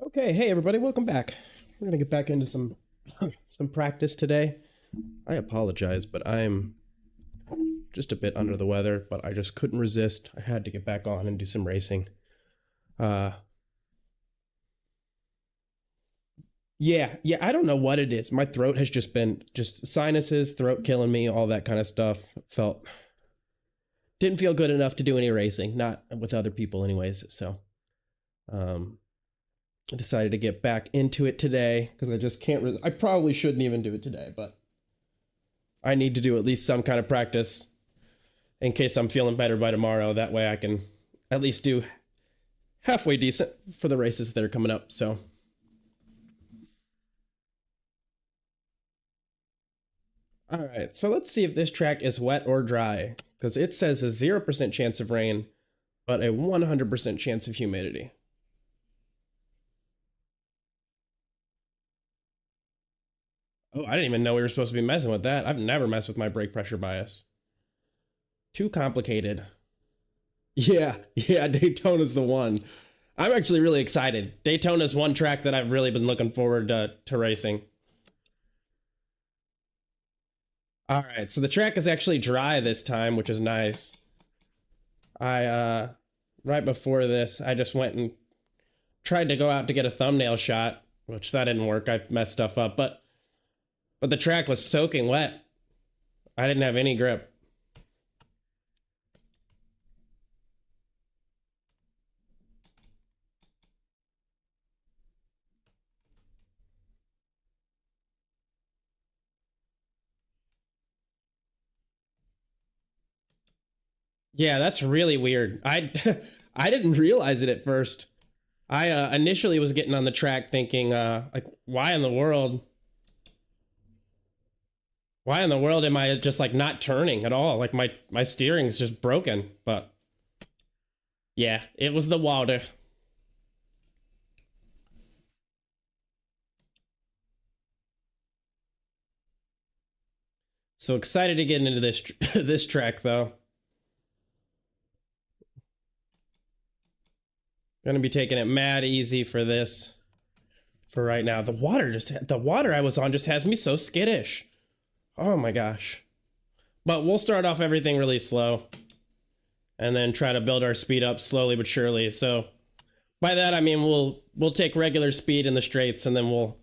Okay, hey everybody, welcome back. We're gonna get back into some practice today. I apologize, but I'm just a bit under the weather, but I just couldn't resist. I had to get back on and do some racing. Yeah, I don't know what it is. My throat has just been sinuses, throat killing me, all that kind of stuff. Didn't feel good enough to do any racing, not with other people anyways, so I decided to get back into it today because I just can't. I probably shouldn't even do it today, but I need to do at least some kind of practice in case I'm feeling better by tomorrow. That way I can at least do halfway decent for the races that are coming up. So, all right. So let's see if this track is wet or dry because it says a 0% chance of rain, but a 100% chance of humidity. Oh, I didn't even know we were supposed to be messing with that. I've never messed with my brake pressure bias. Too complicated. Yeah, Daytona's the one. I'm actually really excited. Daytona's one track that I've really been looking forward to racing. All right, so the track is actually dry this time, which is nice. Right before this, I just went and tried to go out to get a thumbnail shot, which that didn't work. I messed stuff up, but the track was soaking wet. I didn't have any grip. Yeah, that's really weird. I I didn't realize it at first. I initially was getting on the track thinking like why in the world am I just like not turning at all? Like my steering's just broken. But yeah, it was the water. So excited to get into this this track though. Gonna be taking it mad easy for this for right now. The water I was on just has me so skittish. Oh my gosh. But we'll start off everything really slow and then try to build our speed up slowly but surely. So by that I mean we'll take regular speed in the straights and then we'll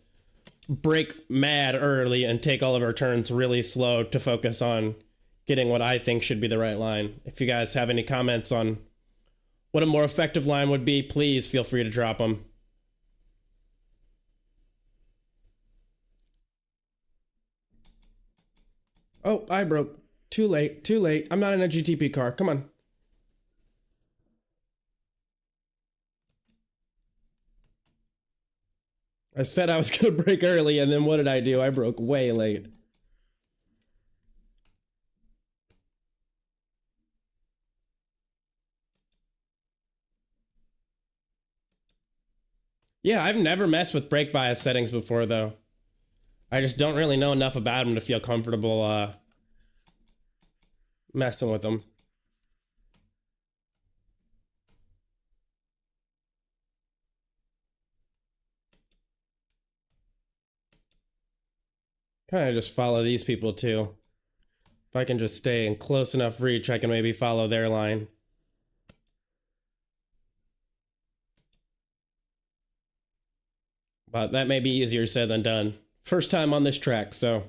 brake mad early and take all of our turns really slow to focus on getting what I think should be the right line. If you guys have any comments on what a more effective line would be, please feel free to drop them. Oh, I broke. Too late. I'm not in a GTP car. Come on. I said I was going to brake early, and then what did I do? I broke way late. Yeah, I've never messed with brake bias settings before, though. I just don't really know enough about them to feel comfortable messing with them. Kind of just follow these people, too. If I can just stay in close enough reach, I can maybe follow their line. But that may be easier said than done. First time on this track, so...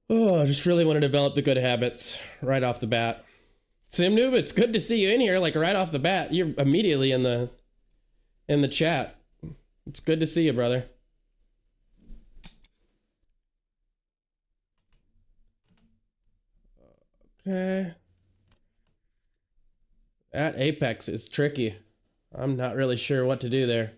Oh, I just really want to develop the good habits right off the bat. Sim Noob, it's good to see you in here, like right off the bat. You're immediately in the chat. It's good to see you, brother. Okay. That apex is tricky. I'm not really sure what to do there.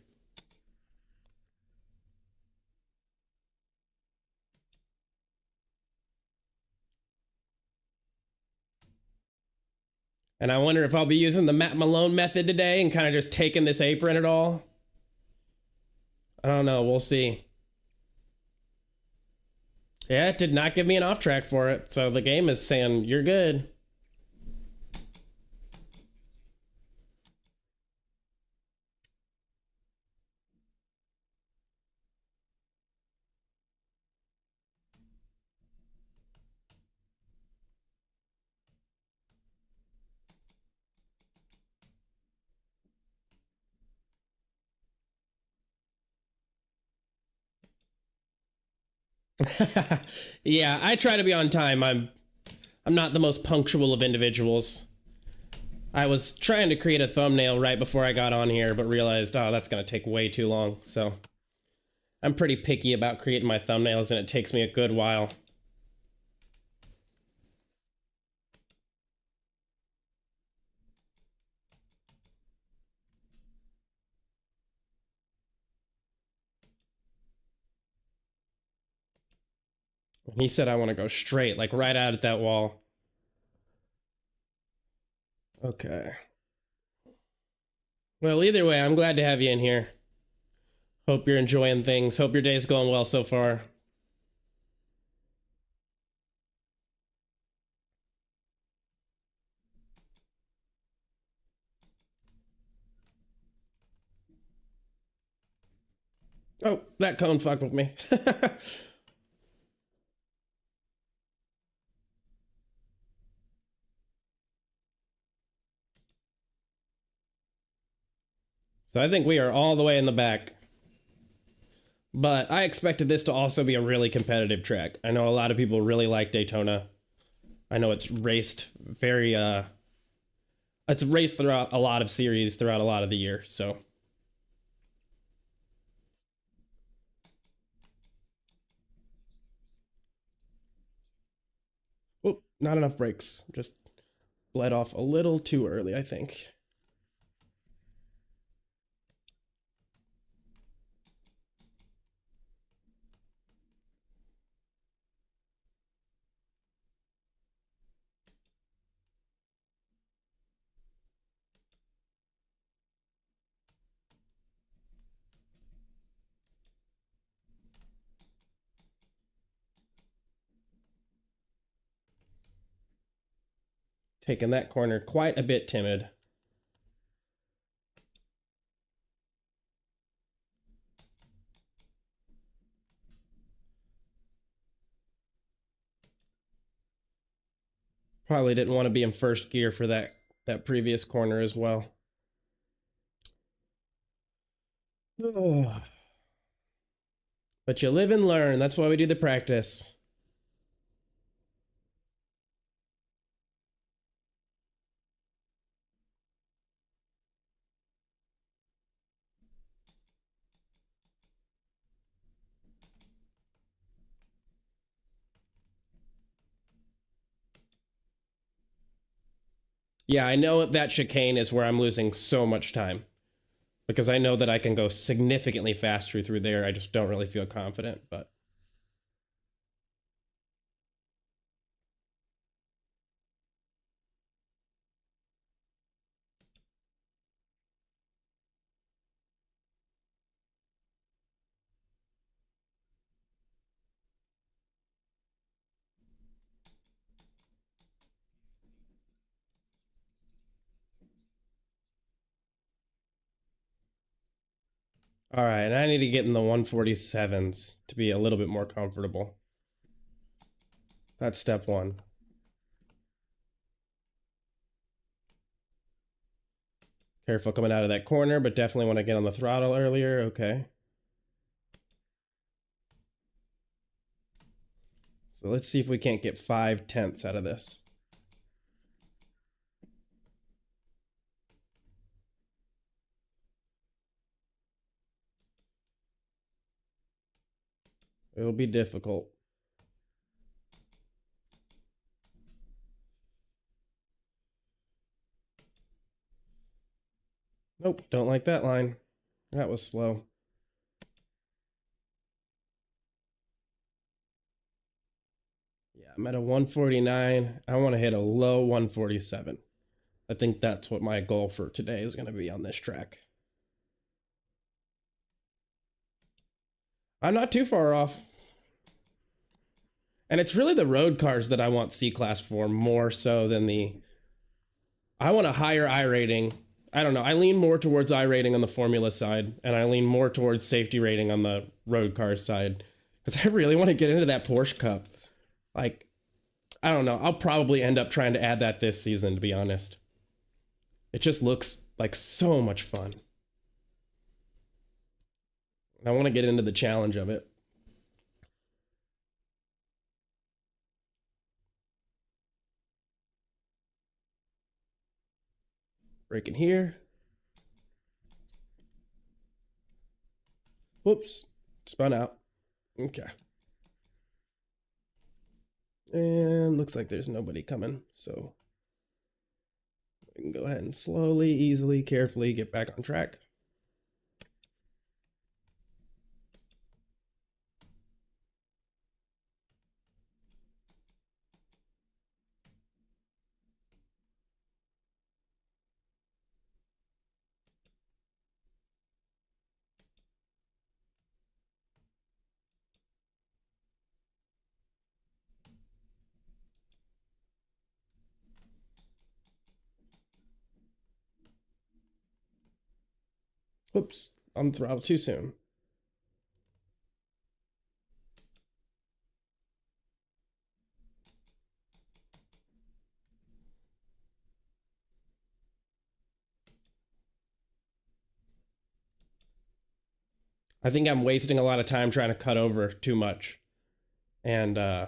And I wonder if I'll be using the Matt Malone method today and kind of just taking this apron at all. I don't know. We'll see. Yeah, it did not give me an off track for it. So the game is saying, you're good. Yeah, I try to be on time. I'm not the most punctual of individuals. I was trying to create a thumbnail right before I got on here, but realized, oh, that's gonna take way too long. So I'm pretty picky about creating my thumbnails, and it takes me a good while. He said I want to go straight, like right out at that wall. Okay. Well, either way, I'm glad to have you in here. Hope you're enjoying things. Hope your day's going well so far. Oh, that cone fucked with me. So I think we are all the way in the back. But I expected this to also be a really competitive track. I know a lot of people really like Daytona. I know it's raced very it's raced throughout a lot of series throughout a lot of the year, so oh, not enough brakes. Just bled off a little too early, I think. Taking that corner quite a bit timid. Probably didn't want to be in first gear for that previous corner as well. But you live and learn. That's why we do the practice. Yeah, I know that chicane is where I'm losing so much time. Because I know that I can go significantly faster through there. I just don't really feel confident, but all right, and I need to get in the 147s to be a little bit more comfortable. That's step one. Careful coming out of that corner, but definitely want to get on the throttle earlier. Okay. So let's see if we can't get 5/10 out of this. It'll be difficult. Nope, don't like that line. That was slow. Yeah, I'm at a 149. I want to hit a low 147. I think that's what my goal for today is going to be on this track. I'm not too far off. And it's really the road cars that I want C-Class for more so than the... I want a higher I rating. I don't know. I lean more towards I rating on the Formula side, and I lean more towards safety rating on the road car side. Because I really want to get into that Porsche Cup. Like, I don't know. I'll probably end up trying to add that this season, to be honest. It just looks like so much fun. I want to get into the challenge of it. Braking here. Whoops. Spun out. Okay. And looks like there's nobody coming, so we can go ahead and slowly, easily, carefully get back on track. Whoops, on the throttle too soon. I think I'm wasting a lot of time trying to cut over too much. And oh,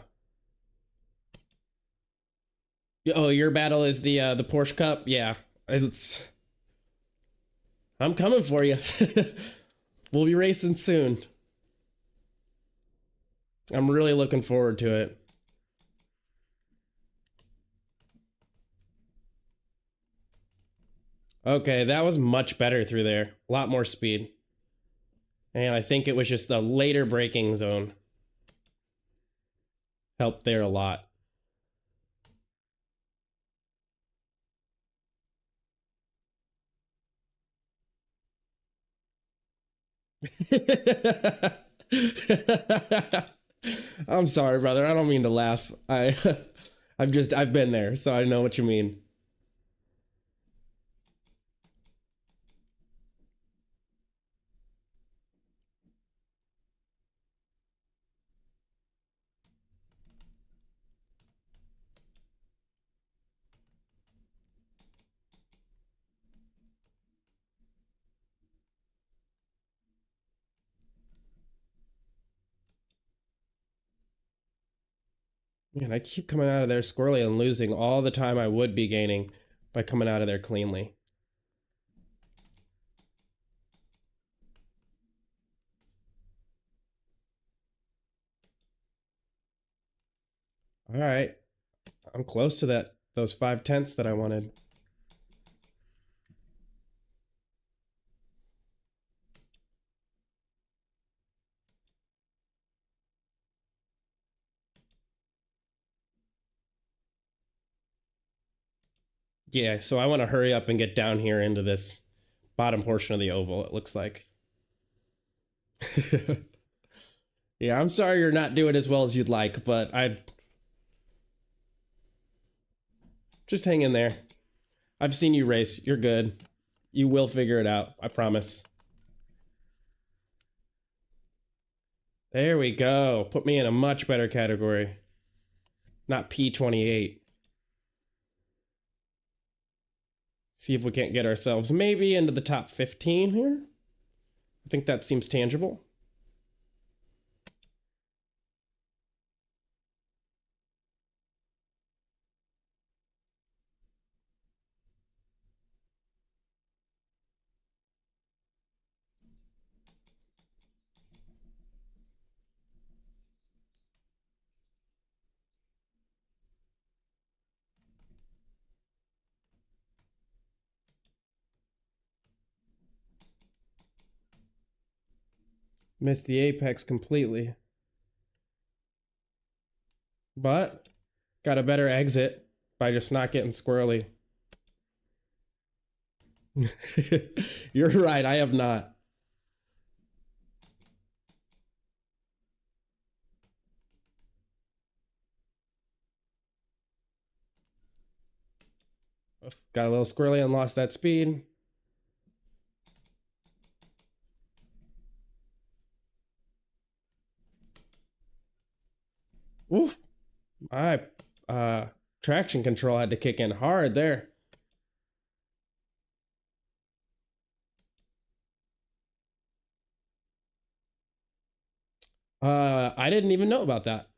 your battle is the Porsche Cup? Yeah. I'm coming for you. We'll be racing soon. I'm really looking forward to it. Okay, that was much better through there. A lot more speed. And I think it was just the later braking zone. Helped there a lot. I'm sorry, brother. I don't mean to laugh. I've been there, so I know what you mean. Man, I keep coming out of there squirrely and losing all the time I would be gaining by coming out of there cleanly. All right. I'm close to those 5/10 that I wanted. Yeah, so I want to hurry up and get down here into this bottom portion of the oval, it looks like. Yeah, I'm sorry you're not doing as well as you'd like, but just hang in there. I've seen you race. You're good. You will figure it out. I promise. There we go. Put me in a much better category. Not P28. See if we can't get ourselves maybe into the top 15 here. I think that seems tangible. Missed the apex completely. But got a better exit by just not getting squirrely. You're right, I have not. Got a little squirrely and lost that speed. Oof. My traction control had to kick in hard there. I didn't even know about that.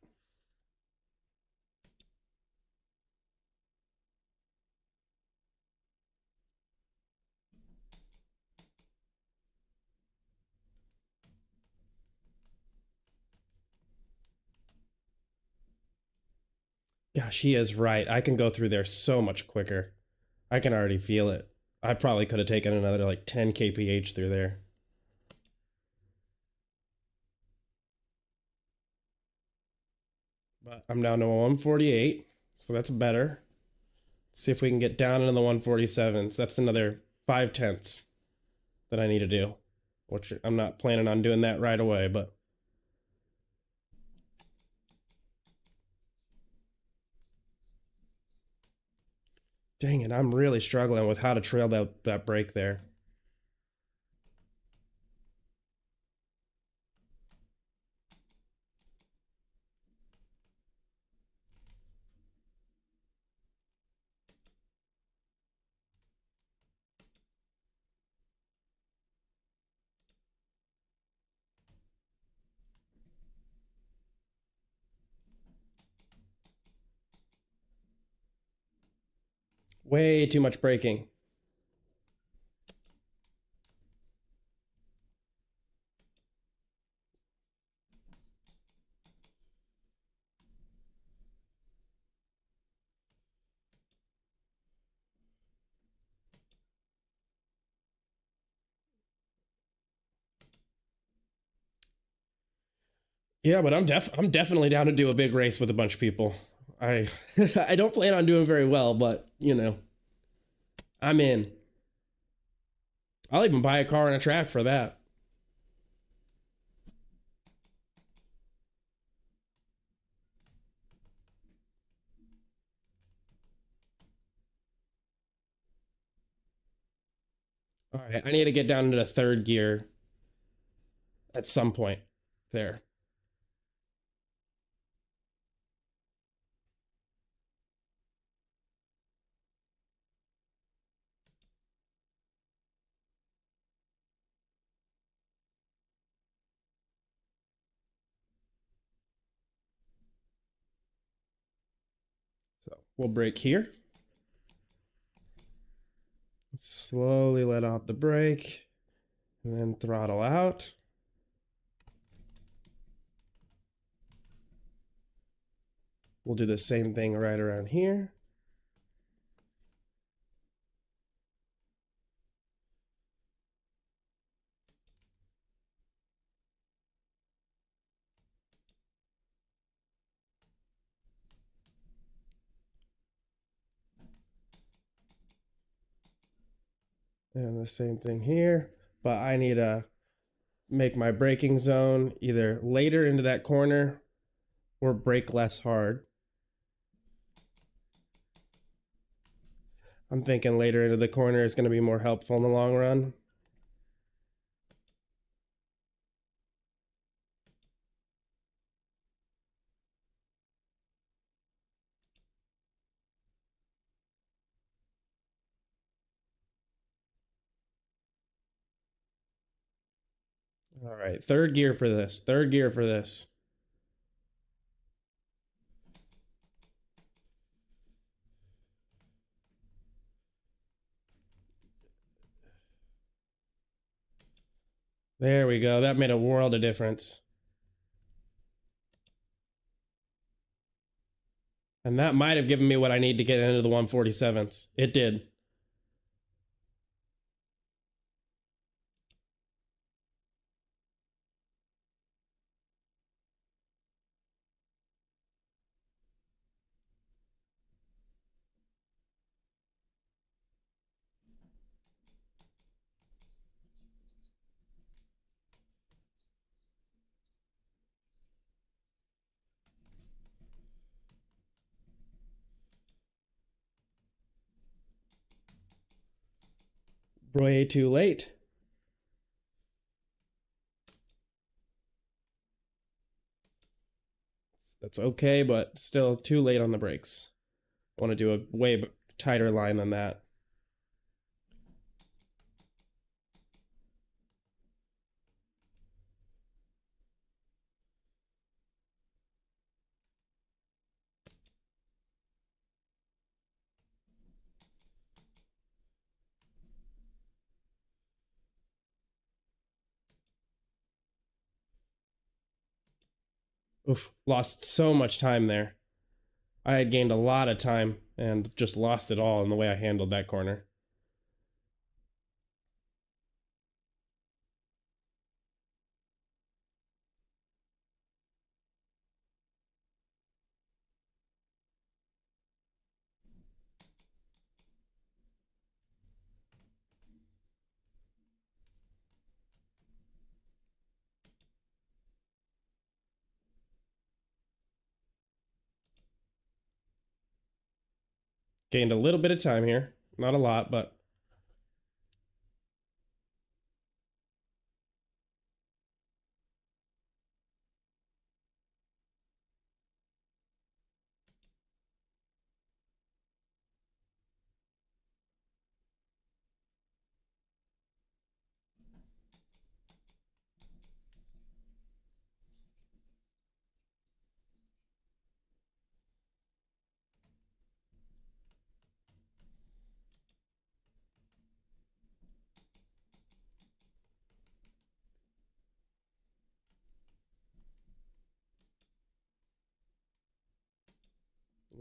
Gosh, he is right. I can go through there so much quicker. I can already feel it. I probably could have taken another like 10 kph through there. But I'm down to a 148, so that's better. See if we can get down into the 147s. That's another 5/10 that I need to do, which I'm not planning on doing that right away, but dang it, I'm really struggling with how to trail that brake there. Way too much braking. Yeah, but I'm definitely down to do a big race with a bunch of people. I I don't plan on doing very well, but you know, I'm in. I'll even buy a car and a track for that. All right, I need to get down into the third gear at some point there. So we'll brake here. Slowly let off the brake and then throttle out. We'll do the same thing right around here. And the same thing here, but I need to make my braking zone either later into that corner or brake less hard. I'm thinking later into the corner is going to be more helpful in the long run. All right, third gear for this. Third gear for this. There we go. That made a world of difference. And that might have given me what I need to get into the 147s. It did. Way too late. That's okay, but still too late on the brakes. I want to do a way tighter line than that. Oof, lost so much time there. I had gained a lot of time and just lost it all in the way I handled that corner. Gained a little bit of time here. Not a lot, but...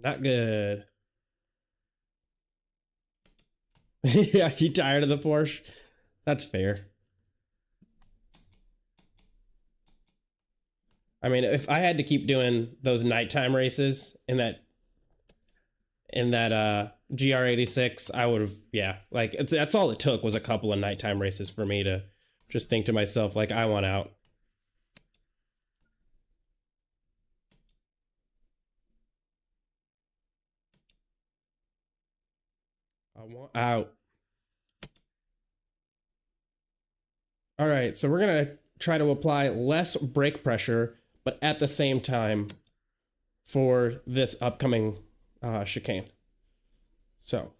not good. Yeah, you tired of the Porsche? That's fair. I mean, if I had to keep doing those nighttime races in that GR86, I would have, yeah, like that's all it took was a couple of nighttime races for me to just think to myself, like, I want out. I want out. All right, so we're gonna try to apply less brake pressure, but at the same time for this upcoming chicane. So.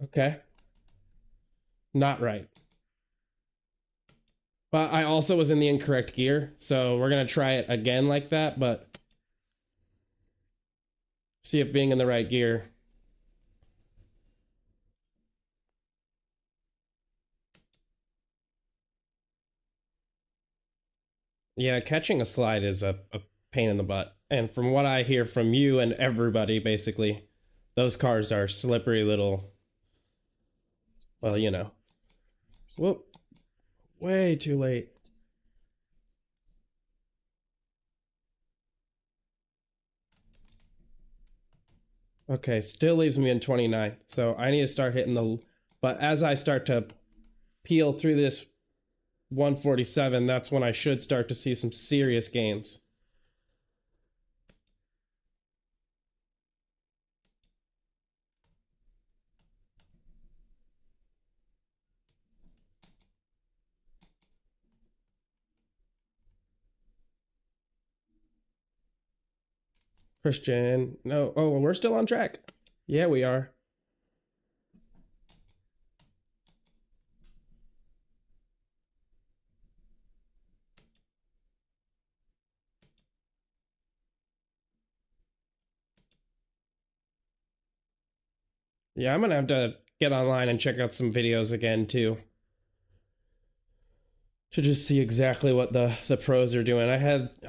Okay. Not right. But I also was in the incorrect gear, so we're gonna try it again like that, but see if being in the right gear. Yeah, catching a slide is a pain in the butt. And from what I hear from you and everybody, basically, those cars are slippery little, well, you know. Whoop. Way too late. Okay, still leaves me in 29. So I need to start hitting the... But as I start to peel through this 147, that's when I should start to see some serious gains. Christian, no. Oh, well, we're still on track. Yeah, we are. Yeah, I'm gonna have to get online and check out some videos again too, to just see exactly what the pros are doing.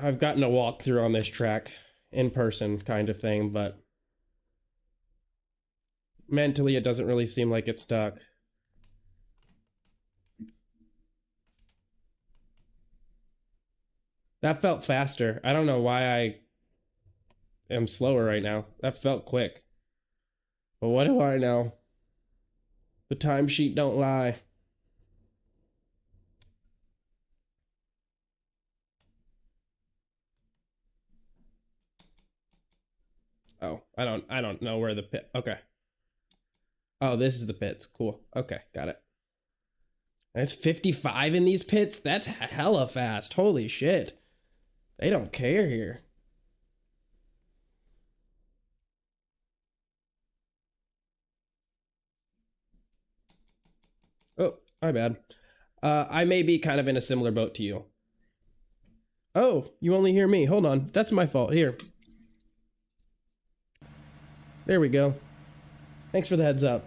I've gotten a walkthrough on this track in person kind of thing, but mentally it doesn't really seem like it's stuck. That felt faster. I don't know why I am slower right now. That felt quick. But what do I know? The timesheet don't lie. Oh, I don't know where the pit. Okay. Oh, this is the pits. Cool. Okay, got it. It's 55 in these pits? That's hella fast. Holy shit. They don't care here. Oh, my bad. I may be kind of in a similar boat to you. Oh, you only hear me. Hold on. That's my fault. Here. There we go. Thanks for the heads up.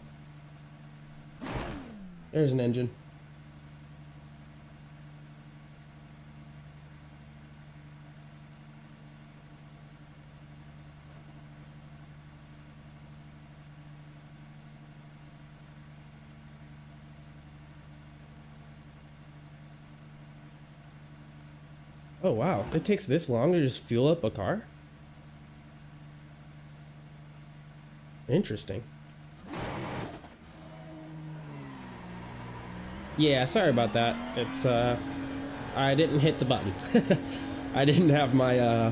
There's an engine. Oh wow, it takes this long to just fuel up a car? Interesting. Yeah, sorry about that. It's I didn't hit the button. I didn't have my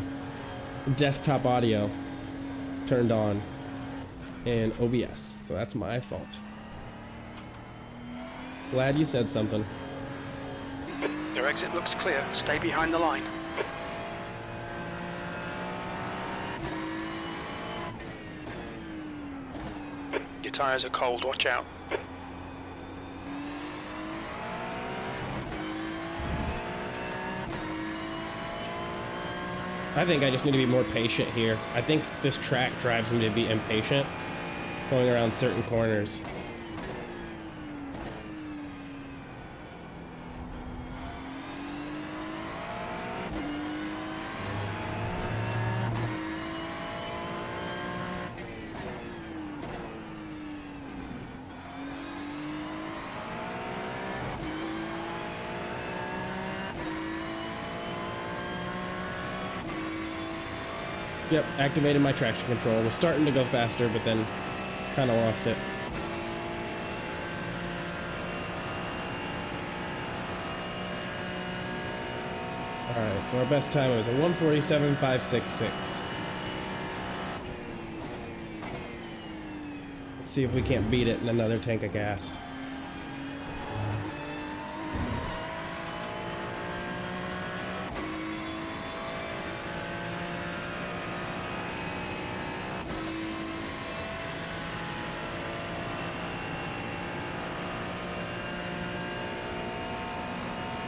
desktop audio turned on in OBS, so that's my fault. Glad you said something. Your exit looks clear. Stay behind the line. Your tyres are cold, watch out. I think I just need to be more patient here. I think this track drives me to be impatient going around certain corners. Yep, activated my traction control. Was starting to go faster, but then kind of lost it. Alright, so our best time was a 1:47.566. Let's see if we can't beat it in another tank of gas.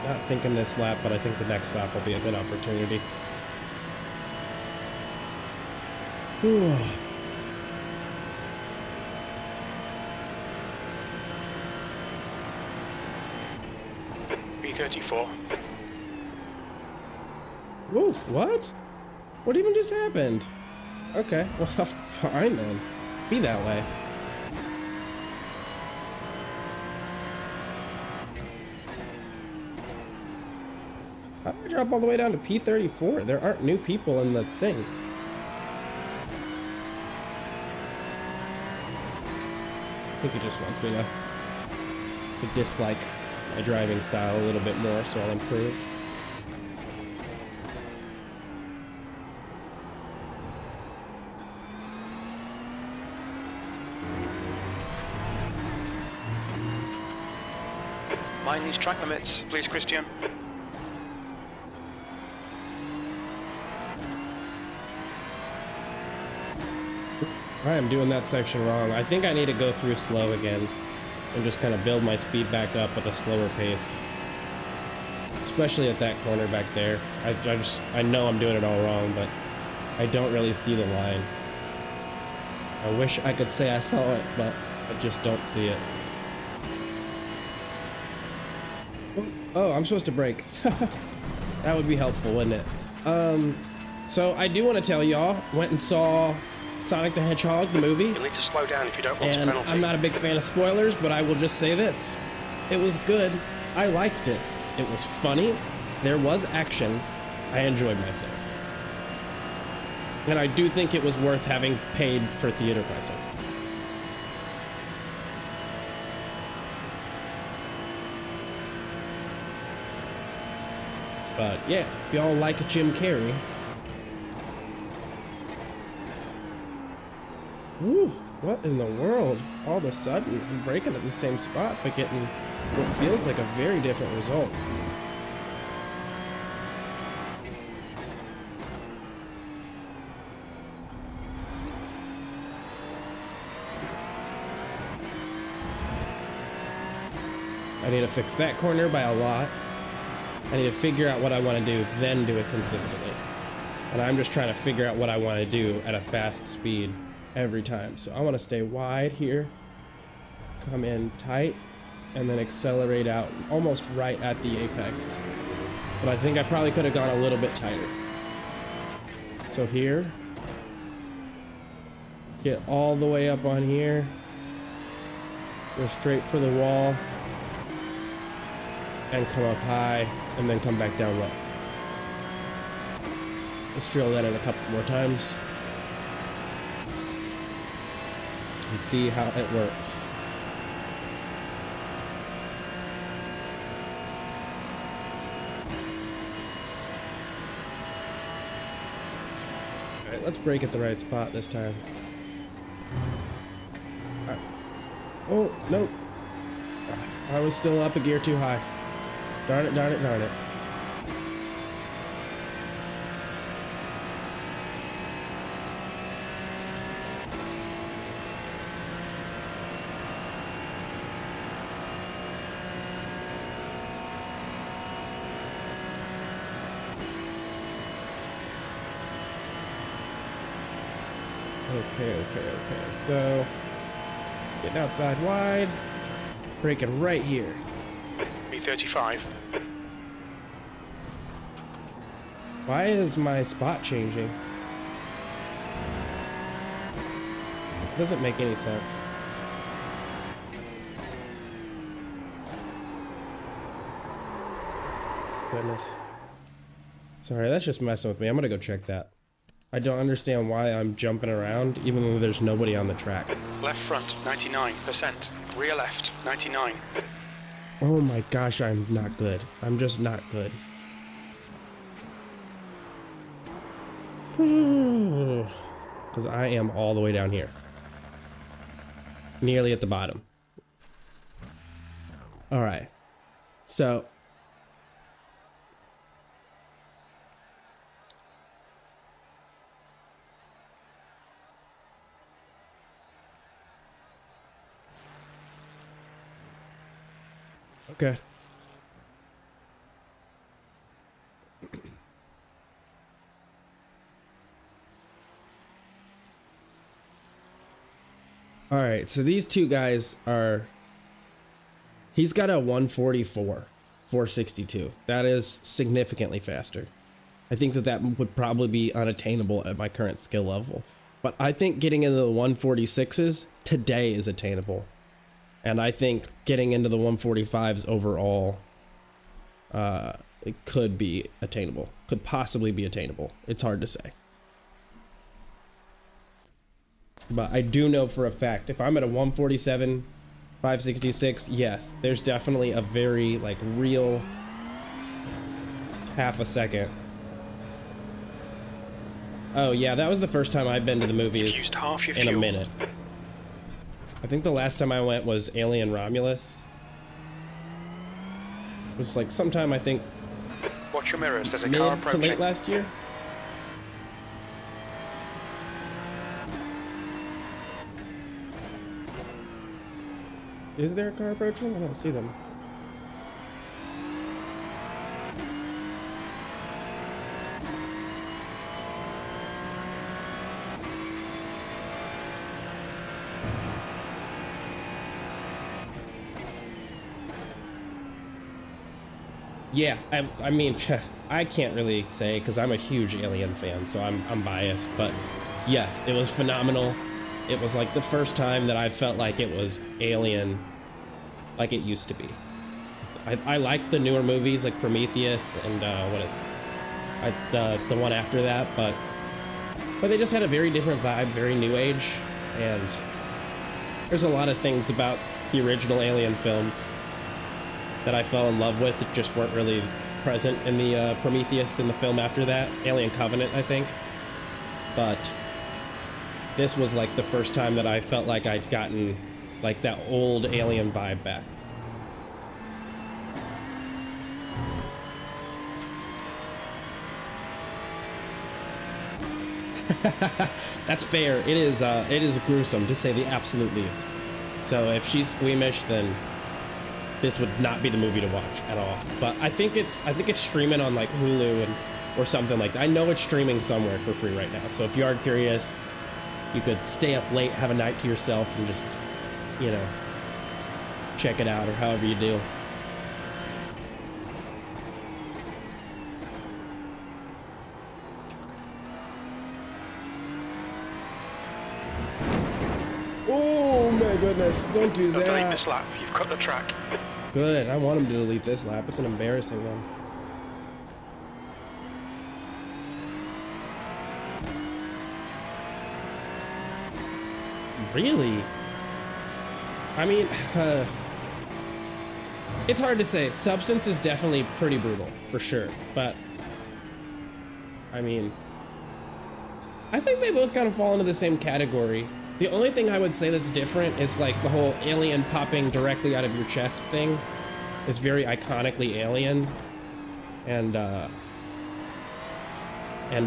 Not thinking this lap, but I think the next lap will be a good opportunity. Whew. B34. Woof, what? What even just happened? Okay, well, fine then. Be that way. How did I drop all the way down to P34? There aren't new people in the thing. I think he just wants me to dislike my driving style a little bit more, so I'll improve. Mind these track limits, please, Christian. I am doing that section wrong. I think I need to go through slow again and just kind of build my speed back up with a slower pace. Especially at that corner back there. I know I'm doing it all wrong, but I don't really see the line. I wish I could say I saw it, but I just don't see it. Oh, I'm supposed to brake. That would be helpful, wouldn't it? So I do want to tell y'all, went and saw Sonic the Hedgehog, the movie. You'll need to slow down if you don't want a And penalty. I'm not a big fan of spoilers, but I will just say this. It was good. I liked it. It was funny. There was action. I enjoyed myself. And I do think it was worth having paid for theater pricing. But yeah, if y'all like Jim Carrey. Woo, what in the world? All of a sudden, I'm braking at the same spot, but getting what feels like a very different result. I need to fix that corner by a lot. I need to figure out what I want to do, then do it consistently. And I'm just trying to figure out what I want to do at a fast speed every time. So I want to stay wide here, come in tight, and then accelerate out almost right at the apex. But I think I probably could have gone a little bit tighter. So here, get all the way up on here, go straight for the wall, and come up high, and then come back down low. Let's drill that in a couple more times. And see how it works. Alright, let's brake at the right spot this time. Oh, no. I was still up a gear too high. Darn it, darn it, darn it. Okay. So, getting outside wide, braking right here. B35. Why is my spot changing? It doesn't make any sense. Goodness. Sorry, that's just messing with me. I'm gonna go check that. I don't understand why I'm jumping around, even though there's nobody on the track. Left front, 99%. Rear left, 99. Oh my gosh, I'm not good. I'm just not good. Because I am all the way down here. Nearly at the bottom. Alright. So... Okay. All right, so these two guys are... He's got a 144, 462. That is significantly faster. I think that would probably be unattainable at my current skill level. But I think getting into the 146s today is attainable. And I think getting into the 145s overall, it could be attainable. Could possibly be attainable. It's hard to say. But I do know for a fact, if I'm at a 147, 566, yes, there's definitely a very, like, real half a second. Oh, yeah, that was the first time I've been to the movies in a minute. I think the last time I went was Alien Romulus. It was like sometime, I think, watch your mirrors, there's a car approaching. To late last year. Is there a car approaching? I don't see them. Yeah, I mean, I can't really say because I'm a huge Alien fan, so I'm biased. But yes, it was phenomenal. It was like the first time that I felt like it was Alien, like it used to be. I like the newer movies like Prometheus and the one after that, but they just had a very different vibe, very new age, and there's a lot of things about the original Alien films that I fell in love with that just weren't really present in the Prometheus in the film after that. Alien Covenant, I think. But this was like the first time that I felt like I'd gotten like that old Alien vibe back. That's fair. It is gruesome to say the absolute least. So if she's squeamish, then this would not be the movie to watch at all. But I think it's streaming on like Hulu or something like that. I know it's streaming somewhere for free right now. So if you are curious, you could stay up late, have a night to yourself, and just, you know, check it out or however you do. Oh my goodness, don't do that. Delete this lap, you've cut the track. Good, I want him to delete this lap. It's an embarrassing one. Really? I mean, it's hard to say. Substance is definitely pretty brutal, for sure. But, I mean, I think they both kind of fall into the same category. The only thing I would say that's different is like the whole alien popping directly out of your chest thing is very iconically Alien and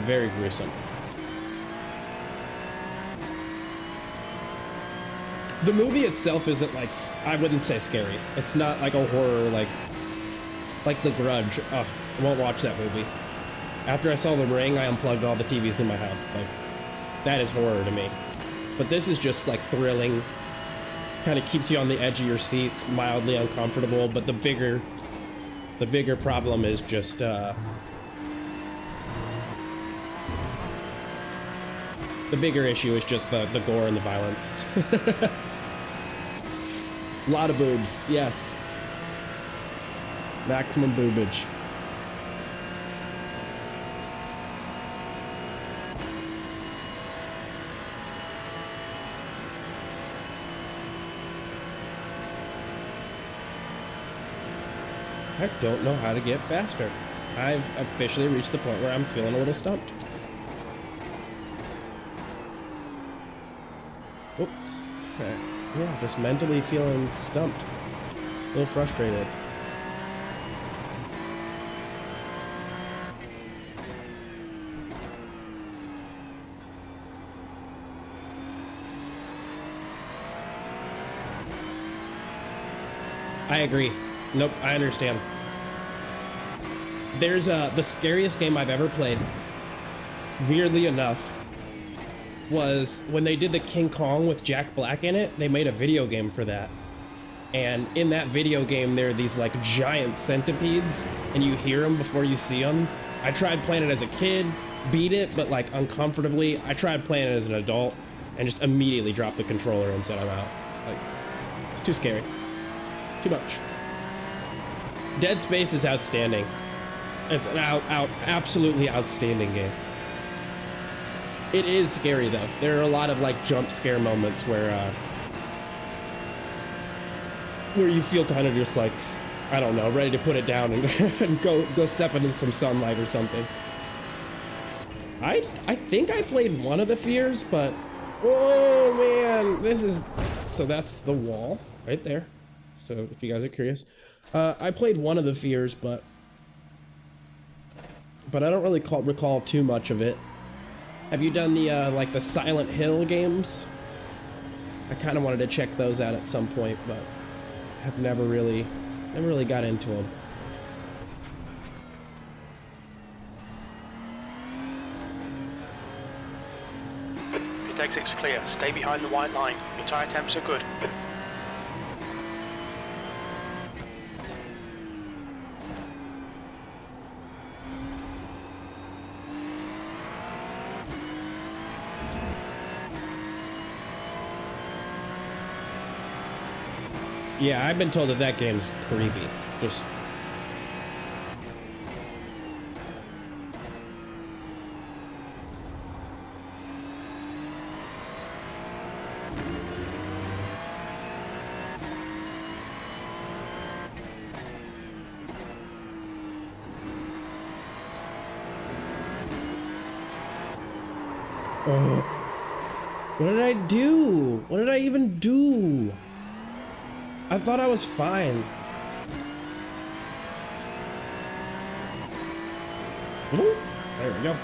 very gruesome. The movie itself isn't like, I wouldn't say scary. It's not like a horror like The Grudge. Oh, I won't watch that movie. After I saw The Ring, I unplugged all the TVs in my house. Like, that is horror to me. But this is just like thrilling. Kind of keeps you on the edge of your seats, mildly uncomfortable. But the bigger problem is just the bigger issue is just the gore and the violence. A lot of boobs, yes. Maximum boobage. I don't know how to get faster. I've officially reached the point where I'm feeling a little stumped. Oops. Okay. Yeah, just mentally feeling stumped. A little frustrated. I agree. Nope, I understand. There's the scariest game I've ever played, weirdly enough, was when they did the King Kong with Jack Black in it. They made a video game for that. And in that video game, there are these like giant centipedes, and you hear them before you see them. I tried playing it as a kid, beat it, but like uncomfortably. I tried playing it as an adult and just immediately dropped the controller and said I'm out. Like, it's too scary. Too much. Dead Space is outstanding. It's an absolutely outstanding game. It is scary though. There are a lot of like jump scare moments where you feel kind of just like, I don't know, ready to put it down and go step into some sunlight or something. I think I played one of the Fears, but oh man, this is, so that's the wall right there. So if you guys are curious, I played one of the Fears, but I don't really recall too much of it. Have you done the like the Silent Hill games? I kind of wanted to check those out at some point, but have never really got into them. Your exit's clear. Stay behind the white line. Your tyre temps are good. Yeah, I've been told that game's creepy. Just... Oh. What did I do? What did I even do? I thought I was fine. Ooh, there we go.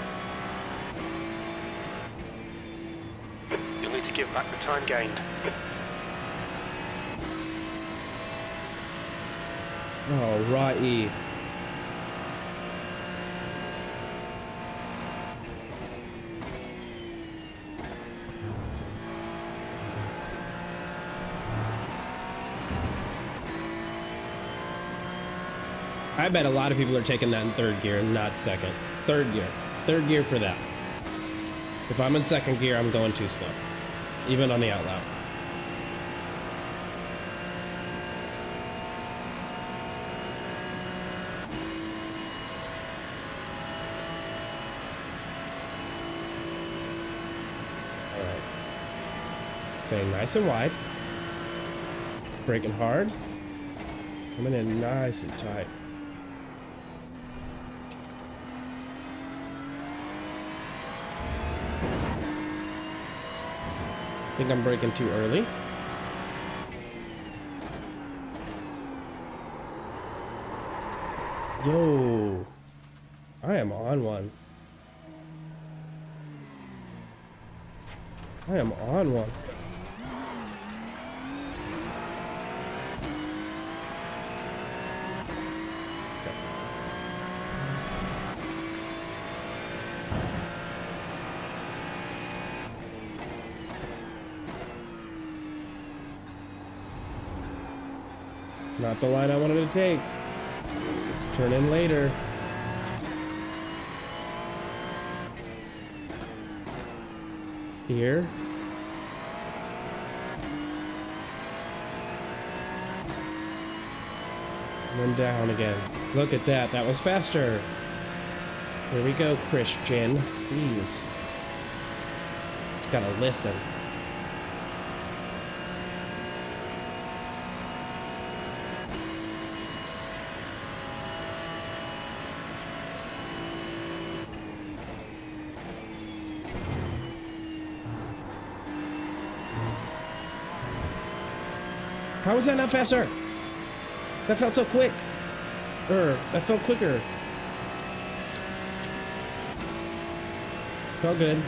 You'll need to give back the time gained. Oh, righty. I bet a lot of people are taking that in third gear, not second. Third gear. Third gear for that. If I'm in second gear, I'm going too slow. Even on the out loud. Staying nice and wide. Braking hard. Coming in nice and tight. I think I'm braking too early. Yo, I am on one. I am on one. Not the line I wanted to take. Turn in later. Here. And then down again. Look at that. That was faster. Here we go, Christian. Jeez. Just gotta listen. How was that not faster? That felt so quick. That felt quicker. Felt good.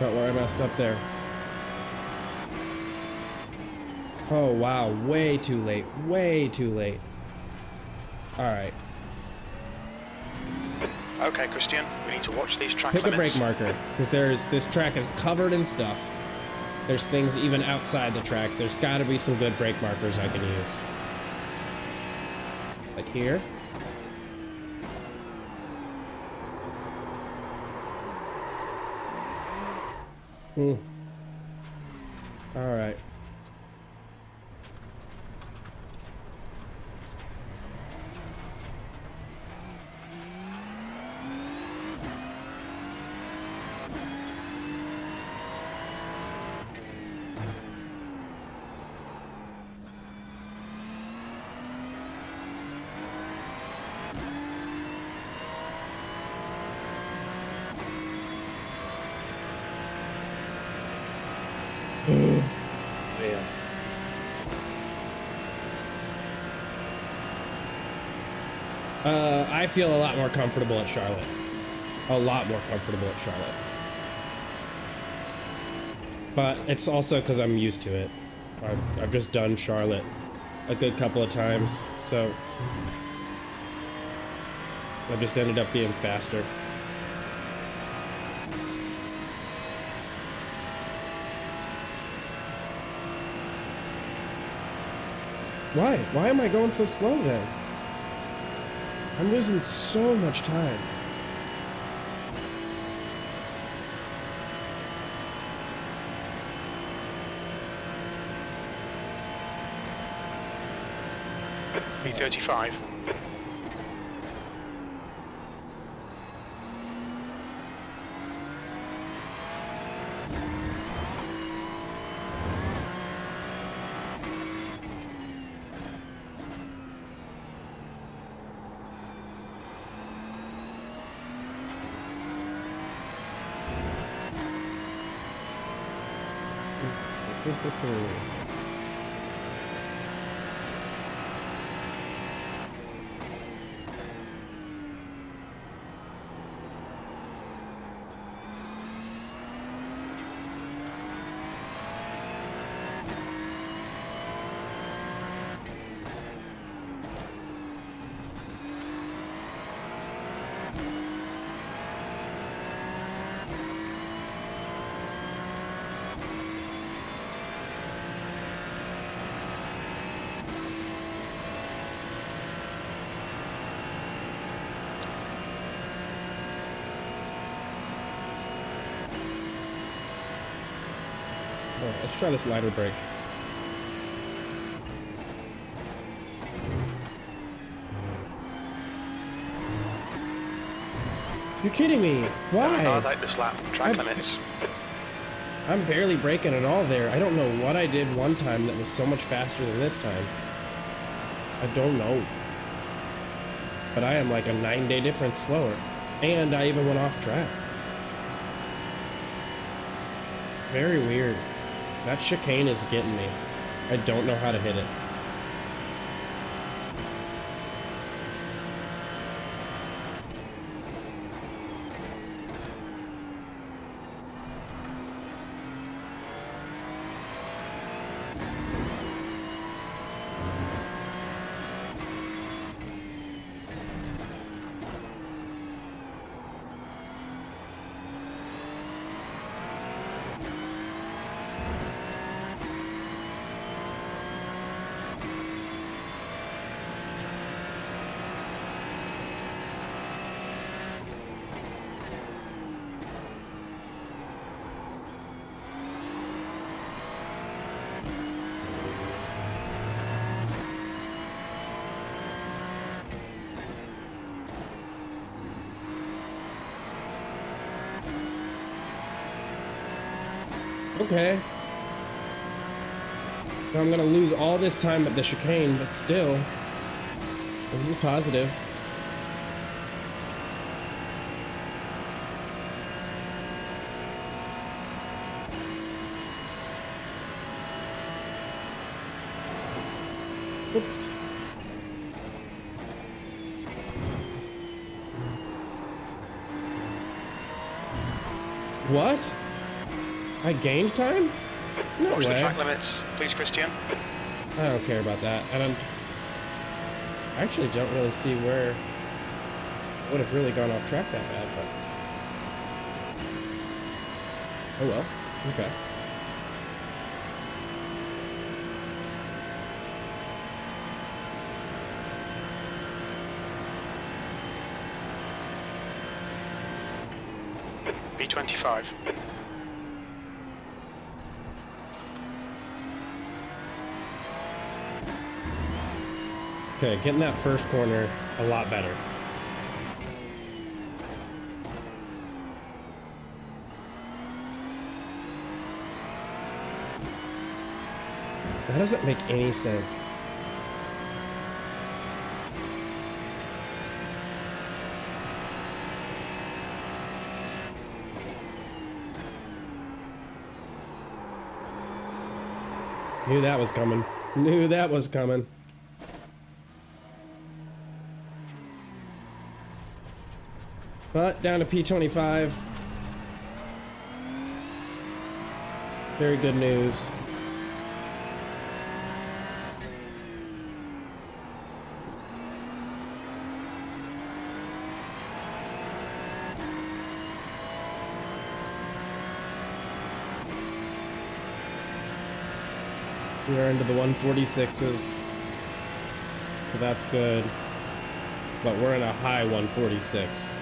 Not where I messed up there. Oh wow, way too late. Way too late. Alright. Okay, Christian, we need to watch these track Pick limits. a brake marker, because this track is covered in stuff. There's things even outside the track. There's gotta be some good brake markers I can use. Like here. All right. Man. I feel a lot more comfortable at Charlotte. A lot more comfortable at Charlotte. But it's also because I'm used to it. I've just done Charlotte a good couple of times, so I've just ended up being faster. Why? Why am I going so slow then? I'm losing so much time. B35. Let's try this lighter brake. You're kidding me. Why? Validate this lap. Track limits. I'm barely braking at all there. I don't know what I did one time that was so much faster than this time. I don't know. But I am like a 9-day difference slower. And I even went off track. Very weird. That chicane is getting me. I don't know how to hit it. Okay. Now I'm gonna lose all this time at the chicane, but still, this is positive. Oops. What? I gained time? No Watch way. the track limits, please, Christian. I don't care about that. I actually don't really see where I would have really gone off track that bad, but oh well. Okay. B25. Okay, getting that first corner a lot better. That doesn't make any sense. Knew that was coming. Knew that was coming. But down to P25. Very good news. We're into the 146s. So that's good. But we're in a high 146.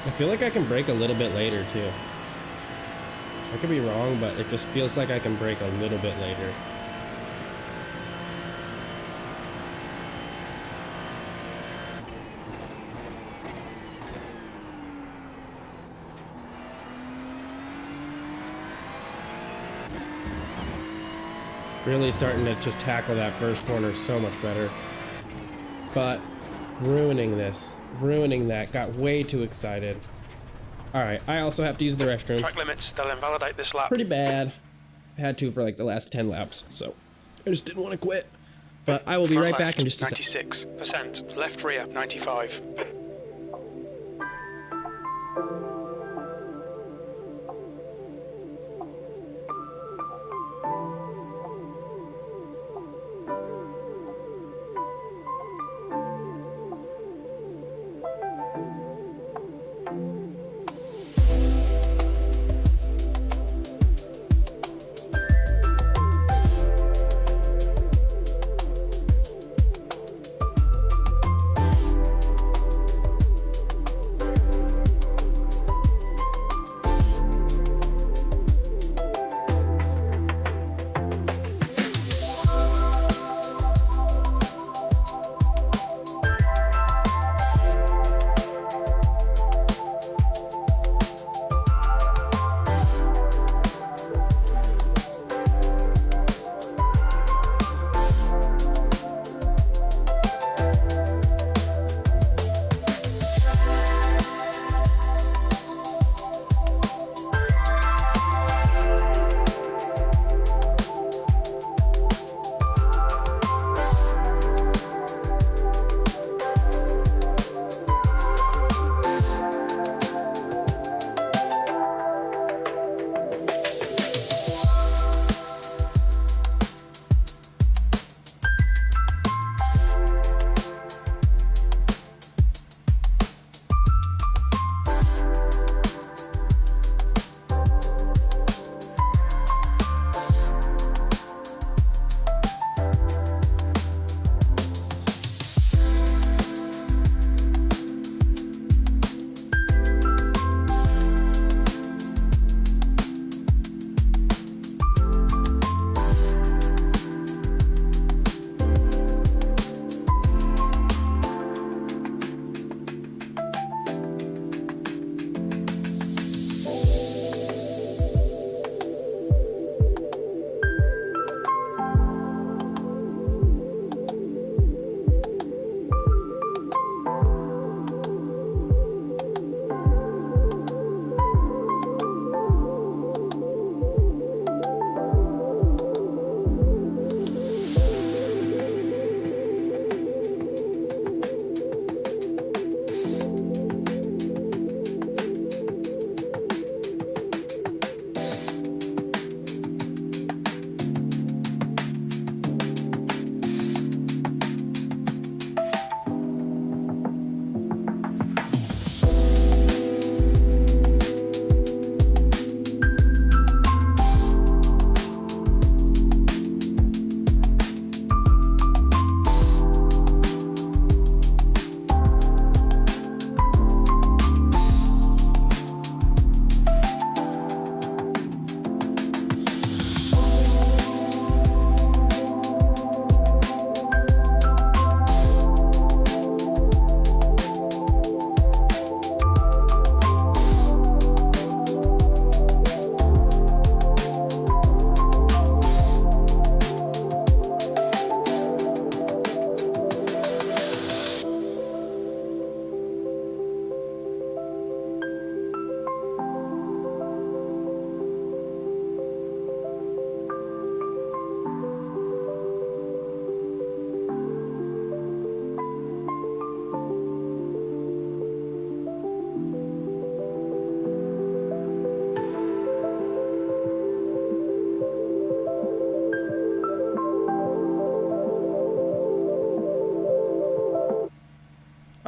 I feel like I can brake a little bit later too. I could be wrong, but it just feels like I can brake a little bit later. Really starting to just tackle that first corner so much better. But ruining this. Ruining that. Got way too excited. Alright, I also have to use the restroom. Track limits, they'll invalidate this lap. Pretty bad. Had to for like the last 10 laps, so I just didn't want to quit. But I will be right back in just a second. 96%. Left rear, 95.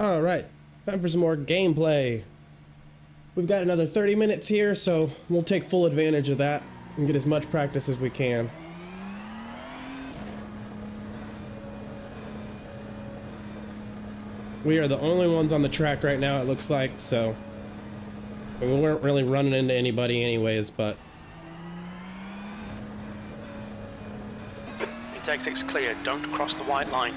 All right, time for some more gameplay. We've got another 30 minutes here, so we'll take full advantage of that and get as much practice as we can. We are the only ones on the track right now, it looks like, so we weren't really running into anybody anyways, but Intake 6 clear, don't cross the white line.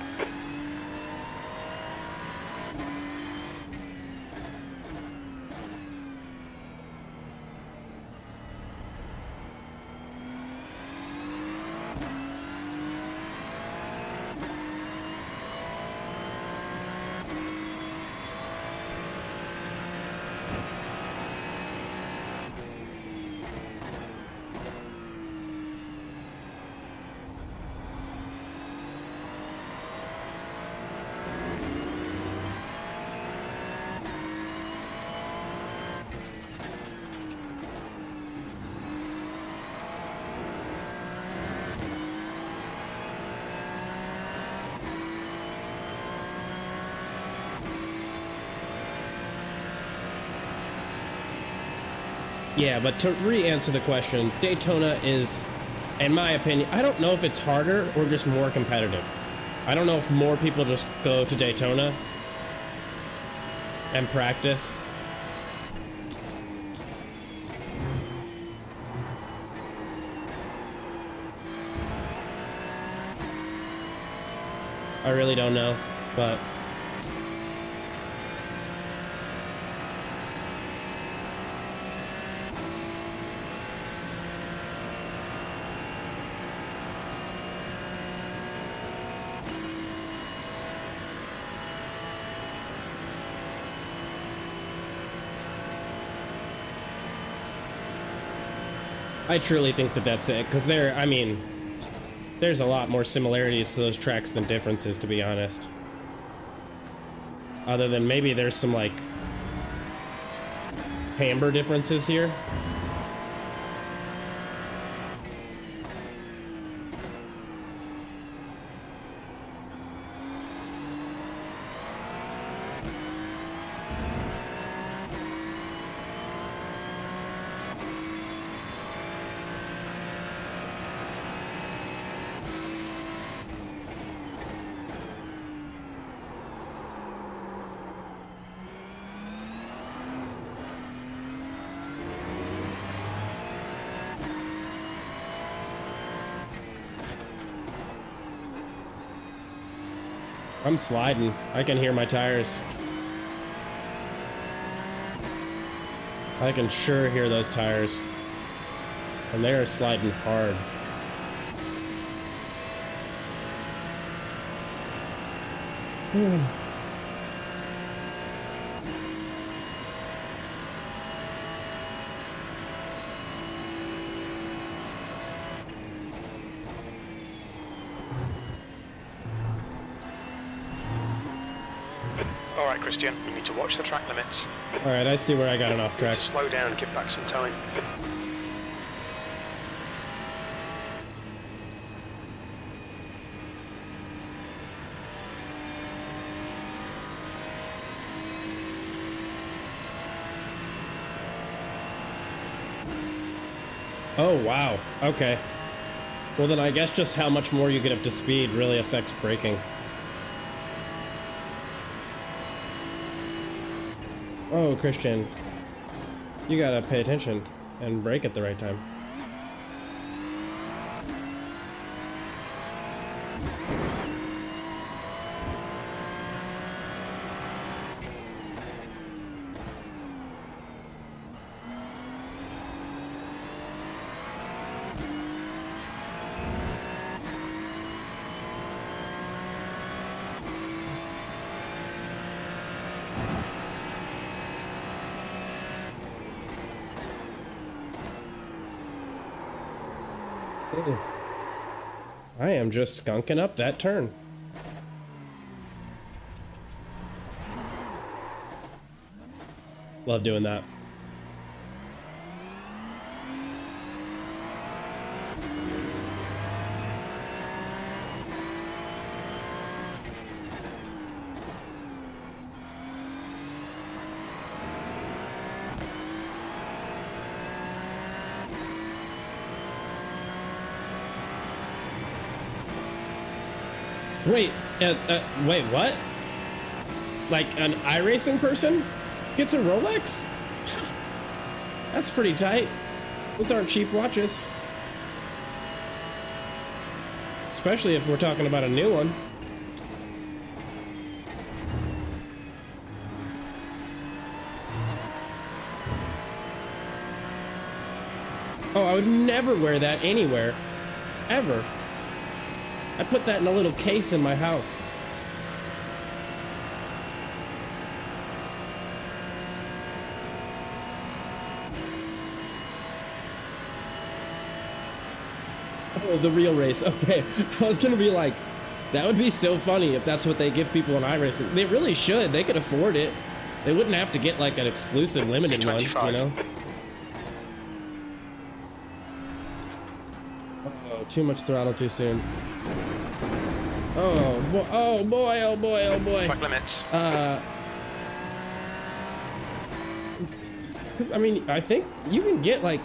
yeah, but to re-answer the question, Daytona is, in my opinion, I don't know if it's harder or just more competitive. I don't know if more people just go to Daytona and practice. I really don't know, but I truly think that that's it, because I mean, there's a lot more similarities to those tracks than differences, to be honest. Other than maybe there's some, like, camber differences here. I'm sliding. I can hear my tires. I can sure hear those tires. And they are sliding hard. Alright, Christian, you need to watch the track limits. Alright, I see where I got it off You need track. to slow down and give back some time. Oh, wow. Okay. Well, then I guess just how much more you get up to speed really affects braking. Oh, Christian. You gotta pay attention and brake at the right time. Ooh. I am just skunking up that turn. Love doing that. Wait, wait, what? Like an iRacing person gets a Rolex? That's pretty tight. Those aren't cheap watches. Especially if we're talking about a new one. Oh, I would never wear that anywhere. Ever. I put that in a little case in my house. Oh, the real race. Okay. I was gonna be like, that would be so funny if that's what they give people in iRacing. They really should. They could afford it. They wouldn't have to get like an exclusive limited one, you know? Oh, too much throttle too soon. Oh, oh boy, oh boy, oh boy. Track limits. Because, I mean, I think you can get like...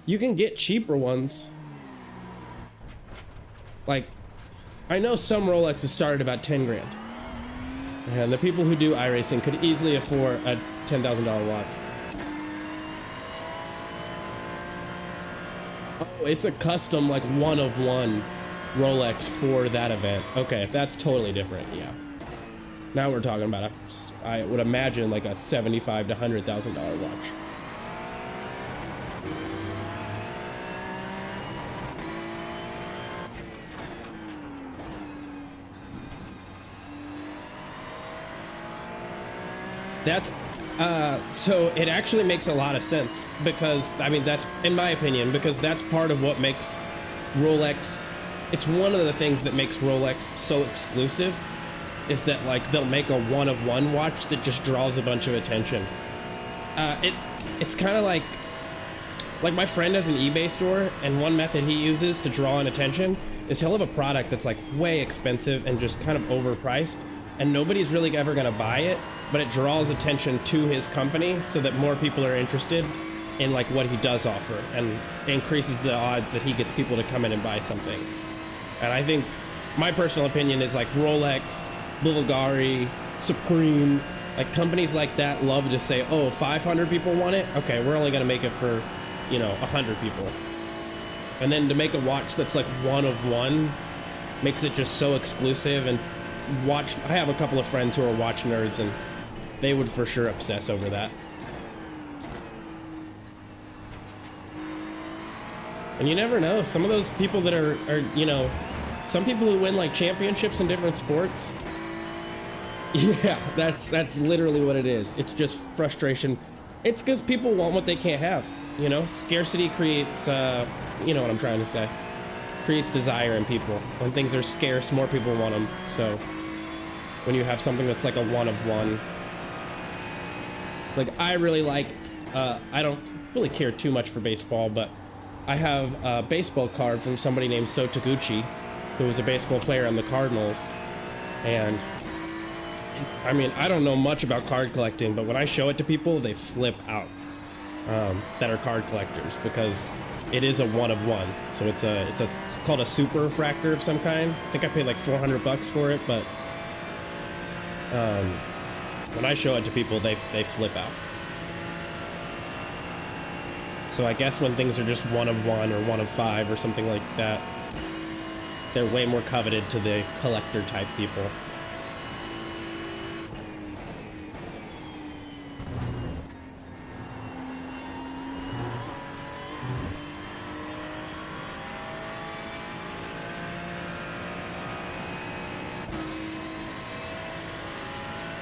You can get cheaper ones. Like, I know some Rolexes start at about 10 grand. And the people who do iRacing could easily afford a $10,000 watch. Oh, it's a custom, like, one-of-one Rolex for that event. Okay, that's totally different, yeah. Now we're talking about, I would imagine, like a $75,000 to $100,000 watch. That's, so it actually makes a lot of sense because, I mean, that's, in my opinion, because that's part of what makes Rolex, it's one of the things that makes Rolex so exclusive, is that, like, they'll make a one-of-one watch that just draws a bunch of attention. It's kind of like my friend has an eBay store, and one method he uses to draw in attention is he'll have a product that's, like, way expensive and just kind of overpriced, and nobody's really ever gonna buy it, but it draws attention to his company so that more people are interested in like what he does offer and increases the odds that he gets people to come in and buy something. And I think my personal opinion is like Rolex, Bulgari, Supreme, like companies like that love to say, oh, 500 people want it. Okay, we're only gonna make it for, you know, 100 people. And then to make a watch that's like one of one makes it just so exclusive. And I have a couple of friends who are watch nerds and they would for sure obsess over that. And you never know, some of those people that are, you know, some people who win like championships in different sports. Yeah, that's literally what it is. It's just frustration. It's because people want what they can't have, you know? Scarcity creates, you know what I'm trying to say. Creates desire in people. When things are scarce, more people want them. So when you have something that's like a one-of-one, like I really like, I don't really care too much for baseball, but I have a baseball card from somebody named So Taguchi, who was a baseball player on the Cardinals. And I mean, I don't know much about card collecting, but when I show it to people, they flip out, that are card collectors, because it is a one-of-one. So it's called a super refractor of some kind. I think I paid like $400 for it, but when I show it to people, they flip out. So I guess when things are just one-of-one or one-of-five or something like that, they're way more coveted to the collector type people.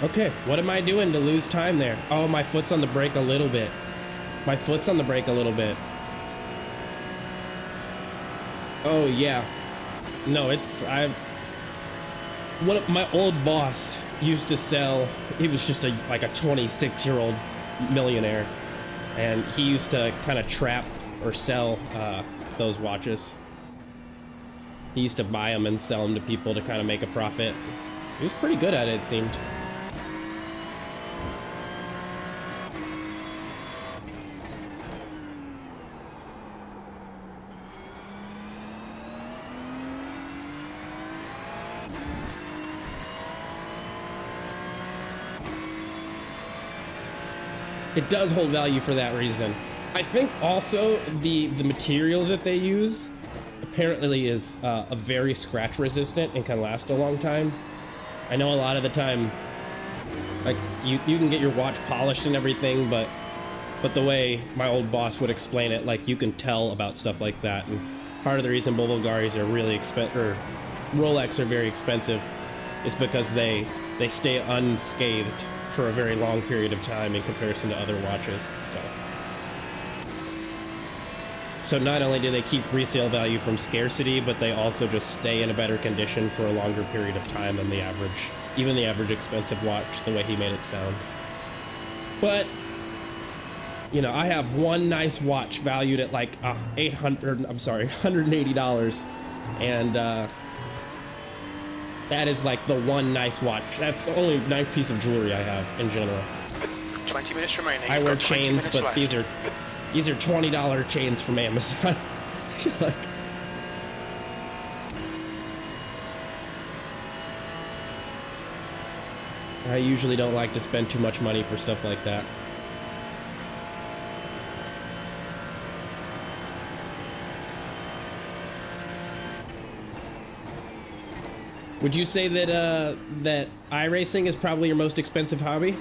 Okay, what am I doing to lose time there? Oh, my foot's on the brake a little bit. My foot's on the brake a little bit. Oh, yeah. No, my old boss used to sell, he was just like a 26-year-old millionaire. And he used to kind of trap or sell those watches. He used to buy them and sell them to people to kind of make a profit. He was pretty good at it, it seemed. It does hold value for that reason. I think also the material that they use apparently is a very scratch resistant and can last a long time. I know a lot of the time, like you can get your watch polished and everything, but the way my old boss would explain it, like you can tell about stuff like that. And part of the reason Bulgaris are really expensive, or Rolex are very expensive, is because they stay unscathed for a very long period of time in comparison to other watches. So not only do they keep resale value from scarcity, but they also just stay in a better condition for a longer period of time than the average, even the average expensive watch, the way he made it sound. But, you know, I have one nice watch valued at like $180. And that is like the one nice watch. That's the only nice piece of jewelry I have in general. 20 minutes remaining. I wear chains, but left. these are $20 chains from Amazon. Like, I usually don't like to spend too much money for stuff like that. Would you say that that iRacing is probably your most expensive hobby?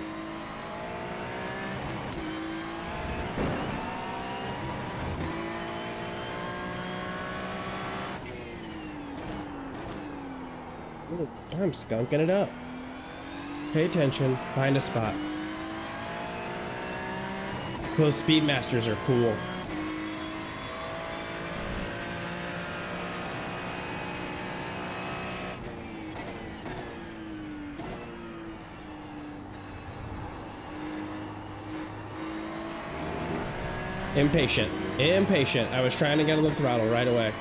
Ooh, I'm skunking it up. Pay attention, find a spot. Those Speedmasters are cool. Impatient. I was trying to get on the throttle right away.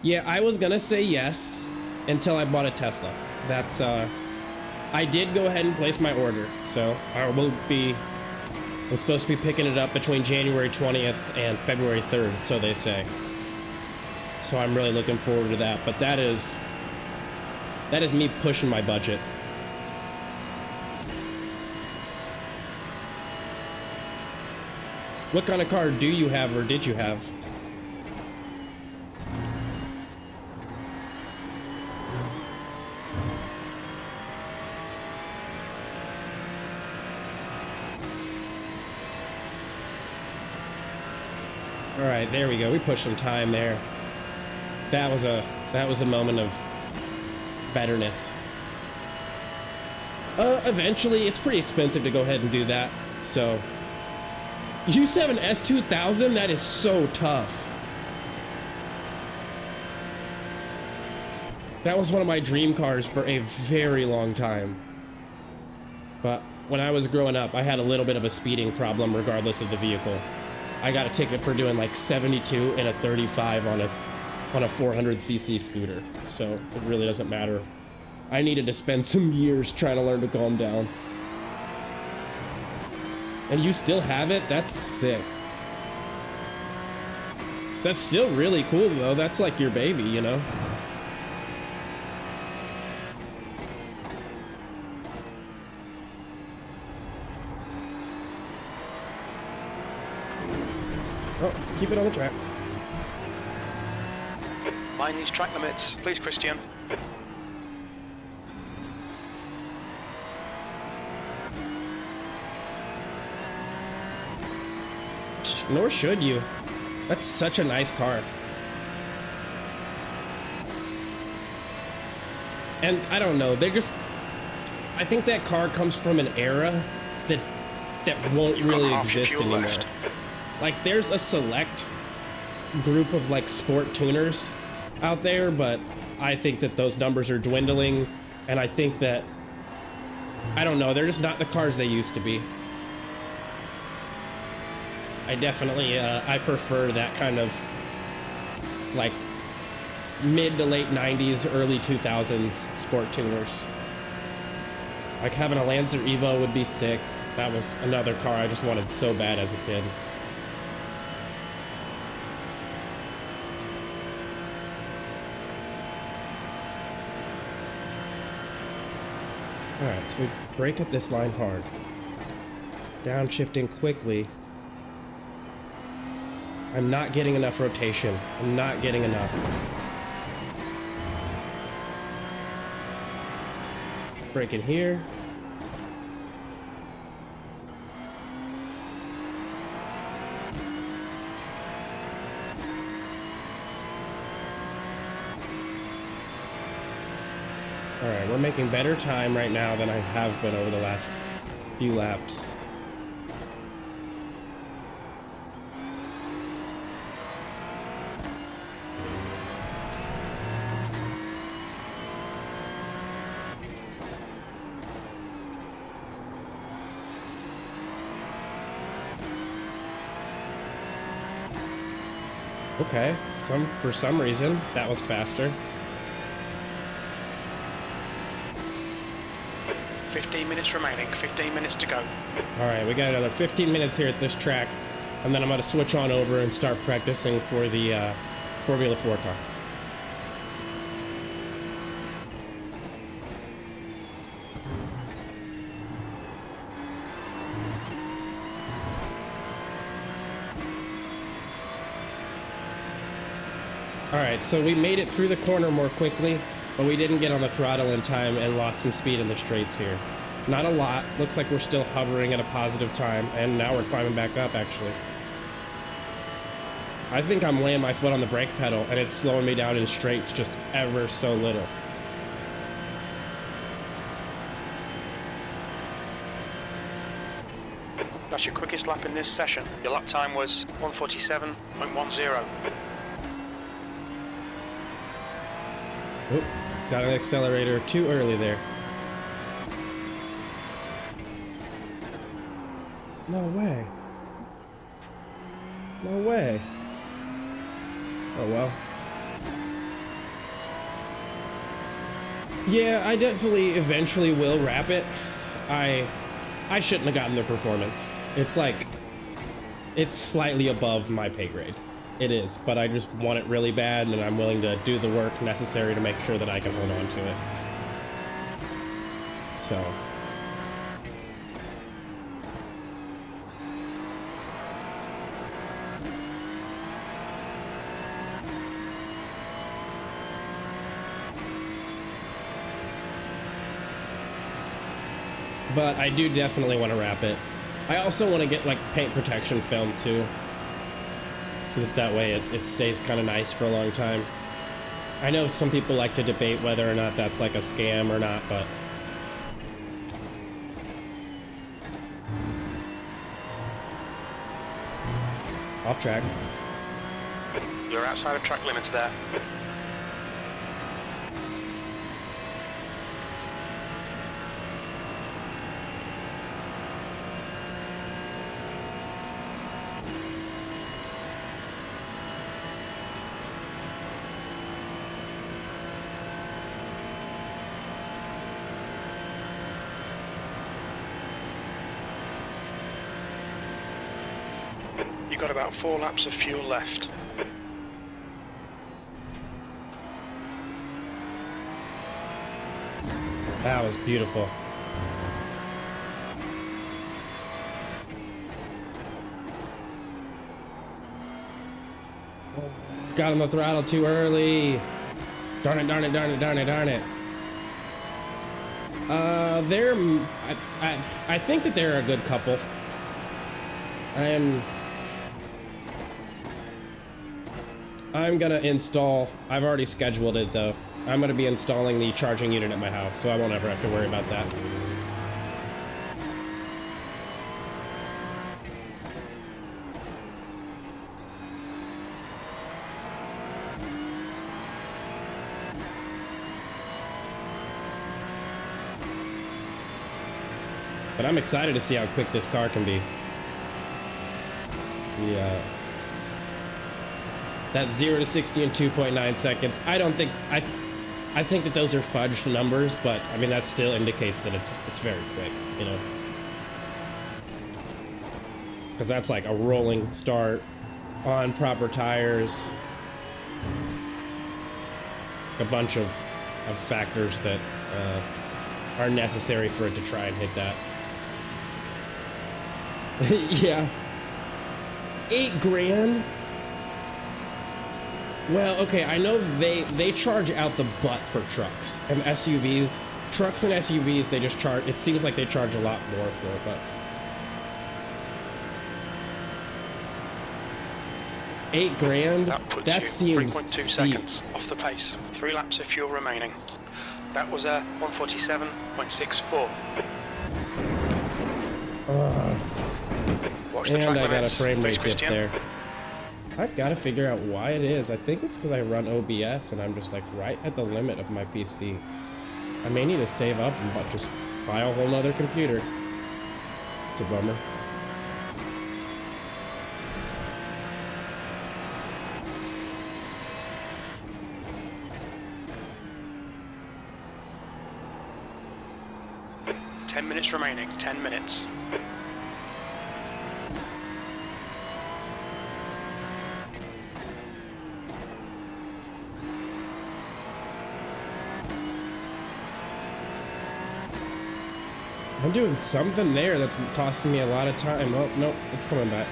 Yeah, I was gonna say yes until I bought a Tesla. That's, I did go ahead and place my order. So I'm supposed to be picking it up between January 20th and February 3rd, so they say. So I'm really looking forward to that. But that is me pushing my budget. What kind of car do you have, or did you have? All right, there we go. We pushed some time there. That was a moment of betterness. Eventually, it's pretty expensive to go ahead and do that, so. You used to have an S2000? That is so tough. That was one of my dream cars for a very long time. But when I was growing up, I had a little bit of a speeding problem regardless of the vehicle. I got a ticket for doing like 72 and a 35 on a 400cc scooter. So it really doesn't matter. I needed to spend some years trying to learn to calm down. And you still have it? That's sick. That's still really cool, though. That's like your baby, you know? Oh, keep it on the track. Mind these track limits, please, Christian. Nor should you. That's such a nice car. And I don't know, I think that car comes from an era that won't really exist anymore. Left. Like, there's a select group of like sport tuners out there, but I think that those numbers are dwindling, and I think that, I don't know, they're just not the cars they used to be. I definitely, I prefer that kind of, like, mid to late 90s, early 2000s sport tuners. Like, having a Lancer Evo would be sick. That was another car I just wanted so bad as a kid. Alright, so we Brake at this line hard. Downshifting quickly. I'm not getting enough rotation. I'm not getting enough. Braking here. Alright, we're making better time right now than I have been over the last few laps. Okay, for some reason, that was faster. 15 minutes remaining, 15 minutes to go. Alright, we got another 15 minutes here at this track, and then I'm going to switch on over and start practicing for the Formula 4 car. Alright, so we made it through the corner more quickly, but we didn't get on the throttle in time and lost some speed in the straights here. Not a lot. Looks like we're still hovering at a positive time, and now we're climbing back up, actually. I think I'm laying my foot on the brake pedal, and it's slowing me down in straights just ever so little. That's your quickest lap in this session. Your lap time was 1:47.10. Oop, got an accelerator too early there. No way. No way. Oh well. Yeah, I definitely eventually will wrap it. I shouldn't have gotten the performance. It's like, it's slightly above my pay grade. It is, but I just want it really bad, and I'm willing to do the work necessary to make sure that I can hold on to it. So. But I do definitely want to wrap it. I also want to get like paint protection film too, so that way it stays kind of nice for a long time. I know some people like to debate whether or not that's like a scam or not, but off track. You're outside of track limits there. You've got about 4 laps of fuel left. That was beautiful. Got on the throttle too early. Darn it, darn it, darn it, darn it, darn it. I think that they're a good couple. I'm gonna install, I've already scheduled it though. I'm gonna be installing the charging unit at my house, so I won't ever have to worry about that. But I'm excited to see how quick this car can be. Yeah. That 0 to 60 in 2.9 seconds. I think that those are fudged numbers, but I mean that still indicates that it's very quick, you know. Because that's like a rolling start on proper tires. A bunch of factors that are necessary for it to try and hit that. Yeah. 8 grand? Well, okay, I know they charge out the butt for trucks and SUVs. Trucks and SUVs, they just charge, it seems like they charge a lot more for it, but 8 grand? That seems 3.2 steep. seconds off the pace. 3 laps of fuel remaining. That was a 147.64. Watch the And track I got a limits, frame please, rate dip Christian. there. I've got to figure out why it is. I think it's because I run OBS and I'm just like right at the limit of my PC. I may need to save up and just buy a whole nother computer. It's a bummer. Ten minutes remaining. 10 minutes. I'm doing something there that's costing me a lot of time. Oh, nope, it's coming back.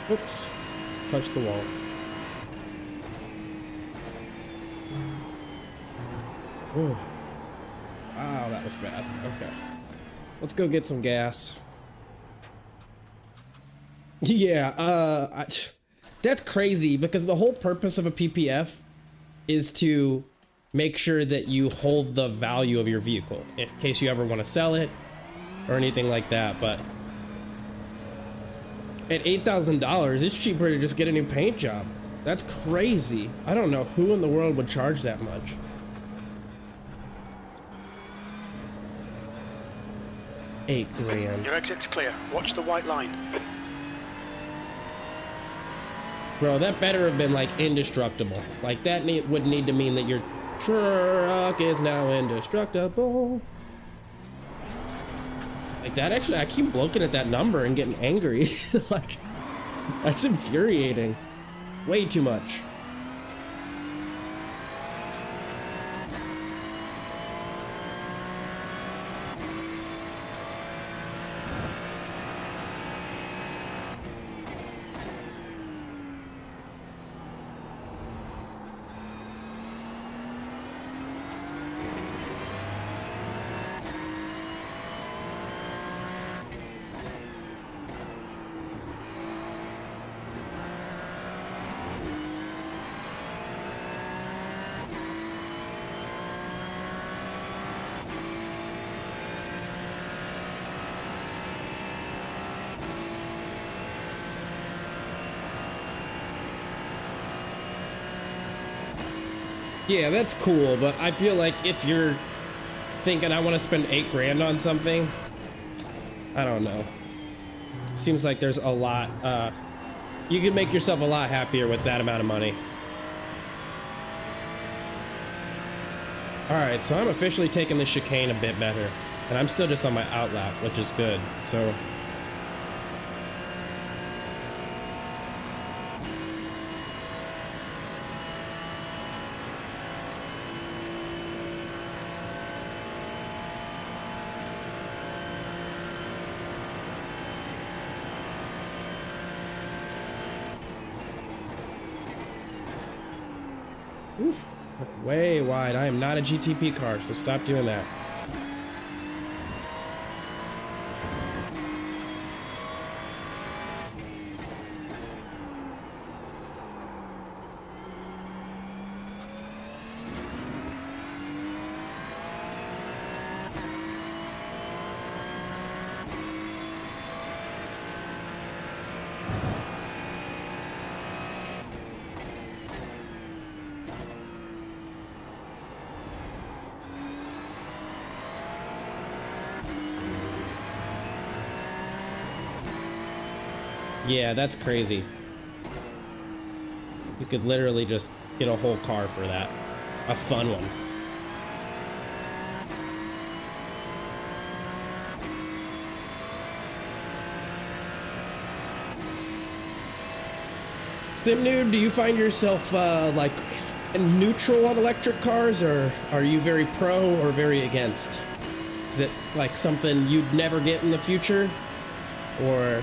Oops, touched the wall. Oh, wow, that was bad. Okay, let's go get some gas. Yeah, that's crazy because the whole purpose of a PPF is to make sure that you hold the value of your vehicle in case you ever want to sell it or anything like that. But at $8,000, it's cheaper to just get a new paint job. That's crazy. I don't know who in the world would charge that much. $8 grand. Your exit's clear. Watch the white line. Bro, that better have been like indestructible. Like that would need to mean that your truck is now indestructible. Like that actually, I keep looking at that number and getting angry. Like, that's infuriating. Way too much. Yeah, that's cool, but I feel like if you're thinking I want to spend 8 grand on something, I don't know. Seems like there's a lot, you could make yourself a lot happier with that amount of money. Alright, so I'm officially taking the chicane a bit better, and I'm still just on my outlap, which is good, so... Oof, way wide. I am not a GTP car, so stop doing that. Yeah, that's crazy. You could literally just get a whole car for that. A fun one. Them Nude, do you find yourself like neutral on electric cars, or are you very pro or very against? Is it like something you'd never get in the future, or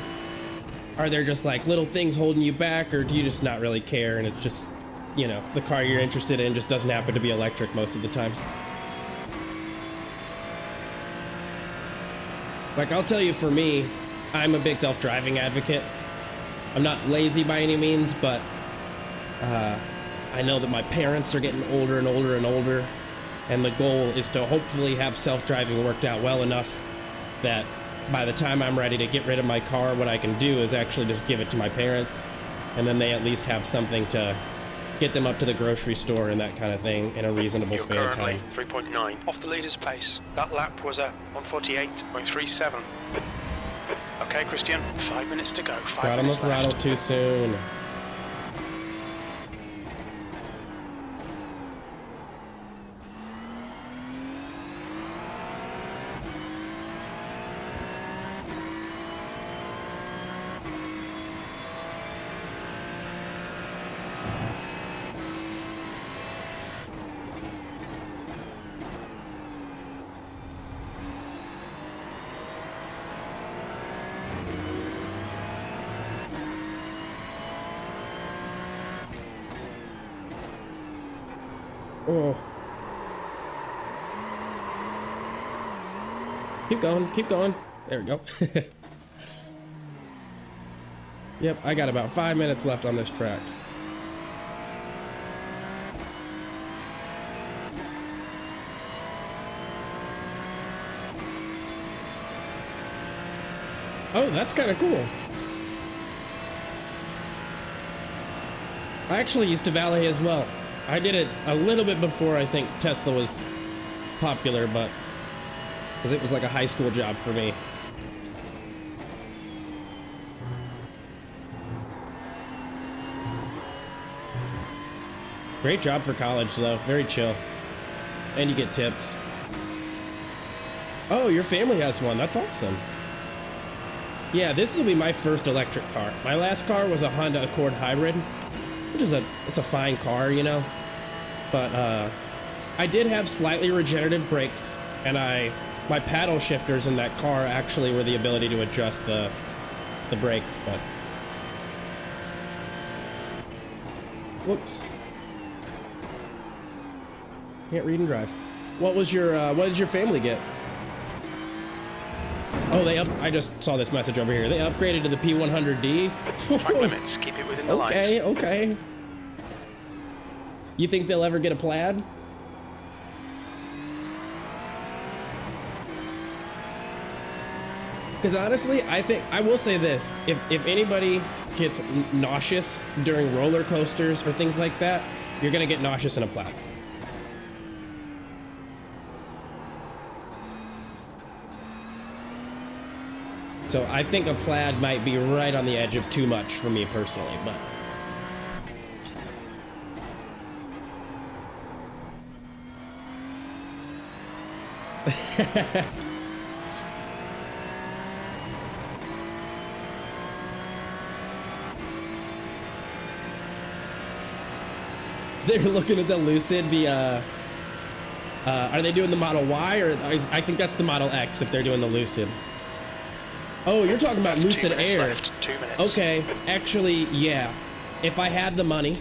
are there just like little things holding you back, or do you just not really care and it's just, you know, the car you're interested in just doesn't happen to be electric most of the time? Like, I'll tell you, for me, I'm a big self-driving advocate. I'm not lazy by any means, but I know that my parents are getting older and older and older, and the goal is to hopefully have self-driving worked out well enough that by the time I'm ready to get rid of my car, what I can do is actually just give it to my parents, and then they at least have something to get them up to the grocery store and that kind of thing in a reasonable span of time. You're currently 3.9 off the leader's pace. That lap was a 148.37. Okay, Christian, 5 minutes to go. Got him the throttle too soon. Oh. Keep going, keep going. There we go. Yep, I got about 5 minutes left on this track. Oh, that's kind of cool. I actually used to valet as well. I did it a little bit before I think Tesla was popular, but because it was like a high school job for me. Great job for college though, very chill. And you get tips. Oh, your family has one, that's awesome. Yeah, this will be my first electric car. My last car was a Honda Accord Hybrid, which is it's a fine car, you know, but I did have slightly regenerative brakes, and my paddle shifters in that car actually were the ability to adjust the brakes, but whoops, can't read and drive. What did your family get? Oh, I just saw this message over here. They upgraded to the P100D. Track limits, keep it within the lines. Okay. You think they'll ever get a plaid? Because honestly, I will say this. If anybody gets nauseous during roller coasters or things like that, you're gonna get nauseous in a plaid. So I think a plaid might be right on the edge of too much for me personally, but they're looking at the Lucid. Are they doing the Model Y, or I think that's the Model X if they're doing the Lucid. Oh, you're talking about Lucid Air. Left. 2 minutes. Okay, actually, yeah. If I had the money,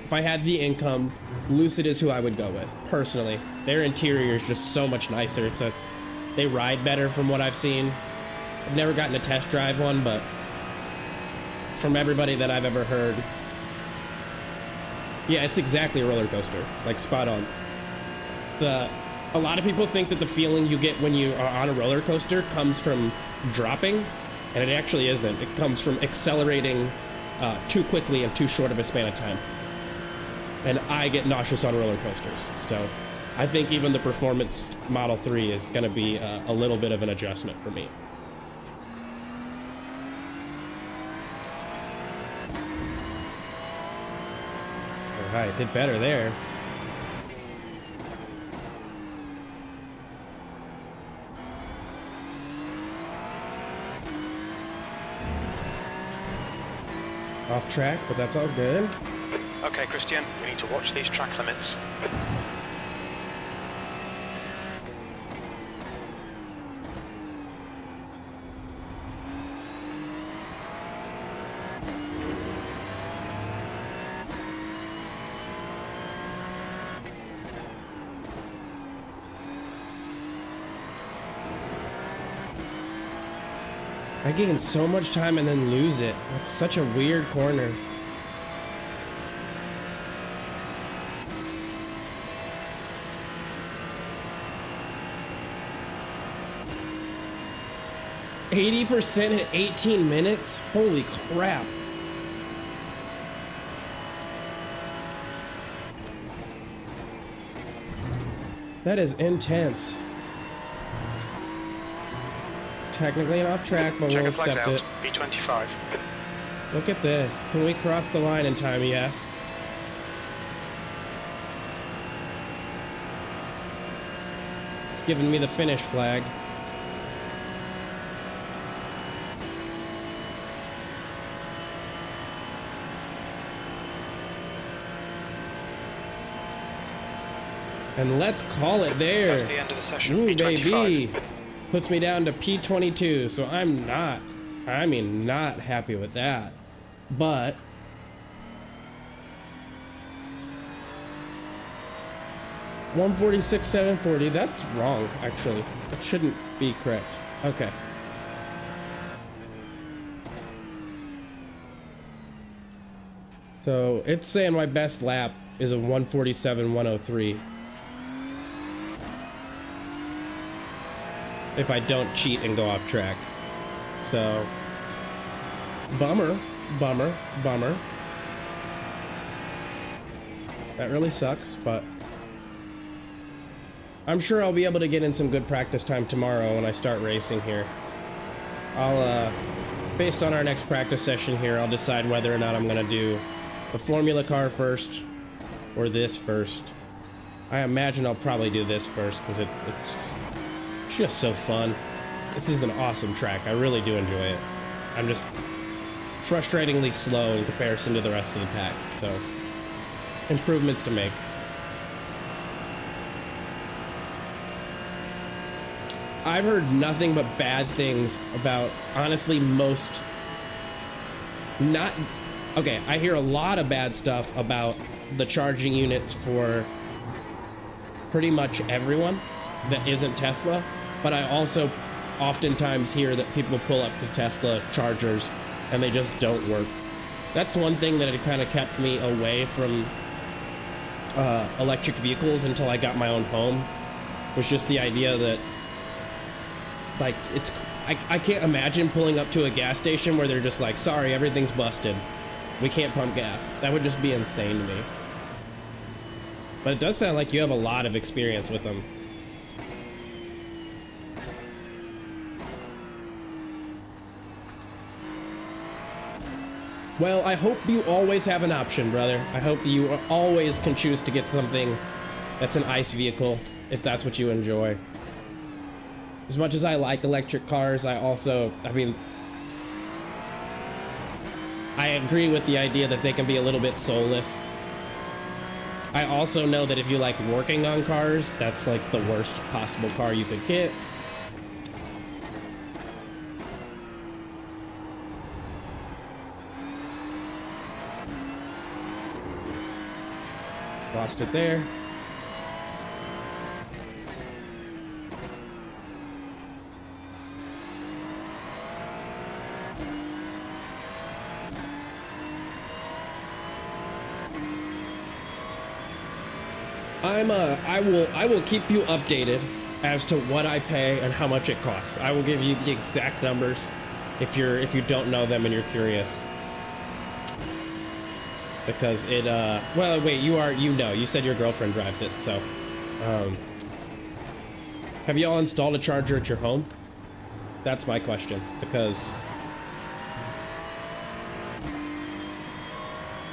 if I had the income, Lucid is who I would go with, personally. Their interior is just so much nicer. They ride better from what I've seen. I've never gotten a test drive one, but from everybody that I've ever heard, yeah, it's exactly a roller coaster, like spot on. A lot of people think that the feeling you get when you are on a roller coaster comes from dropping, and it actually isn't. It comes from accelerating too quickly in too short of a span of time. And I get nauseous on roller coasters, so I think even the Performance Model 3 is going to be a little bit of an adjustment for me. All right, did better there. Off track, but that's all good. Okay, Christian, we need to watch these track limits. I gain so much time and then lose it. It's such a weird corner. %, in 18 minutes? Holy crap. That is intense. Technically an off track, but we'll accept it. B25. Look at this. Can we cross the line in time? Yes. It's giving me the finish flag. And let's call it there. That's the end of the session. Ooh, B25. baby. Puts me down to P22, so I'm not happy with that. But $146,740, that's wrong, actually. That shouldn't be correct. Okay. So it's saying my best lap is a 147.103. If I don't cheat and go off track. So, bummer. That really sucks, but I'm sure I'll be able to get in some good practice time tomorrow when I start racing here. I'll, based on our next practice session here, I'll decide whether or not I'm gonna do the Formula car first or this first. I imagine I'll probably do this first because it's just so fun. This is an awesome track. I really do enjoy it. I'm just frustratingly slow in comparison to the rest of the pack, so improvements to make. I've heard nothing but bad things about, honestly, most not okay, I hear a lot of bad stuff about the charging units for pretty much everyone that isn't Tesla. But I also oftentimes hear that people pull up to Tesla chargers and they just don't work. That's one thing that had kind of kept me away from electric vehicles until I got my own home, was just the idea that, like, I can't imagine pulling up to a gas station where they're just like, sorry, everything's busted. We can't pump gas. That would just be insane to me. But it does sound like you have a lot of experience with them. Well, I hope you always have an option, brother. I hope you always can choose to get something that's an ICE vehicle, if that's what you enjoy. As much as I like electric cars, I mean, I agree with the idea that they can be a little bit soulless. I also know that if you like working on cars, that's like the worst possible car you could get. Lost it there. I will keep you updated as to what I pay and how much it costs. I will give you the exact numbers if you don't know them and you're curious. Because it well, wait, you said your girlfriend drives it, so have you all installed a charger at your home? That's my question, because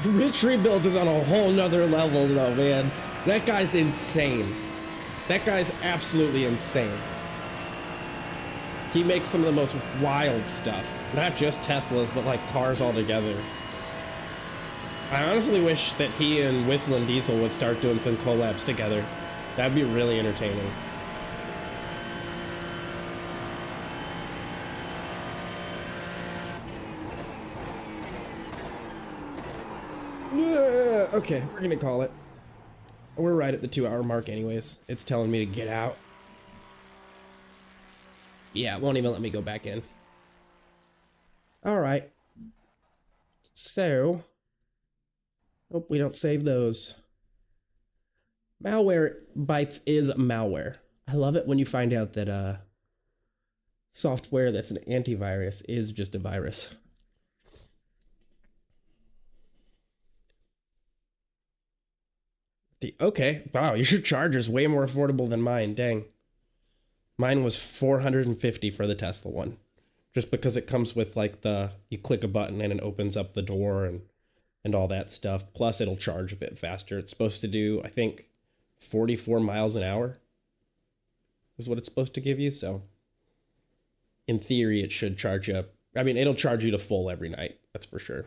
Rich Rebuilds is on a whole nother level though, man. That guy's insane. That guy's absolutely insane. He makes some of the most wild stuff. Not just Teslas, but like cars altogether. I honestly wish that he and Whistle and Diesel would start doing some collabs together. That'd be really entertaining. Okay, we're gonna call it. We're right at the 2-hour mark anyways. It's telling me to get out. Yeah, it won't even let me go back in. All right. So, hope we don't save those. Malware Bytes is malware. I love it when you find out that software that's an antivirus is just a virus. Okay, wow, your charger's way more affordable than mine. Dang. Mine was $450 for the Tesla one. Just because it comes with like you click a button and it opens up the door and all that stuff. Plus it'll charge a bit faster. It's supposed to do, I think, 44 miles an hour is what it's supposed to give you. So in theory, it should charge you up. I mean, it'll charge you to full every night. That's for sure.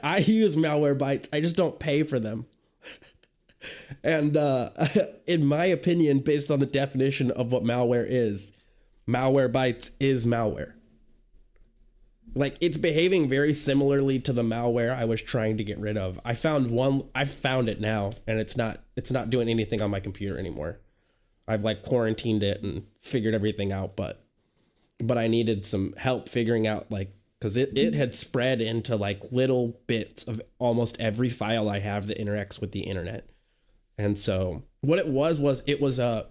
I use malware bytes. I just don't pay for them. And in my opinion, based on the definition of what malware bytes is malware. Like, it's behaving very similarly to the malware I was trying to get rid of. I found it now, and it's not doing anything on my computer anymore. I've like quarantined it and figured everything out, but I needed some help figuring out, like, because it had spread into like little bits of almost every file I have that interacts with the internet. And so what it was a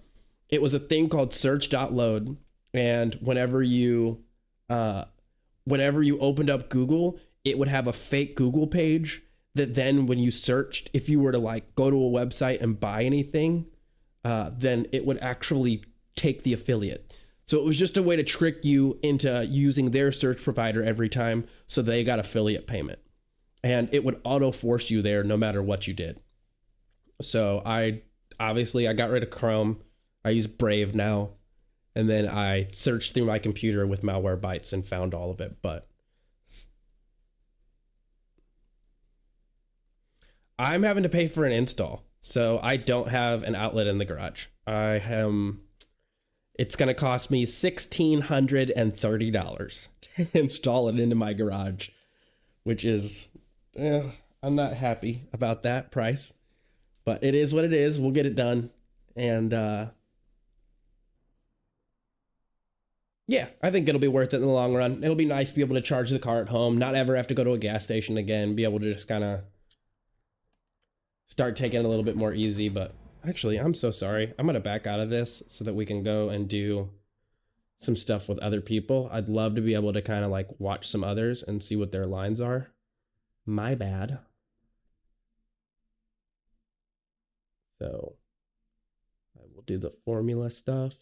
thing called search.load. And whenever you opened up Google, it would have a fake Google page that then when you searched, if you were to like go to a website and buy anything, then it would actually take the affiliate. So it was just a way to trick you into using their search provider every time so they got affiliate payment. And it would auto force you there no matter what you did. So I got rid of Chrome. I use Brave now. And then I searched through my computer with malware bytes and found all of it. But I'm having to pay for an install. So I don't have an outlet in the garage. It's going to cost me $1,630 to install it into my garage, which is, I'm not happy about that price, but it is what it is. We'll get it done. And, yeah, I think it'll be worth it in the long run. It'll be nice to be able to charge the car at home, not ever have to go to a gas station again, be able to just kind of start taking it a little bit more easy. But actually, I'm so sorry. I'm going to back out of this so that we can go and do some stuff with other people. I'd love to be able to kind of like watch some others and see what their lines are. My bad. So I will do the formula stuff.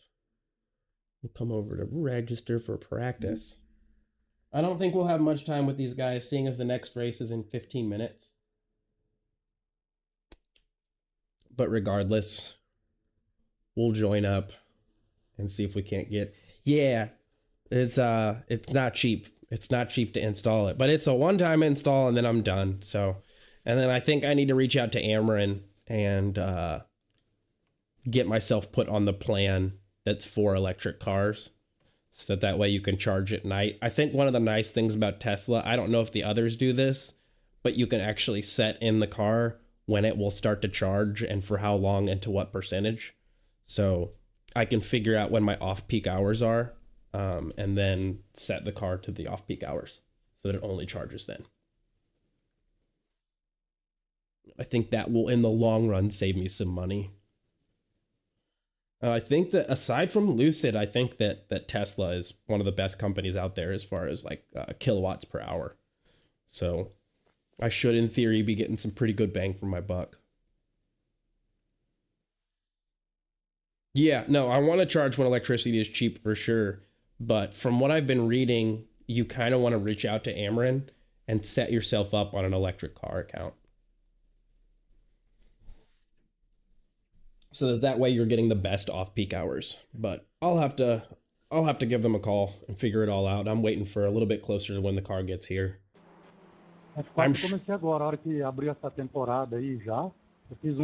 We'll come over to register for practice. I don't think we'll have much time with these guys, seeing as the next race is in 15 minutes. But regardless, we'll join up and see if we can't get... Yeah, it's not cheap. It's not cheap to install it, but it's a one-time install and then I'm done. So, and then I think I need to reach out to Ameren and get myself put on the plan that's for electric cars, so that way you can charge at night. I think one of the nice things about Tesla, I don't know if the others do this, but you can actually set in the car when it will start to charge and for how long and to what percentage. So I can figure out when my off-peak hours are, and then set the car to the off-peak hours so that it only charges then. I think that will, in the long run, save me some money. I think that aside from Lucid, I think that Tesla is one of the best companies out there as far as like kilowatts per hour. So I should, in theory, be getting some pretty good bang for my buck. Yeah, no, I want to charge when electricity is cheap for sure. But from what I've been reading, you kind of want to reach out to Ameren and set yourself up on an electric car account. So that way you're getting the best off-peak hours. But I'll have to give them a call and figure it all out. I'm waiting for a little bit closer to when the car gets here. I'm F4 comecei agora, a hora que abriu essa temporada aí já. Eu fiz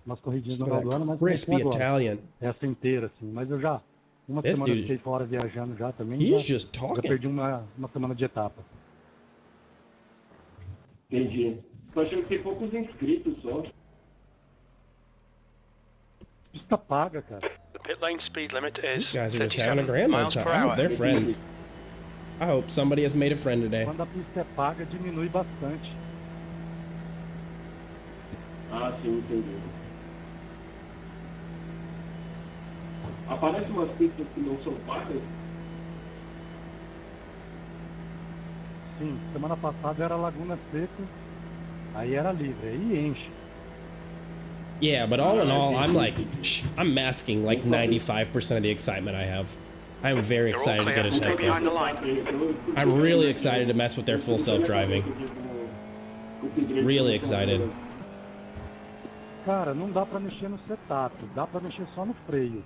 umas corridinhas no final do ano, mas crispy comecei agora. Italian. Essa inteira, assim. Mas eu já, uma This semana dude- fiquei fora viajando já também. He Já, is just já talking. perdi uma semana de etapa. Entendi. Tô achando que tem poucos inscritos só. Pista paga, cara. The pit lane speed limit is These guys are just having a 37 grandma miles time. per I hope hour. they're friends. I hope somebody has made a friend today. Quando a pista é paga, diminui bastante. Ah, sim, entendi. Aparecem umas pistas que não são pagas? Sim, semana passada era Laguna Seca, aí era livre, aí enche. Yeah, but all in all, I'm masking like 95% of the excitement I have. I'm very You're all excited to clear. get a Stay Tesla. behind the line. I'm really excited to mess with their full self-driving. Really excited. Cara, não dá pra mexer no setup, dá pra mexer só no freio.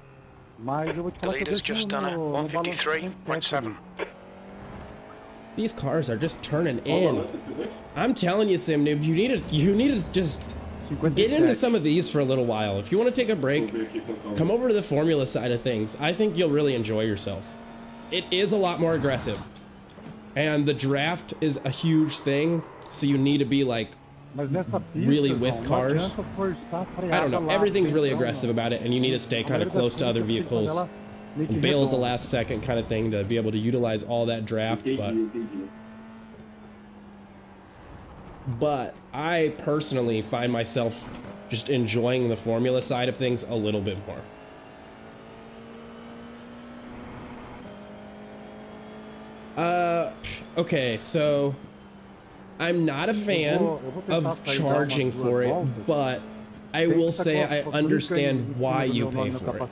Mas eu vou te The falar que eu leader's deixo just done a no balanço 153.7. These cars are just turning in. I'm telling you, Sim Noob, you need to just get into some of these for a little while. If you want to take a break, come over to the formula side of things. I think you'll really enjoy yourself. It is a lot more aggressive, and the draft is a huge thing, so you need to be like Mas nessa pista, really with não cars. adianta forçar a freada I don't know, lá, everything's really então, aggressive não. about it, and you need to stay kind of A maioria close to das other pistas, vehicles ela meio que and bail at the redonda. last second kind of thing to be able to utilize all that draft. But I personally find myself just enjoying the formula side of things a little bit more. Okay, so I'm not a fan of charging for it, but I will say I understand why you pay for it.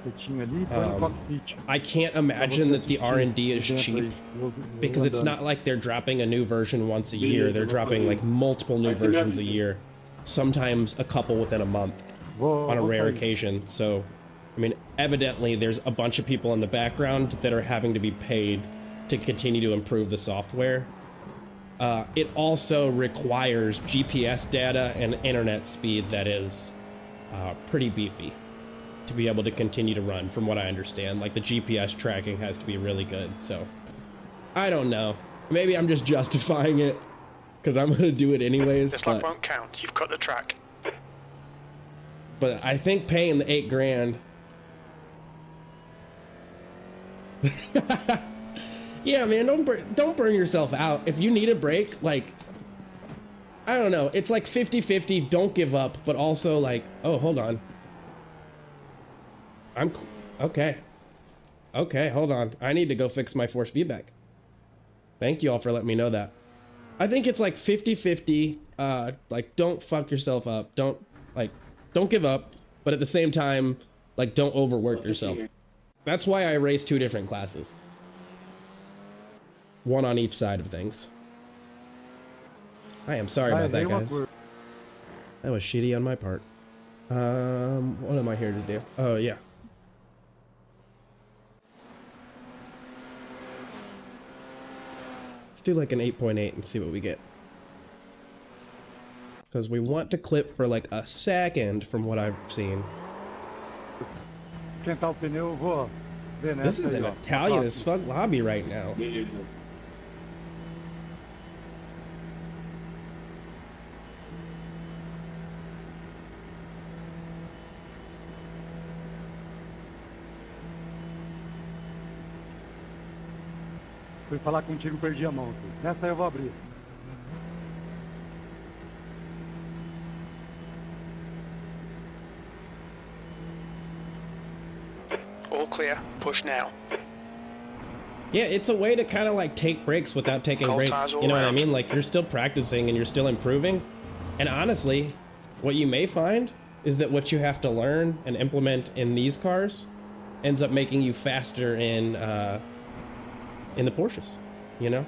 I can't imagine that the R&D is cheap, because it's not like they're dropping a new version once a year. They're dropping like multiple new versions a year, sometimes a couple within a month on a rare occasion. So, I mean, evidently there's a bunch of people in the background that are having to be paid to continue to improve the software. It also requires GPS data and internet speed that is pretty beefy to be able to continue to run, from what I understand. Like, the GPS tracking has to be really good, so I don't know. Maybe I'm just justifying it because I'm gonna do it anyways. This lap won't count. You've cut the track. But I think paying the $8 grand. Yeah, man, don't burn yourself out. If you need a break, like, I don't know, it's like 50-50, don't give up, but also like, oh, hold on. Okay, hold on. I need to go fix my force feedback. Thank you all for letting me know that. I think it's like 50-50, like, don't fuck yourself up. Don't give up, but at the same time, like, don't overwork yourself. That's why I race two different classes. One on each side of things. I am sorry about that, guys. That was shitty on my part. What am I here to do? Oh, yeah. Let's do like an 8.8 and see what we get. Because we want to clip for like a second from what I've seen. This is an Italian as fuck lobby right now. Fui falar contigo e perdi a mão. Nessa aí eu vou abrir. All clear. Push now. Yeah, it's a way to kind of like take breaks without taking Cold breaks. tires all You know what I around. mean? Like, you're still practicing and you're still improving. And honestly, what you may find is that what you have to learn and implement in these cars ends up making you faster in the Porsches, you know?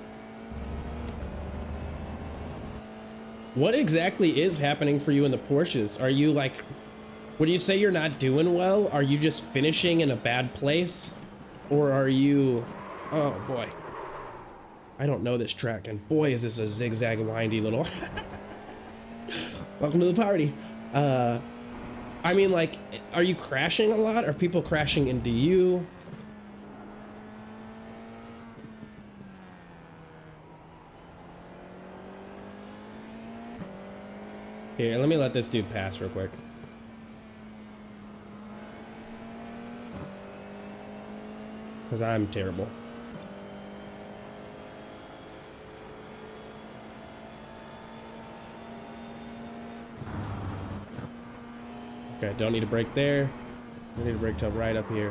What exactly is happening for you in the Porsches? Are you like, would you say you're not doing well? Are you just finishing in a bad place? Or are you, oh boy. I don't know this track, and boy, is this a zigzag, windy little... Welcome to the party. I mean, like, are you crashing a lot? Are people crashing into you? Here, let me let this dude pass real quick. Because I'm terrible. Okay, don't need a brake there. I need a brake till right up here.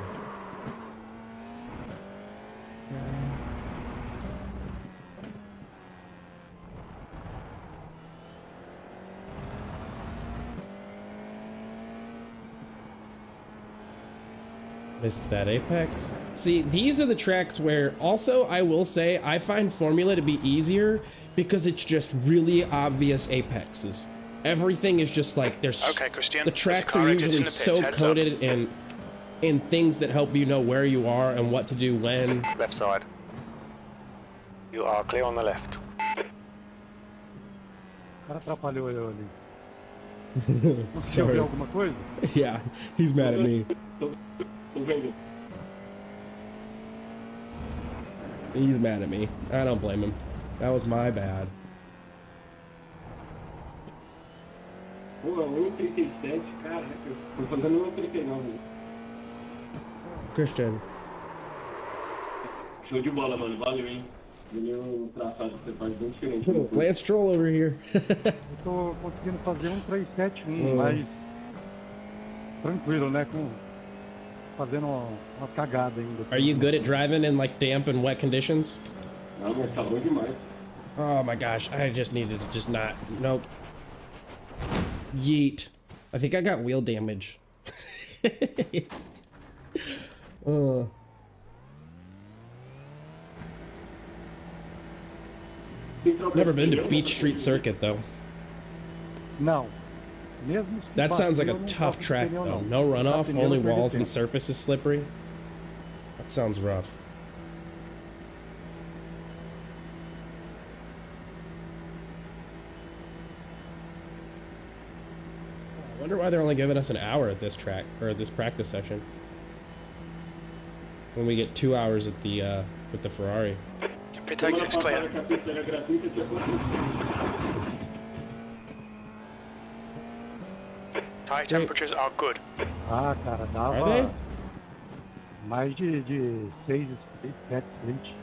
Missed that apex. See, these are the tracks where also I will say I find Formula to be easier because it's just really obvious apexes. Everything is just like there's Okay, Christian. the tracks are usually so coded in things that help you know where you are and what to do when. Left side. You are clear on the left. O cara atrapalhou eu ali. Você ouviu Sorry. alguma coisa? Yeah, he's mad at me. Tô vendo. He's mad at me. I don't blame him. That was my bad. Pô, 1,37, caraca. Tô fazendo 1,39. Christian. Show de bola, mano. Valeu, hein? Valeu o traçado que você faz bem diferente. Lance Troll over here. Eu tô conseguindo fazer 1,371, mas tranquilo, né? Fazendo uma cagada ainda. Are you good at driving in like damp and wet conditions? Não, mas tá bom demais. Oh my gosh, I just needed to just not. Nope. Yeet. I think I got wheel damage. Never been to Beach Street Circuit though. Não. Mesmo se That sounds like bater, a eu não tough troco de track pneu, though. não. No runoff, Trocar pneu, only eu perdi walls and tempo. surface is slippery. That sounds rough. I wonder why they're only giving us an hour at this track, or at this practice session. When we get 2 hours at the with the Ferrari. Pit exit's clear. Que a pista era gratuita, tinha acontecido. Tire temperatures are good. Ah, cara, Are dava they? mais de 6 split, 7 split.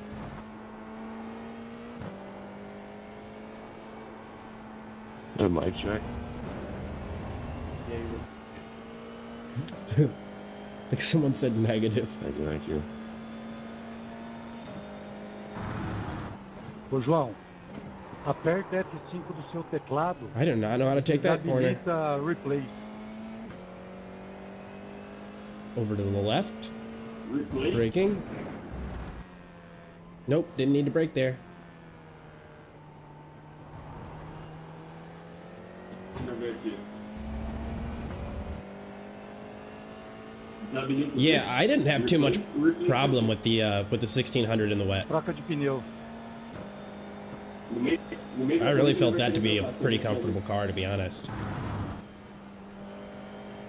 A mic check. Like someone said negative. Thank you, thank you. Ô João, aperta F5 do seu teclado I do not know how to take that corner. habilita replace. Over to the left. Replay. Braking. Nope, didn't need to brake there. Deixa eu ver aqui. Yeah, I didn't have too much problem with the 1600 in the wet. Troca de pneu. I really felt that to be a pretty comfortable car, to be honest.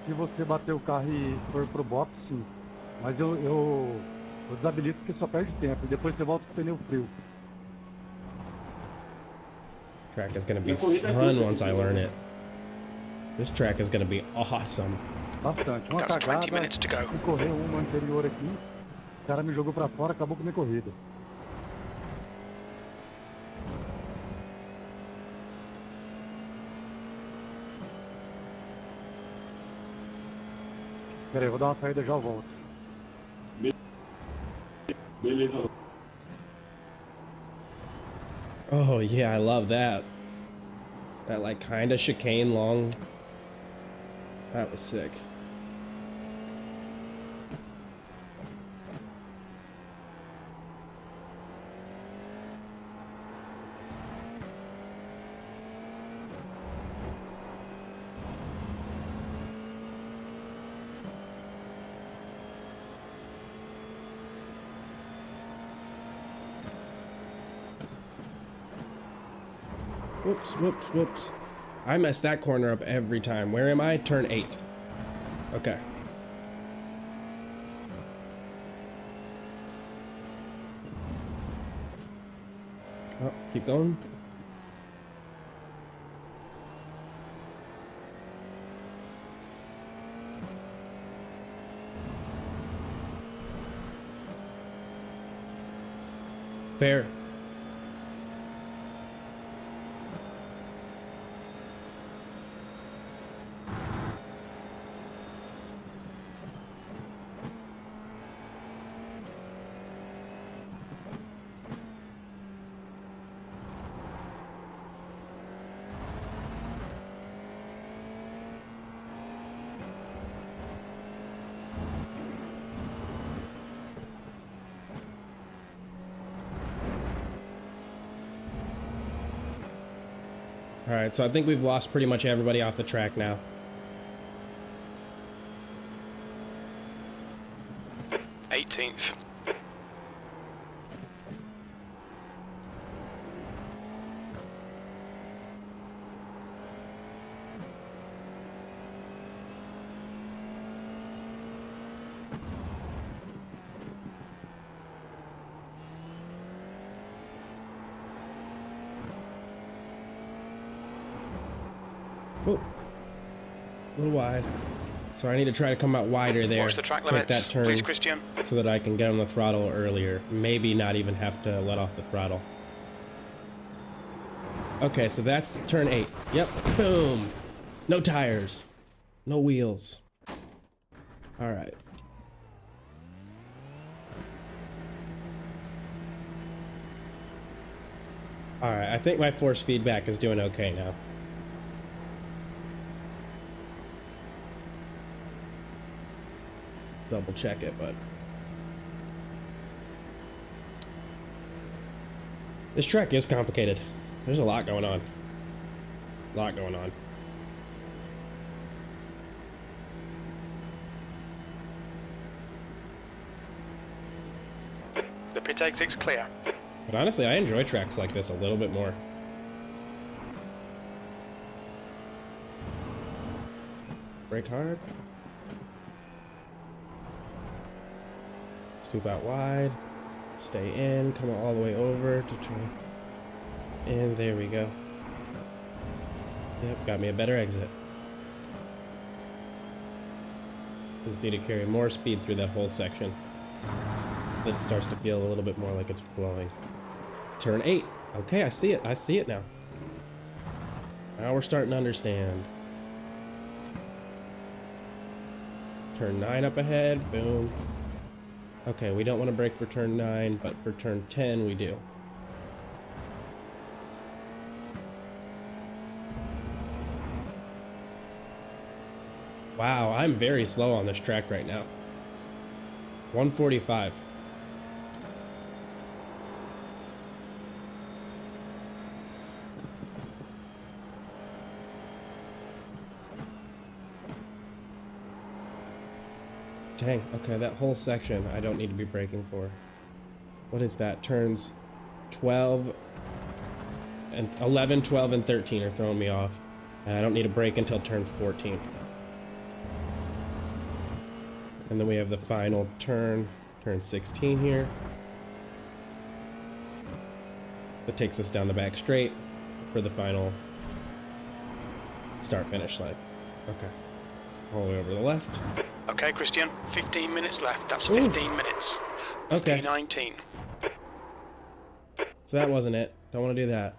Se você bater o carro e for pro box, sim. Mas eu desabilito porque só perde tempo. E depois você volta com o pneu frio. Track is gonna be fun once I learn it. This track is gonna be awesome. Bastante. Uma That's 20 cagada. minutes to go. Fui correr uma anterior aqui. O cara me jogou pra fora, acabou com a minha corrida. Pera aí, vou dar uma saída e já volto. Beleza. Oh yeah, I love that. That like kinda chicane long. That was sick. Whoops, whoops, whoops. I mess that corner up every time. Where am I? Turn 8. Okay. Oh, keep going. Fair. All right, so I think we've lost pretty much everybody off the track now. 18th. Oh, a little wide. So I need to try to come out wider there. Watch the track Take limits, that turn please, Christian. so that I can get on the throttle earlier. Maybe not even have to let off the throttle. Okay, so that's turn 8. Yep, boom. No tires, no wheels. All right. All right, I think my force feedback is doing okay now. Double check it, but this track is complicated. There's a lot going on. A lot going on. The pit exit's clear. But honestly, I enjoy tracks like this a little bit more. Brake hard. Scoop out wide. Stay in. Come all the way over to turn. And there we go. Yep, got me a better exit. Just need to carry more speed through that whole section. So that it starts to feel a little bit more like it's flowing. Turn 8. Okay, I see it. I see it now. Now we're starting to understand. Turn 9 up ahead. Boom. Okay, we don't want to brake for turn 9, but for turn 10 we do. Wow, I'm very slow on this track right now. 145. Dang, okay, that whole section I don't need to be braking for. What is that? Turns 12 and 11, 12, and 13 are throwing me off. And I don't need to brake until turn 14. And then we have the final turn, turn 16 here. That takes us down the back straight for the final start-finish line. Okay. All the way over to the left. Okay, Christian, 15 minutes left. That's 15 minutes. Okay. 19. So that wasn't it. Don't want to do that.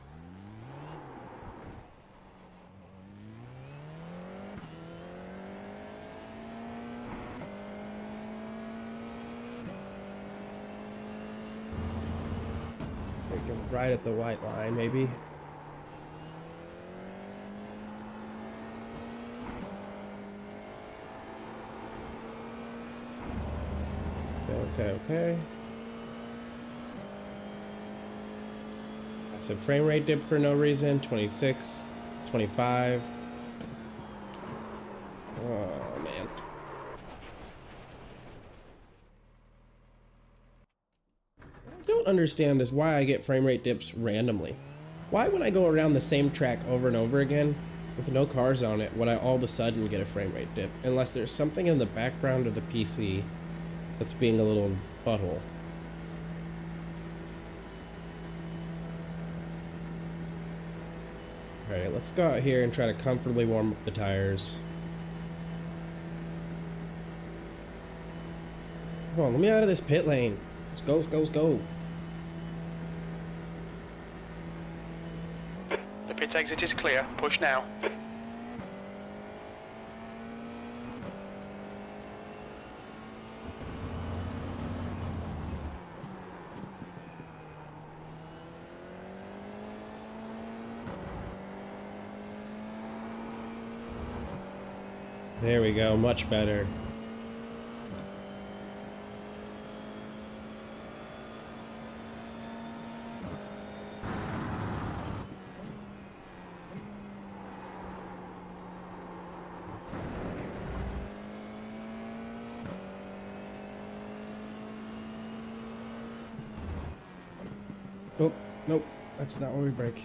Right at the white line, maybe. Okay. I said frame rate dip for no reason. 26, 25. Oh, man. What I don't understand is why I get frame rate dips randomly. Why when I go around the same track over and over again with no cars on it, would I all of a sudden get a frame rate dip? Unless there's something in the background of the PC that's being a little butthole. Alright, let's go out here and try to comfortably warm up the tires. Come on, let me out of this pit lane. Let's go, let's go, let's go. The pit exit is clear. Push now. There we go, much better. Oh, nope, that's not where we break.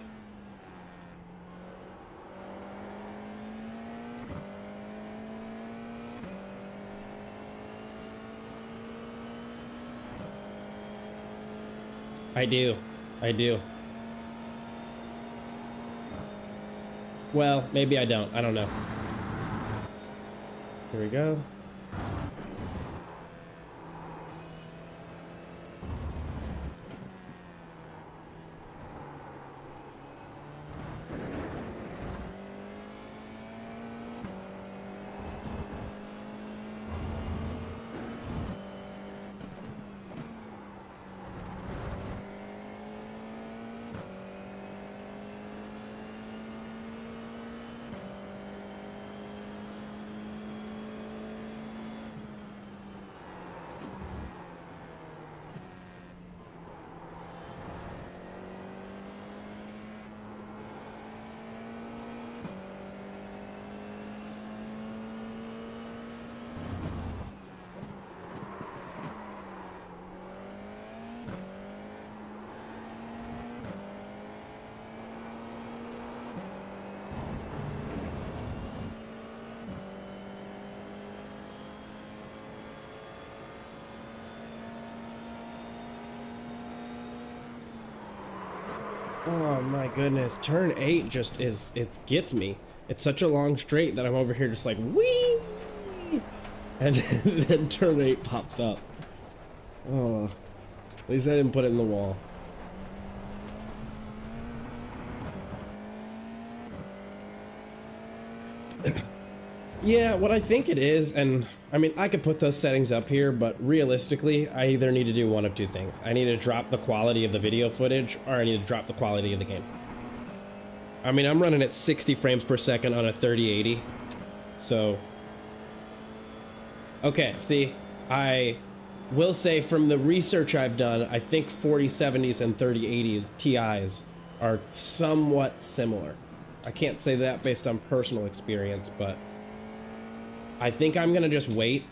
I do. Well, maybe I don't. I don't know. Here we go. Oh my goodness, turn 8 just is, it gets me. It's such a long straight that I'm over here just like, whee! And then turn 8 pops up. Oh, at least I didn't put it in the wall. Yeah, what I think it is, and I mean, I could put those settings up here, but realistically, I either need to do one of two things. I need to drop the quality of the video footage, or I need to drop the quality of the game. I mean, I'm running at 60 frames per second on a 3080, so... Okay, see, I will say from the research I've done, I think 4070s and 3080s TIs are somewhat similar. I can't say that based on personal experience, but... I think I'm gonna just wait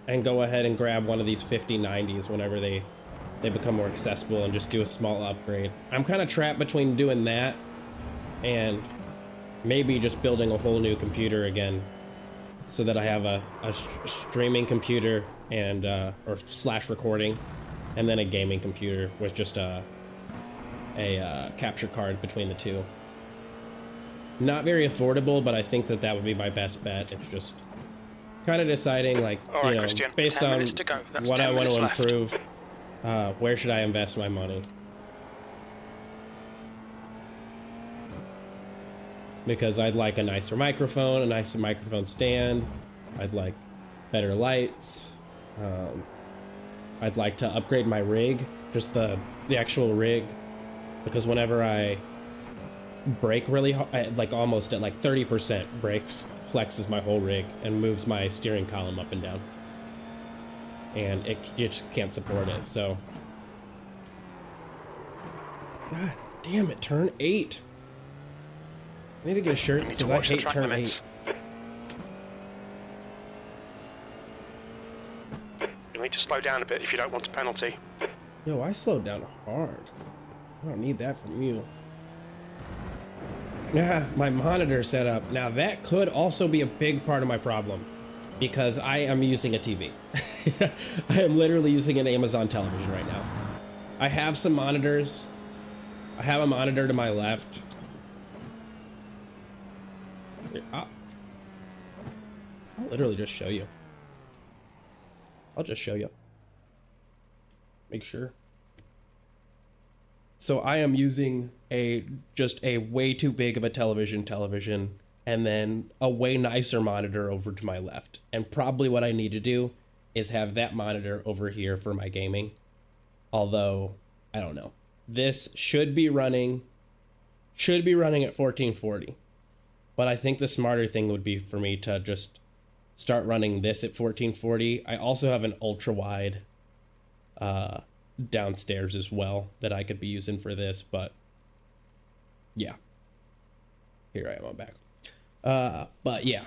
and go ahead and grab one of these 5090s whenever they become more accessible and just do a small upgrade. I'm kind of trapped between doing that and maybe just building a whole new computer again so that I have a streaming computer and or slash recording, and then a gaming computer with just a capture card between the two. Not very affordable, but I think that would be my best bet. It's just kind of deciding, like, Right, you know, Christian, based 10 on minutes to go. That's what 10 I want to minutes left. improve, where should I invest my money? Because I'd like a nicer microphone, a nicer microphone stand. I'd like better lights. I'd like to upgrade my rig, just the actual rig, because whenever I brake really hard, like almost at like 30% brakes, flexes my whole rig and moves my steering column up and down, and it just can't support it. So god damn it, turn 8. I need to get a shirt that says I hate turn 8. You'll need to slow down a bit if you don't want a penalty. Yo, I slowed down hard. I don't need that from you. Yeah, my monitor setup. Now that could also be a big part of my problem because I am using a TV. I am literally using an Amazon television right now. I have some monitors. I have a monitor to my left. I'll literally just show you. I'll just show you. Make sure. So I am using just a way too big of a television, and then a way nicer monitor over to my left. And probably what I need to do is have that monitor over here for my gaming. Although, I don't know. This should be running at 1440. But I think the smarter thing would be for me to just start running this at 1440. I also have an ultra wide downstairs as well that I could be using for this, but yeah. Here I am, I'm back. But yeah,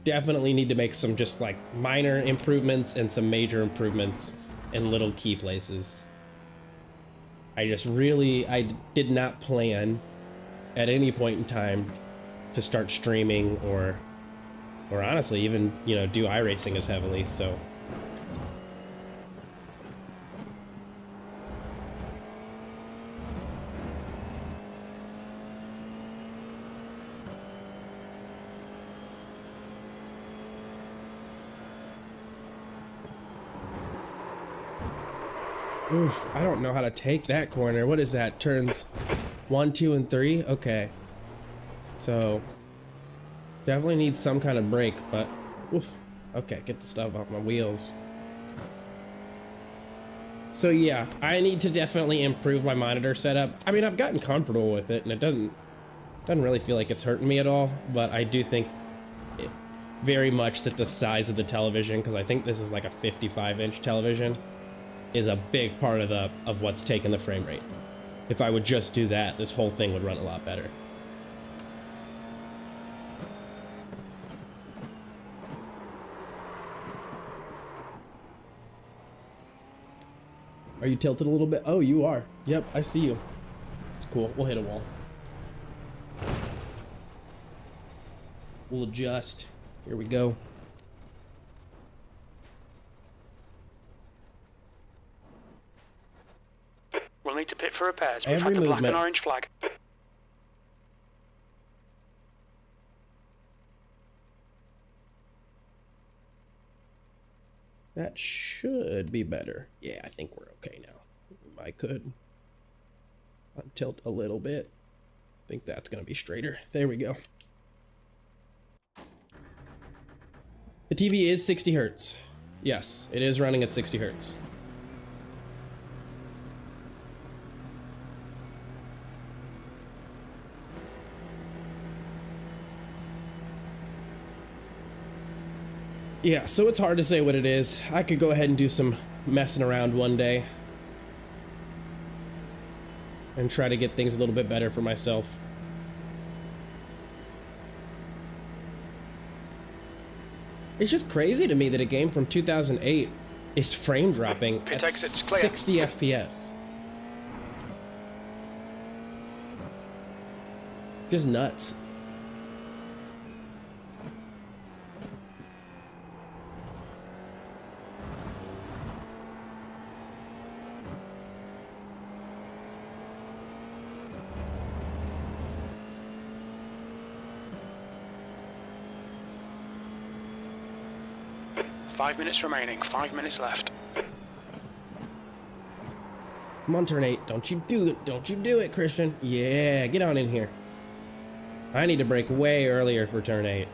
definitely need to make some just like minor improvements and some major improvements in little key places. I did not plan at any point in time to start streaming or honestly even, you know, do iRacing as heavily, so. Oof, I don't know how to take that corner. What is that? Turns 1, 2, and 3? Okay. So, definitely need some kind of brake, but oof. Okay, get the stuff off my wheels. So yeah, I need to definitely improve my monitor setup. I mean, I've gotten comfortable with it, and it doesn't really feel like it's hurting me at all, but I do think very much that the size of the television, because I think this is like a 55-inch television, is a big part of what's taking the frame rate. If I would just do that, this whole thing would run a lot better. Are you tilted a little bit? Oh, you are. Yep, I see you. It's cool. We'll hit a wall. We'll adjust. Here we go. We'll need to pit for repairs. We've Every had the black movement. and orange flag. That should be better. Yeah, I think we're okay now. I could tilt a little bit. I think that's gonna be straighter. There we go. The TV is 60 hertz. Yes, it is running at 60 hertz. Yeah, so it's hard to say what it is. I could go ahead and do some messing around one day and try to get things a little bit better for myself. It's just crazy to me that a game from 2008 is frame dropping Pit at exit's clear. 60 FPS. Just nuts. Five minutes remaining, 5 minutes left. Come on, turn 8. Don't you do it. Don't you do it, Christian. Yeah, get on in here. I need to brake way earlier for turn 8.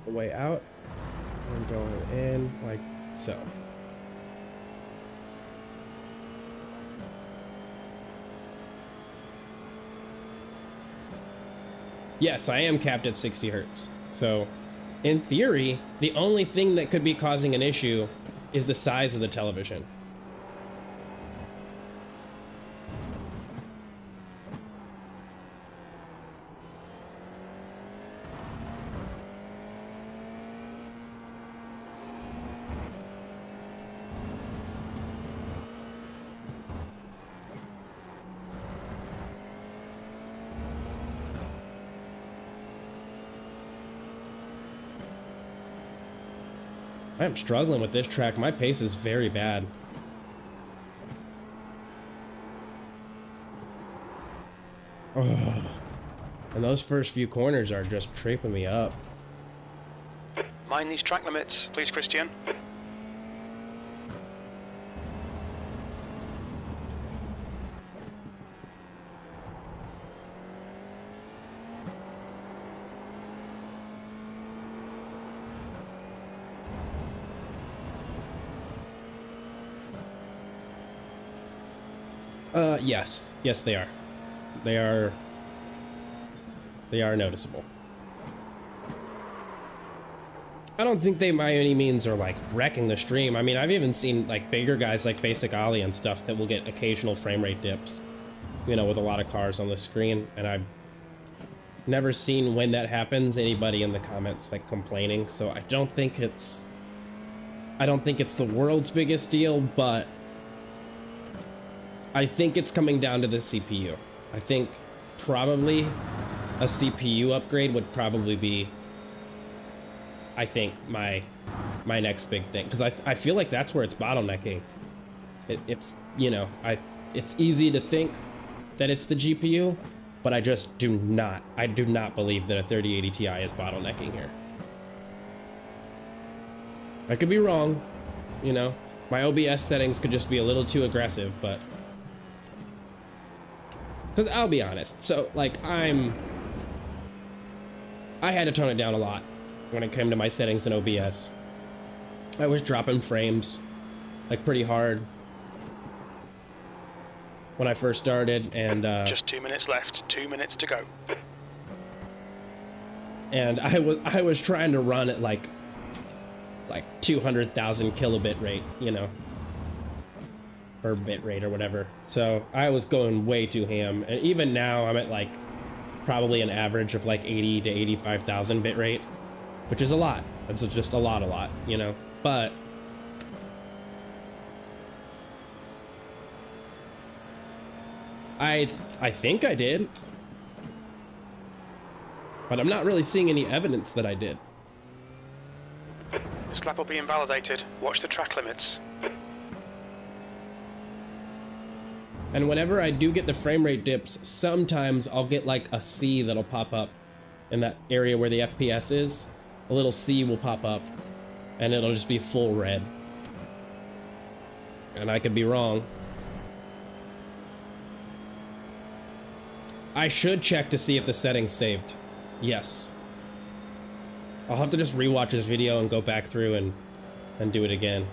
All the way out. And going in like so. Yes, I am capped at 60 hertz. So, in theory, the only thing that could be causing an issue is the size of the television. I'm struggling with this track. My pace is very bad. Oh. And those first few corners are just tripping me up. Mind these track limits, please, Christian. Yes. Yes, they are. They are noticeable. I don't think they by any means are like wrecking the stream. I mean, I've even seen like bigger guys like Basic Ollie and stuff that will get occasional frame rate dips, you know, with a lot of cars on the screen, and I've never seen when that happens anybody in the comments like complaining. So I don't think it's the world's biggest deal, but I think it's coming down to the CPU. I think probably a CPU upgrade would probably be, I think, my next big thing, because I feel like that's where it's bottlenecking. It's you know, it's easy to think that it's the GPU, but I just do not believe that a 3080 Ti is bottlenecking here. I could be wrong, you know, my OBS settings could just be a little too aggressive, but because I'll be honest, so like I had to tone it down a lot when it came to my settings in OBS. I was dropping frames like pretty hard when I first started, and just 2 minutes left, 2 minutes to go. And I was trying to run at like 200,000 kilobit rate, you know, or bit rate or whatever. So I was going way too ham, and even now I'm at like probably an average of like 80 to 85,000 bit rate, which is a lot. It's just a lot, you know. But I think I did, but I'm not really seeing any evidence that I did. This lap will be invalidated. Watch the track limits. And whenever I do get the frame rate dips, sometimes I'll get like a C that'll pop up in that area where the FPS is. A little C will pop up, and it'll just be full red. And I could be wrong. I should check to see if the setting's saved. Yes. I'll have to just rewatch this video and go back through and do it again.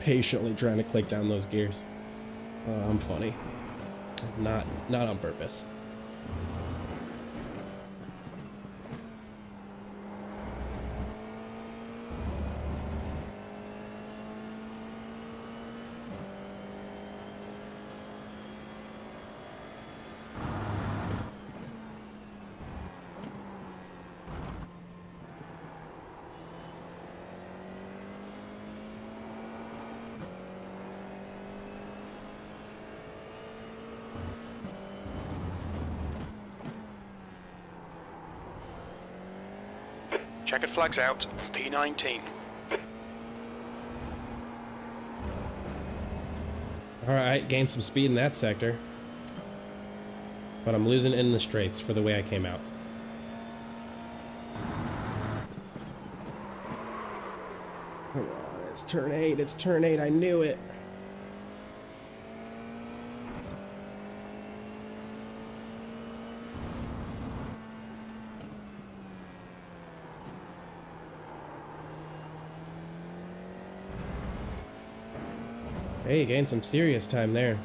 Patiently trying to click down those gears. I'm funny. Not on purpose. Checkered flags out. P19. Alright, gained some speed in that sector. But I'm losing in the straights for the way I came out. Come on, it's turn 8, it's turn 8, I knew it. Hey, you gained some serious time there.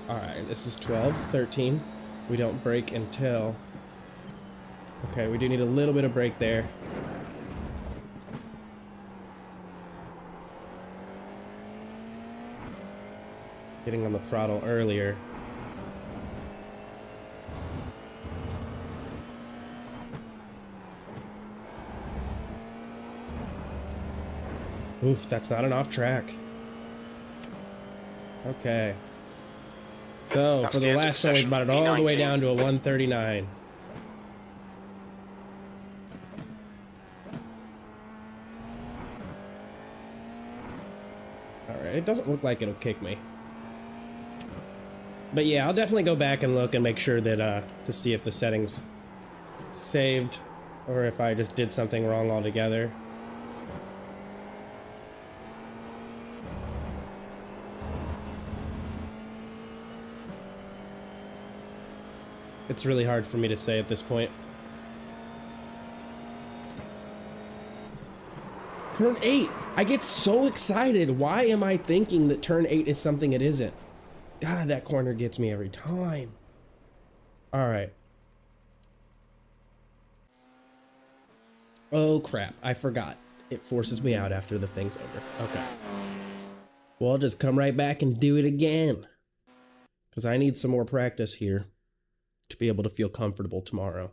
Alright, this is 12, 13. We don't brake until... Okay, we do need a little bit of brake there. Getting on the throttle earlier. Oof, that's not an off track. Okay. So, That's for the the end of last the one, we session. brought it all the way E19. down to a 139. Alright, it doesn't look like it'll kick me. But yeah, I'll definitely go back and look and make sure that, to see if the settings saved, or if I just did something wrong altogether. It's really hard for me to say at this point. Turn 8! I get so excited! Why am I thinking that turn 8 is something it isn't? God, that corner gets me every time. Alright. Oh crap, I forgot. It forces me out after the thing's over. Okay. Well, I'll just come right back and do it again. Because I need some more practice here to be able to feel comfortable tomorrow.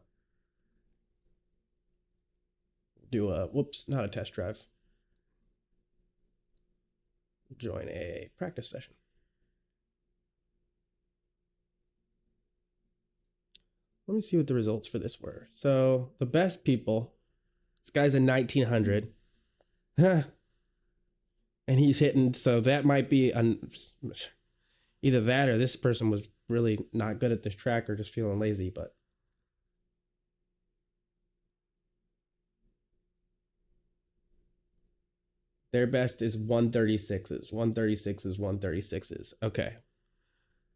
Do a, whoops, not a test drive. Join a practice session. Let me see what the results for this were. So, the best people, this guy's a 1900. Huh. And he's hitting, so that might be either that or this person was really not good at this track or just feeling lazy, but their best is 136s. 136s, 136s. Okay.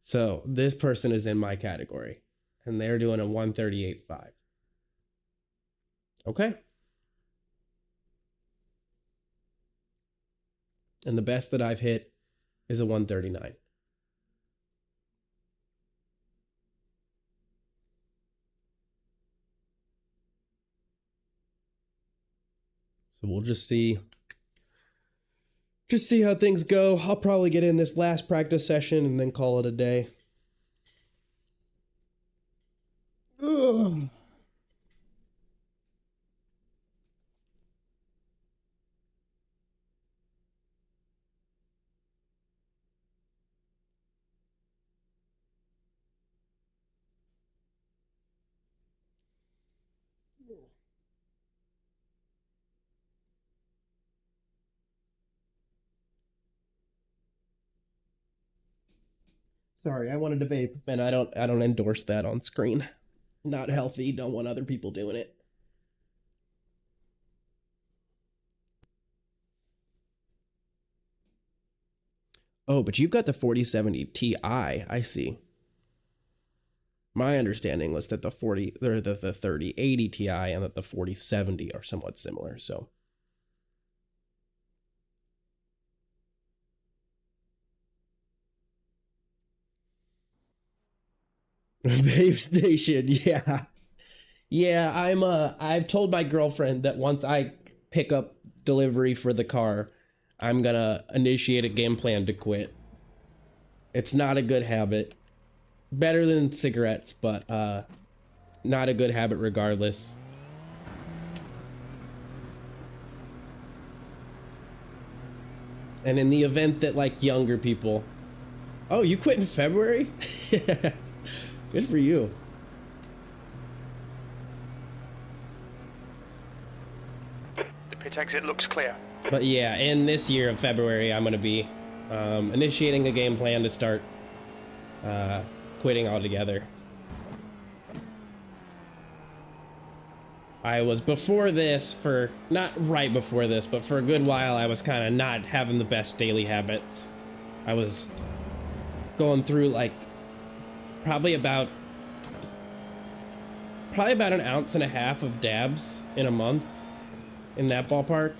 So this person is in my category and they're doing a 138.5. Okay. And the best that I've hit is a 139. So we'll just see how things go. I'll probably get in this last practice session and then call it a day. Ugh. Sorry, I wanted to vape, and I don't endorse that on screen. Not healthy, don't want other people doing it. Oh, but you've got the 4070 Ti, I see. My understanding was that the 3080 Ti and that the 4070 are somewhat similar, so. Babe Station, yeah. Yeah, I've told my girlfriend that once I pick up delivery for the car, I'm gonna initiate a game plan to quit. It's not a good habit. Better than cigarettes, but not a good habit regardless. And in the event that like younger people, oh, you quit in February? Good for you. The pit exit looks clear. But yeah, in this year of February, I'm going to be initiating a game plan to start quitting altogether. I was before this for, not right before this, but for a good while, I was kind of not having the best daily habits. I was going through like probably about an ounce and a half of dabs in a month, in that ballpark.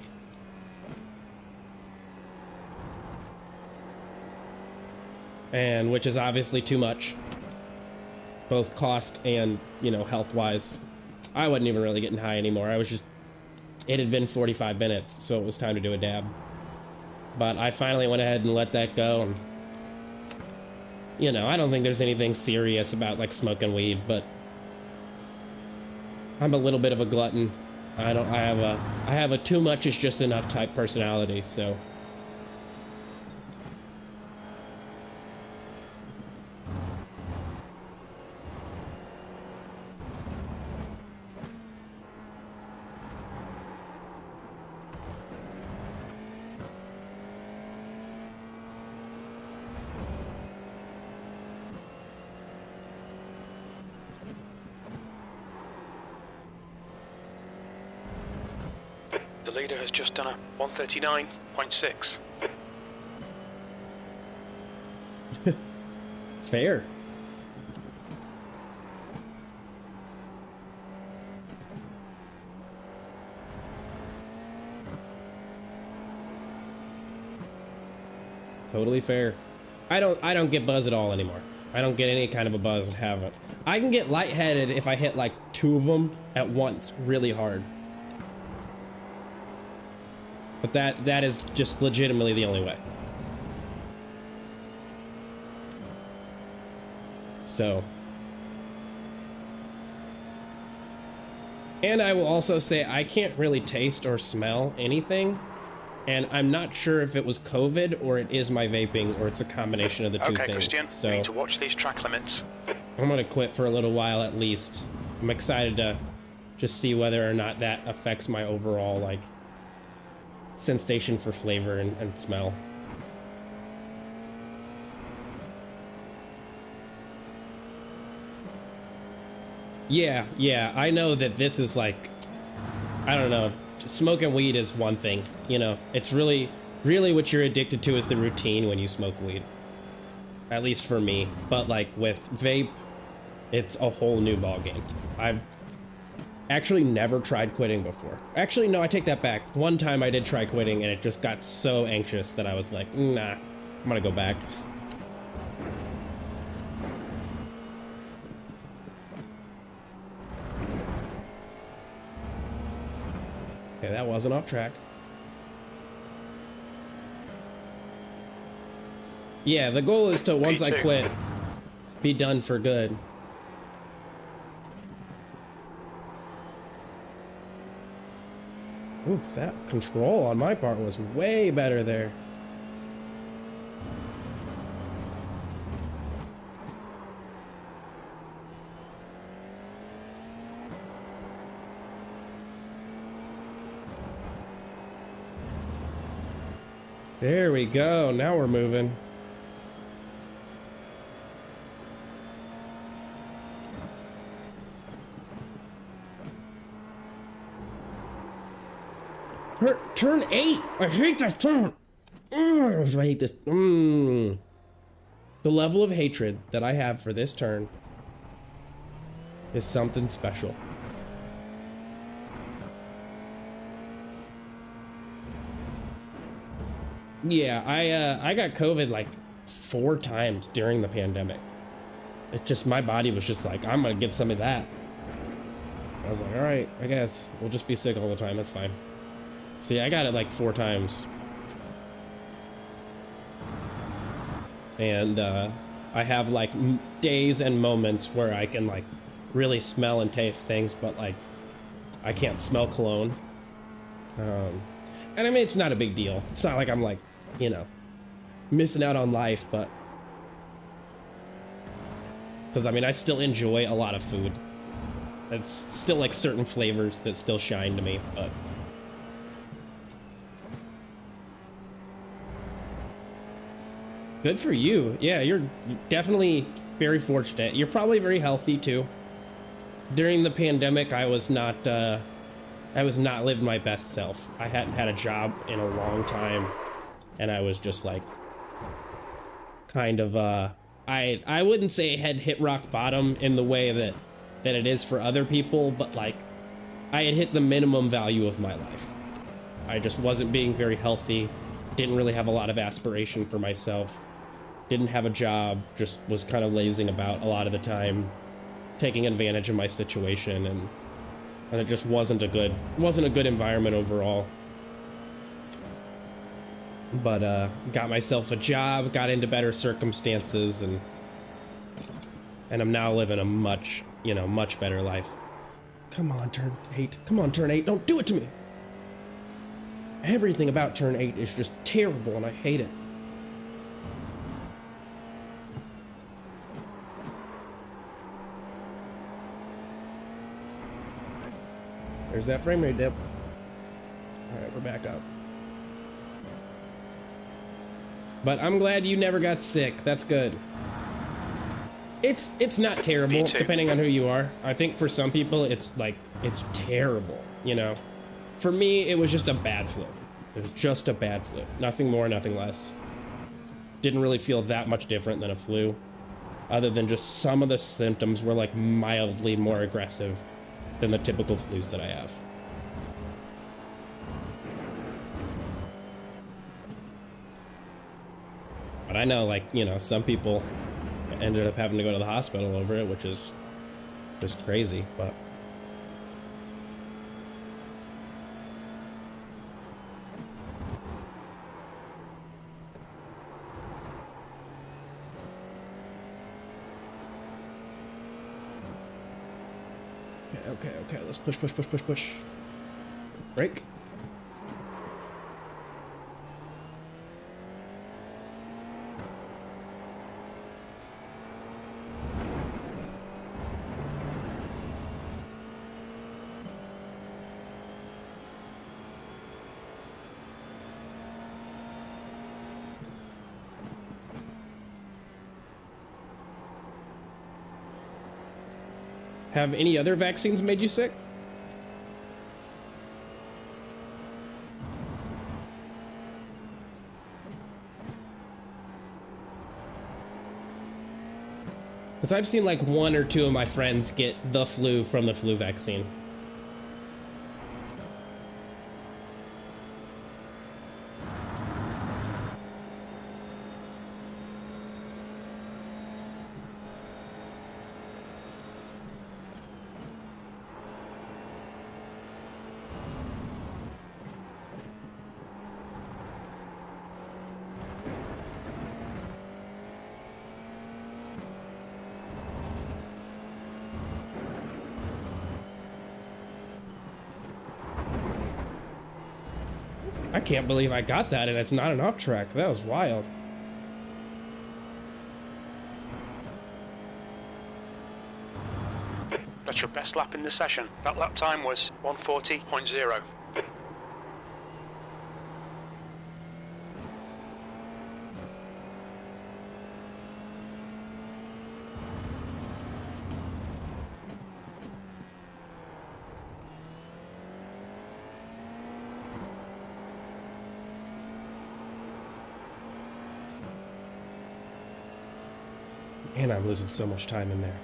And which is obviously too much, both cost and, you know, health-wise. I wasn't even really getting high anymore. I was just, it had been 45 minutes, so it was time to do a dab. But I finally went ahead and let that go. And, you know, I don't think there's anything serious about like smoking weed, but I'm a little bit of a glutton. I have a too much is just enough type personality, so. The leader has just done a 139.6. Fair. Totally fair. I don't get buzz at all anymore. I don't get any kind of a buzz and have it. I can get lightheaded if I hit like 2 of them at once really hard. But that is just legitimately the only way. So. And I will also say I can't really taste or smell anything. And I'm not sure if it was COVID or it is my vaping or it's a combination of the two Okay, things. Christian, So you need to watch these track limits. I'm gonna quit for a little while at least. I'm excited to just see whether or not that affects my overall like sensation for flavor and smell. Yeah, I know that this is like, I don't know, smoking weed is one thing, you know, it's really what you're addicted to is the routine when you smoke weed. At least for me, but like with vape, it's a whole new ballgame. I've actually never tried quitting before. Actually, no, I take that back. One time I did try quitting and it just got so anxious that I was like, nah, I'm gonna go back. Okay, that wasn't off track. Yeah, the goal is to, once I too. quit, be done for good. Ooh, that control on my part was way better there. There we go. Now we're moving. Turn 8. I hate this turn. I hate this. The level of hatred that I have for this turn is something special. Yeah, I got COVID like 4 times during the pandemic. It's just, my body was just like, I'm gonna get some of that. I was like, all right, I guess we'll just be sick all the time. That's fine. See, I got it like 4 times. And I have like days and moments where I can like really smell and taste things, but like I can't smell cologne. And I mean, it's not a big deal. It's not like I'm like, you know, missing out on life, but because I mean, I still enjoy a lot of food. It's still like certain flavors that still shine to me, but good for you. Yeah, you're definitely very fortunate. You're probably very healthy too. During the pandemic, I was not living my best self. I hadn't had a job in a long time, and I was just like kind of I wouldn't say it had hit rock bottom in the way that it is for other people, but like I had hit the minimum value of my life. I just wasn't being very healthy, didn't really have a lot of aspiration for myself, didn't have a job, just was kind of lazing about a lot of the time, taking advantage of my situation, and it just wasn't a good environment overall. But got myself a job, got into better circumstances, and I'm now living a much better life. Come on, turn 8. Come on, turn 8. Don't do it to me. Everything about turn 8 is just terrible, and I hate it. There's that frame rate dip. Alright, we're back up. But I'm glad you never got sick. That's good. It's not terrible, depending on who you are. I think for some people, it's terrible, you know? For me, it was just a bad flu. It was just a bad flu. Nothing more, nothing less. Didn't really feel that much different than a flu. Other than just some of the symptoms were like mildly more aggressive than the typical flus that I have. But I know, like, you know, some people ended up having to go to the hospital over it, which is just crazy, but... Okay, let's push. Break. Have any other vaccines made you sick? Because I've seen like 1 or 2 of my friends get the flu from the flu vaccine. I can't believe I got that and it's not an off track. That was wild. That's your best lap in the session. That lap time was 140.0. And I'm losing so much time in there.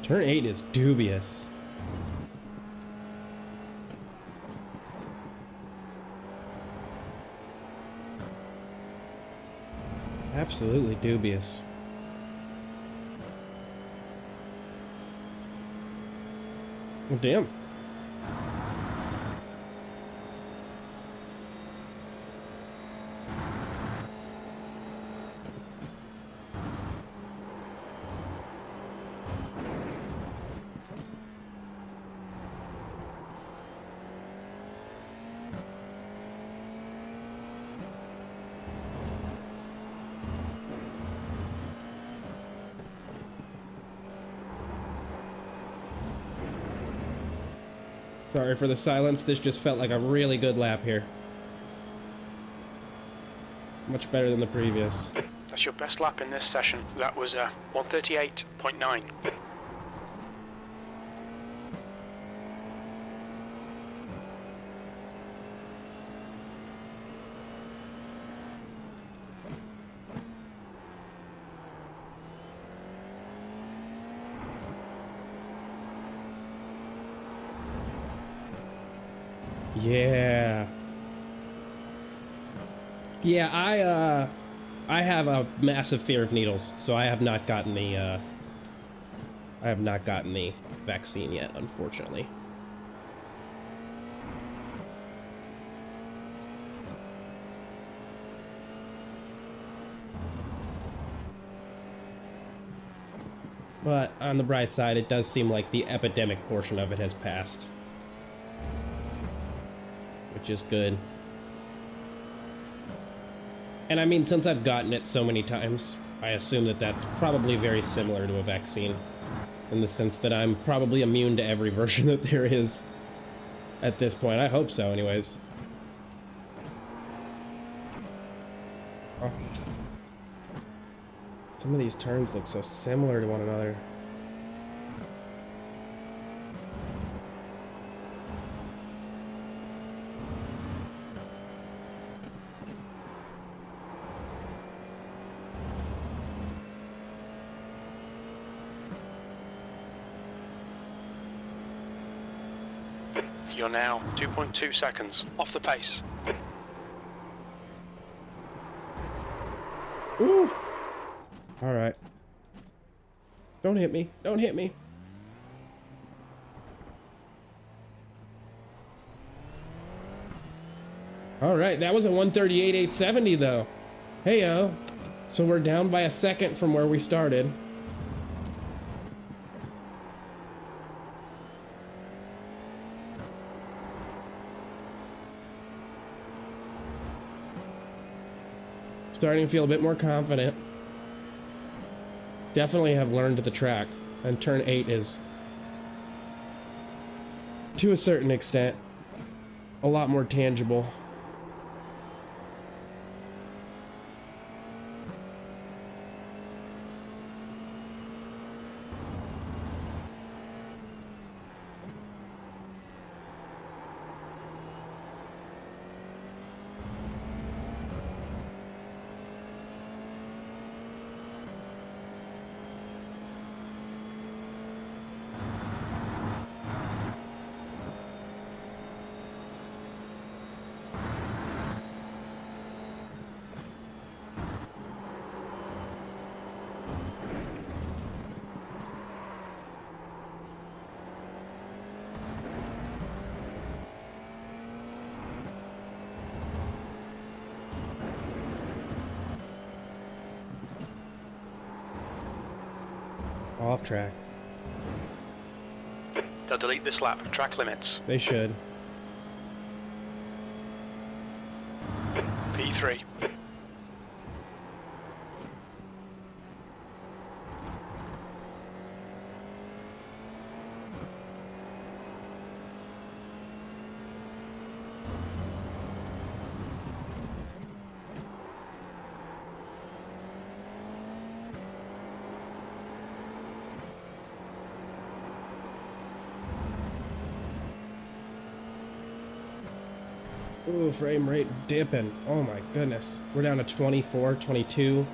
Turn 8 is dubious. Absolutely dubious. Well, damn. Sorry for the silence. This just felt like a really good lap here. Much better than the previous. That's your best lap in this session. That was 138.9. Yeah, I have a massive fear of needles, so I have not gotten the vaccine yet, unfortunately. But on the bright side, it does seem like the epidemic portion of it has passed. Which is good. And I mean, since I've gotten it so many times, I assume that that's probably very similar to a vaccine. In the sense that I'm probably immune to every version that there is at this point. I hope so, anyways. Oh. Some of these turns look so similar to one another. You're now 2.2 seconds off the pace. Ooh. All right. Don't hit me. Don't hit me. All right, that was a 138.870 though. Hey-o. So we're down by a second from where we started. Starting to feel a bit more confident. Definitely have learned the track, and turn 8 is, to a certain extent, a lot more tangible. Off track. They'll delete this lap. Track limits. They should. P3. Ooh, frame rate dipping. Oh my goodness. We're down to 24, 22.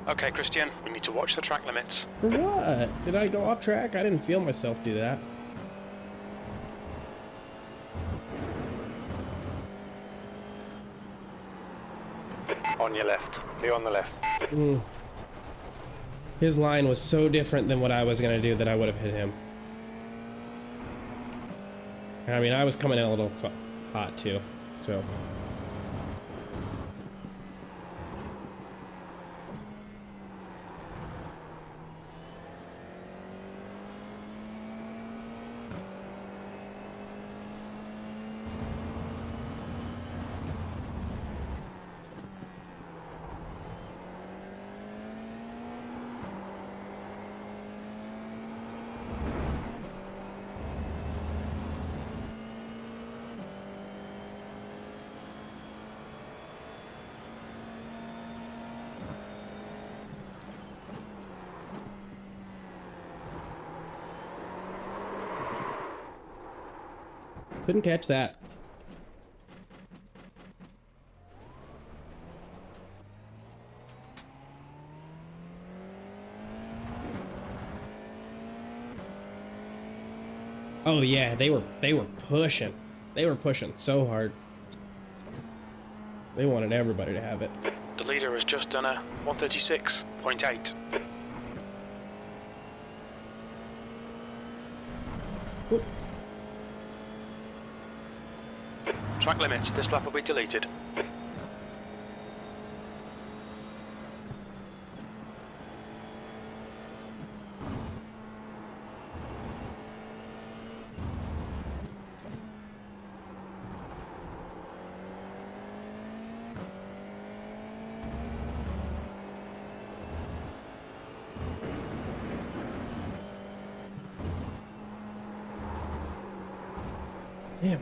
Okay, Christian, we need to watch the track limits. For what? Did I go off track? I didn't feel myself do that. On your left. Be on the left. His line was so different than what I was gonna do that I would have hit him. I mean, I was coming in a little hot too, so. Couldn't catch that. Oh yeah, they were pushing. They were pushing so hard. They wanted everybody to have it. The leader has just done a 136.8. Whoop. Track limits, this lap will be deleted. Damn it.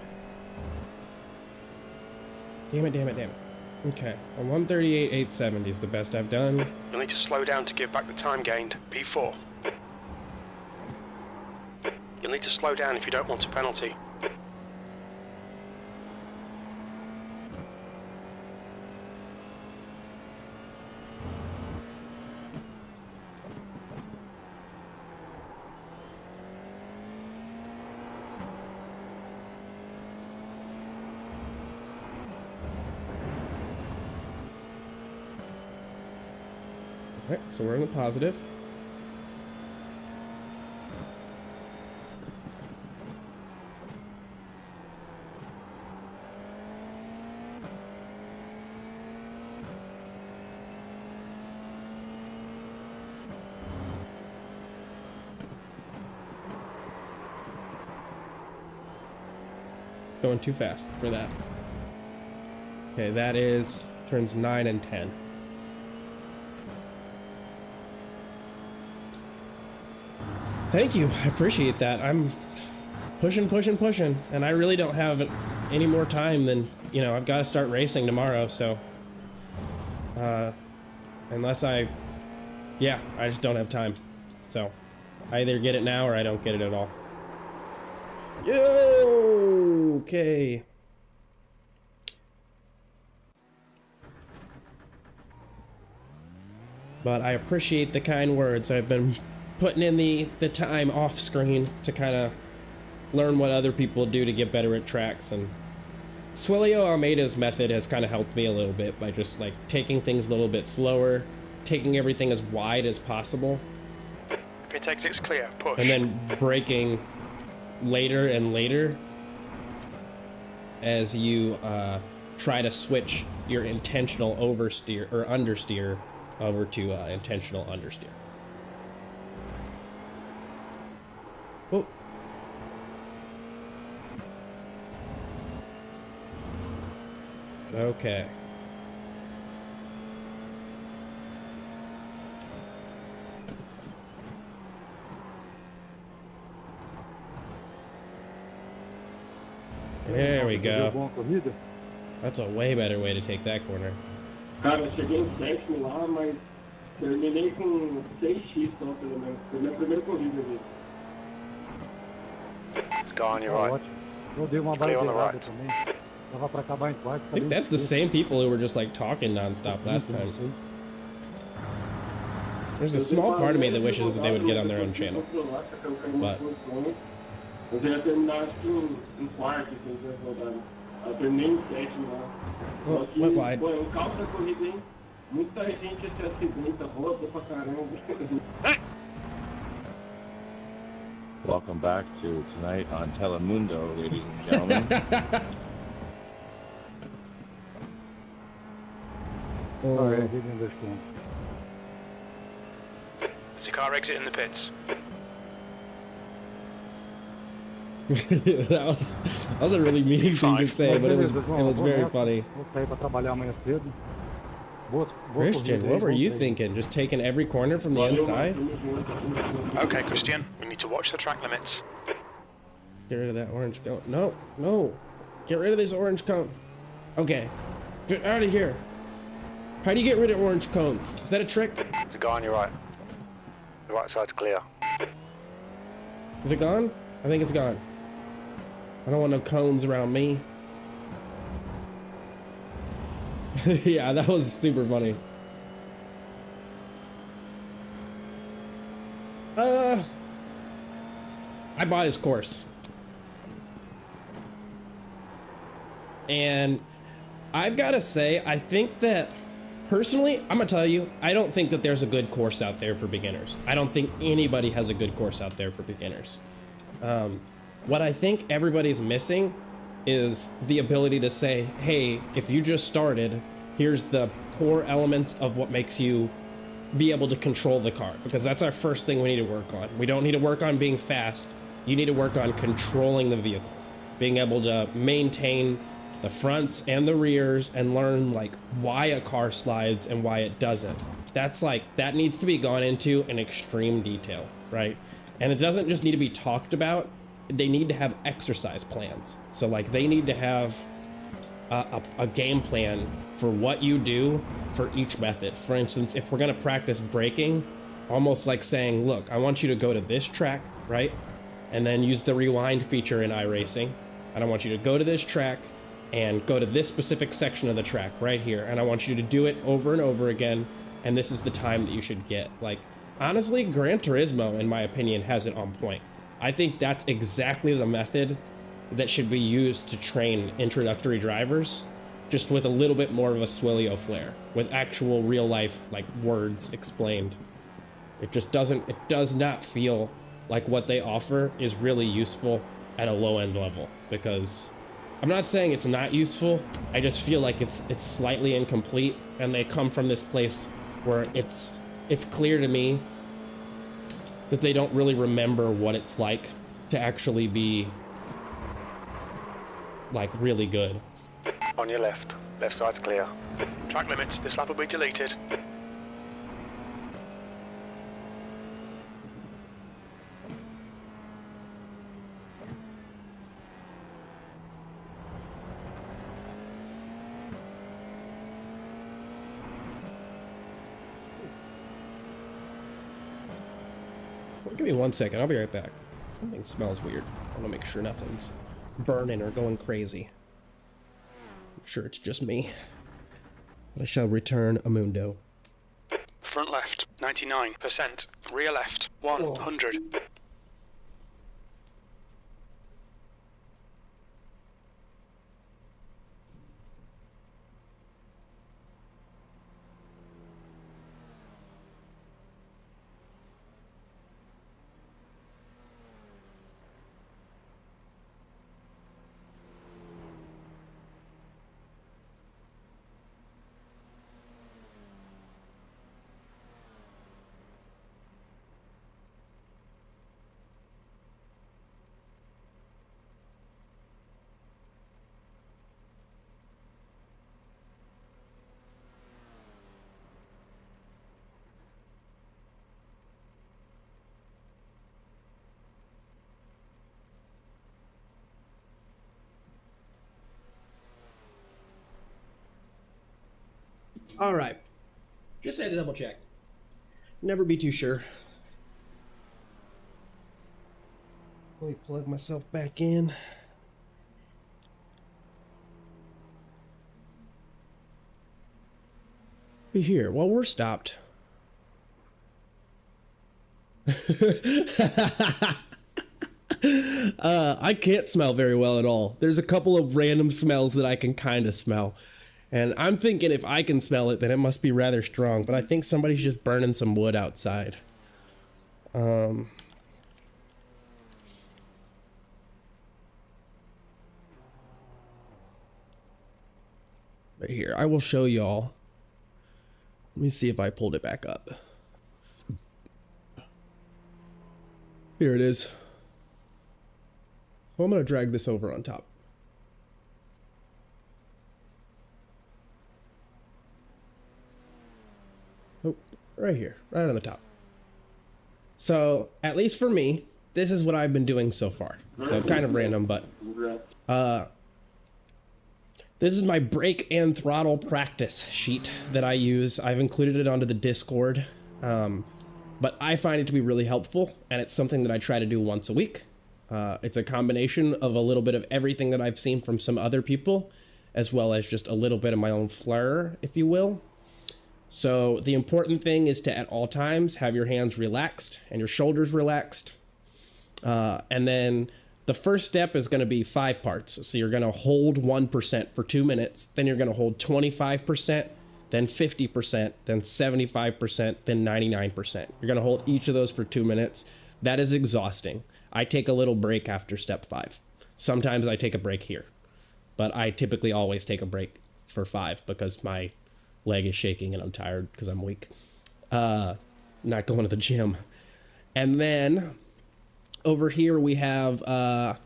Damn it, damn it, damn it. Okay, a 138.870 is the best I've done. You'll need to slow down to give back the time gained. P4. You'll need to slow down if you don't want a penalty. Alright, so we're in the positive. It's going too fast for that. Okay, that is turns 9 and 10. Thank you. I appreciate that. I'm pushing, and I really don't have any more time than, you know, I've got to start racing tomorrow, so unless I just don't have time. So I either get it now or I don't get it at all. Yo, okay. But I appreciate the kind words. I've been putting in the time off screen to kind of learn what other people do to get better at tracks, and Swilio Almeida's method has kind of helped me a little bit by just like taking things a little bit slower, taking everything as wide as possible, Pit exit's clear, push. and then braking later and later as you try to switch your intentional oversteer or understeer over to intentional understeer. Oh. Okay. There we go. That's a way better way to take that corner. Cara, eu cheguei em sétimo lá, mas terminei com 6x só, pelo menos. Foi minha primeira corrida ali. Let's go on your right. Eu dei uma Clear on the barreirada right. também. Tava pra acabar em quarto. I think that's the same people who were just like talking nonstop last time. There's a small part of me that wishes that they would get on their own channel. But Eu já ia terminar, acho que em quarto, se eu tivesse rodado. Eu terminei em sétimo lá. Oh, Só que, went wide. pô, é um caos da corrida, hein? Muita gente se acidenta, roda pra caramba. Welcome back to Tonight on Telemundo, ladies and gentlemen. Sorry, I didn't understand. There's a car exit in the pits. that was a really mean thing to say, but it was very funny. Vou sair pra trabalhar amanhã cedo. Christian, what were you thinking? Just taking every corner from the inside? Okay, Christian, we need to watch the track limits. Get rid of that orange cone. No, no. Get rid of this orange cone. Okay. Get out of here. How do you get rid of orange cones? Is that a trick? Let's go on your right. The right side's clear. Is it gone? I think it's gone. I don't want no cones around me. Yeah, that was super funny. I bought his course. And I've got to say, I think that personally, I'm gonna tell you, I don't think that there's a good course out there for beginners. I don't think anybody has a good course out there for beginners. What I think everybody's missing is the ability to say, hey, if you just started, here's the core elements of what makes you be able to control the car, because that's our first thing we need to work on. We don't need to work on being fast. You need to work on controlling the vehicle, being able to maintain the fronts and the rears and learn like why a car slides and why it doesn't. That needs to be gone into in extreme detail, right? And it doesn't just need to be talked about. They need to have exercise plans. So like they need to have a game plan for what you do for each method. For instance, if we're gonna practice braking, almost like saying, look, I want you to go to this track, right? And then use the rewind feature in iRacing. And I want you to go to this track and go to this specific section of the track right here. And I want you to do it over and over again. And this is the time that you should get. Like, honestly, Gran Turismo, in my opinion, has it on point. I think that's exactly the method that should be used to train introductory drivers, just with a little bit more of a Swilio flair, with actual real life, like, words explained. It does not feel like what they offer is really useful at a low end level, because I'm not saying it's not useful. I just feel like it's slightly incomplete, and they come from this place where it's clear to me that they don't really remember what it's like to actually be like really good. On your left. Left side's clear. Track limits, this lap will be deleted. Give me 1 second, I'll be right back. Something smells weird. I want to make sure nothing's burning or going crazy. I'm sure it's just me. I shall return a mundo. Front left, 99%. Rear left, 100. All right, just had to double check. Never be too sure. Let me plug myself back in. Be here while we're stopped. I can't smell very well at all. There's a couple of random smells that I can kind of smell. And I'm thinking if I can smell it, then it must be rather strong. But I think somebody's just burning some wood outside. Right here. I will show y'all. Let me see if I pulled it back up. Here it is. Well, I'm going to drag this over on top. Oh, right here, right on the top. So, at least for me, this is what I've been doing so far. So, kind of random, but this is my brake and throttle practice sheet that I use. I've included it onto the Discord, but I find it to be really helpful, and it's something that I try to do once a week. It's a combination of a little bit of everything that I've seen from some other people, as well as just a little bit of my own flair, if you will. So the important thing is to, at all times, have your hands relaxed and your shoulders relaxed. And then the first step is going to be 5 parts. So you're going to hold 1% for 2 minutes. Then you're going to hold 25%, then 50%, then 75%, then 99%. You're going to hold each of those for 2 minutes. That is exhausting. I take a little break after step 5. Sometimes I take a break here, but I typically always take a break for 5 because my leg is shaking and I'm tired because I'm weak. Not going to the gym. And then over here we have 1%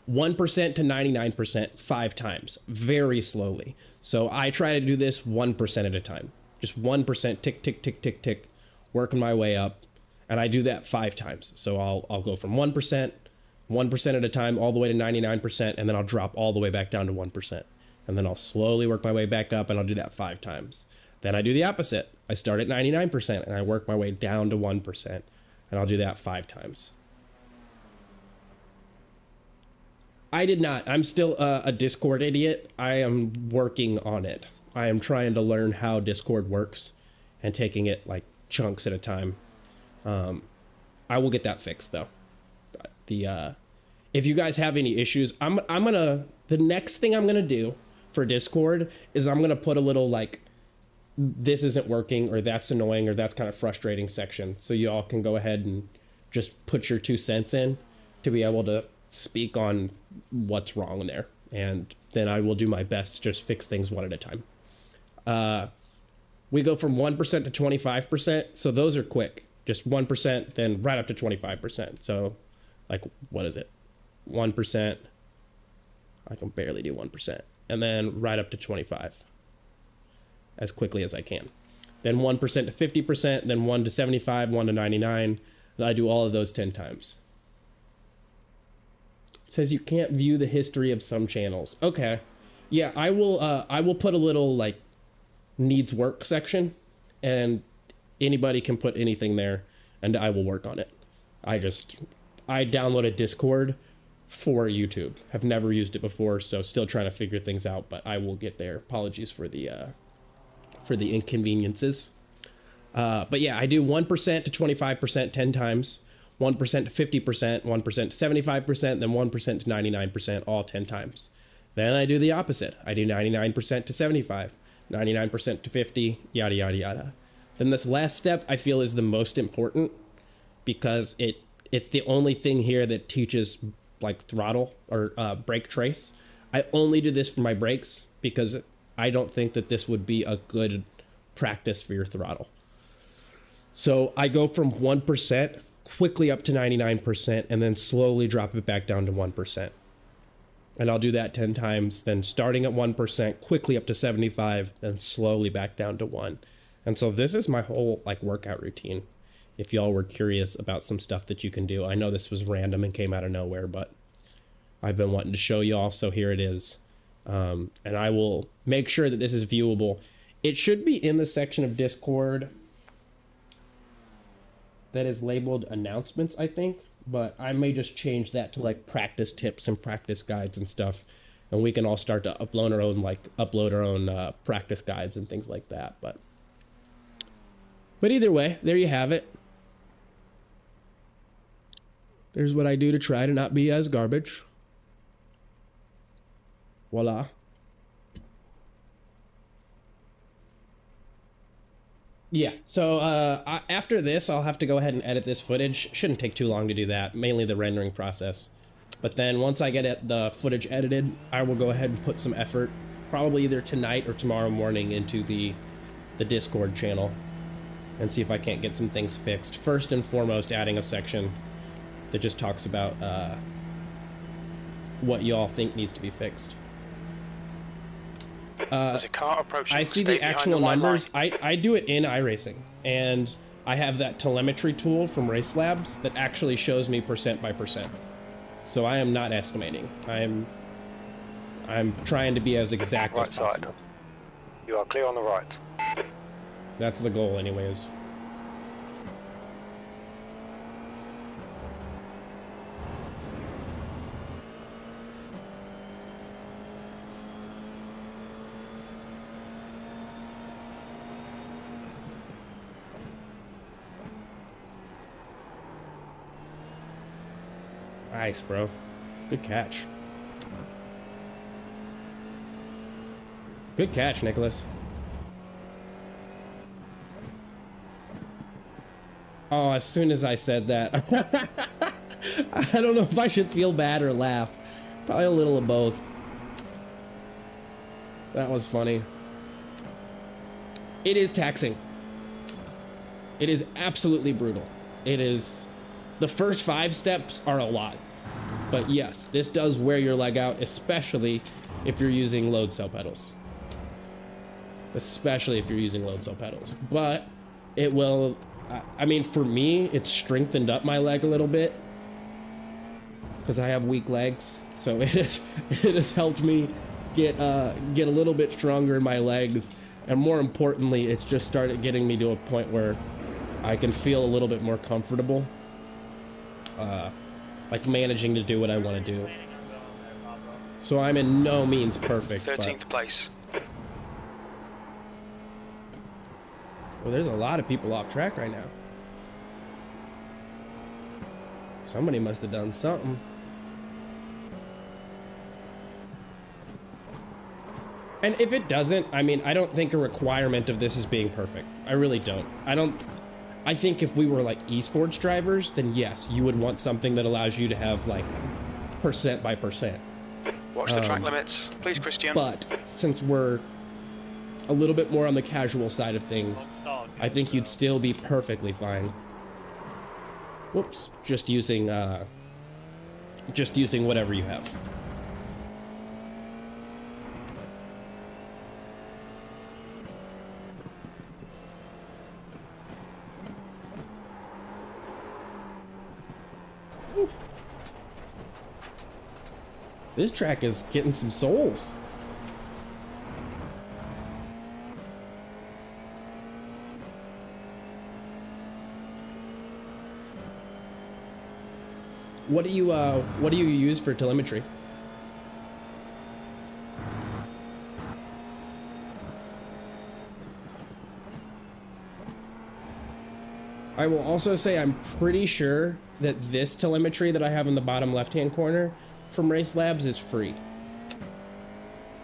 to 99% 5 times, very slowly. So I try to do this 1% at a time. Just 1%, tick, tick, tick, tick, tick, working my way up. And I do that 5 times. So I'll go from 1% at a time, all the way to 99%, and then I'll drop all the way back down to 1%. And then I'll slowly work my way back up, and I'll do that 5 times. Then I do the opposite. I start at 99%, and I work my way down to 1%, and I'll do that 5 times. I did not. I'm still a Discord idiot. I am working on it. I am trying to learn how Discord works and taking it like chunks at a time. I will get that fixed though. If you guys have any issues, the next thing I'm gonna do for Discord is I'm gonna put a little like, this isn't working, or that's annoying, or that's kind of frustrating section, so you all can go ahead and just put your 2 cents in to be able to speak on what's wrong there, and then I will do my best to just fix things one at a time. We go from 1% to 25%, so those are quick. Just 1%, then right up to 25%. So, like, what is it? 1%. I can barely do 1%. And then right up to 25. As quickly as I can. Then 1% to 50%, then 1 to 75, 1 to 99. And I do all of those 10 times. It says you can't view the history of some channels. Okay. Yeah, I will put a little, like, needs work section. And anybody can put anything there, and I will work on it. I downloaded Discord for YouTube. Have never used it before, so still trying to figure things out, but I will get there. Apologies for the inconveniences. But yeah, I do 1% to 25% 10 times, 1% to 50%, 1% to 75%, then 1% to 99%, all 10 times. Then I do the opposite. I do 99% to 75, 99% to 50, yada, yada, yada. Then this last step I feel is the most important, because it's the only thing here that teaches like throttle or brake trace. I only do this for my brakes because I don't think that this would be a good practice for your throttle. So I go from 1% quickly up to 99% and then slowly drop it back down to 1%. And I'll do that 10 times, then starting at 1%, quickly up to 75, then slowly back down to 1. And so this is my whole like workout routine. If y'all were curious about some stuff that you can do. I know this was random and came out of nowhere, but I've been wanting to show y'all, so here it is. And I will make sure that this is viewable. It should be in the section of Discord that is labeled announcements, I think, but I may just change that to like practice tips and practice guides and stuff. And we can all start to upload our own practice guides and things like that. But either way, there you have it. There's what I do to try to not be as garbage. Voila. Yeah, so after this, I'll have to go ahead and edit this footage. Shouldn't take too long to do that, mainly the rendering process. But then once I get the footage edited, I will go ahead and put some effort, probably either tonight or tomorrow morning, into the Discord channel and see if I can't get some things fixed. First and foremost, adding a section that just talks about what y'all think needs to be fixed. There's a car approaching. I see the actual numbers. I do it in iRacing, and I have that telemetry tool from Race Labs that actually shows me percent by percent. So I am not estimating. I'm trying to be as exact as possible. Right side. You are clear on the right. That's the goal, anyways. Nice, bro. Good catch. Good catch, Nicholas. Oh, as soon as I said that. I don't know if I should feel bad or laugh. Probably a little of both. That was funny. It is taxing. It is absolutely brutal. It is... The first 5 steps are a lot. But yes, this does wear your leg out, especially if you're using load cell pedals. Especially if you're using load cell pedals. But it will... I mean, for me, it's strengthened up my leg a little bit. Because I have weak legs. So it has helped me get a little bit stronger in my legs. And more importantly, it's just started getting me to a point where I can feel a little bit more comfortable. Like managing to do what I want to do. So I'm in no means perfect. 13th place. Well, there's a lot of people off track right now. Somebody must have done something. And if it doesn't, I mean, I don't think a requirement of this is being perfect. I really don't. I think if we were like esports drivers, then yes, you would want something that allows you to have like percent by percent. Watch the track limits, please, Christian. But since we're a little bit more on the casual side of things, I think you'd still be perfectly fine. Whoops, just using whatever you have. This track is getting some souls. What do you use for telemetry? I will also say I'm pretty sure that this telemetry that I have in the bottom left-hand corner from Race Labs is free.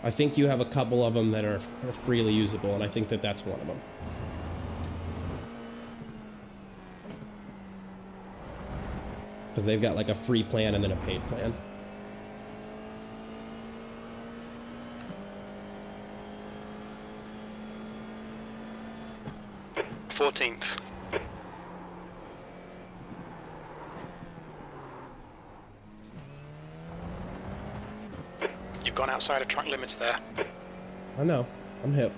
I think you have a couple of them that are freely usable, and I think that that's one of them. Because they've got like a free plan and then a paid plan. Fourteenth. You've gone outside of track limits there. I know. I'm hip.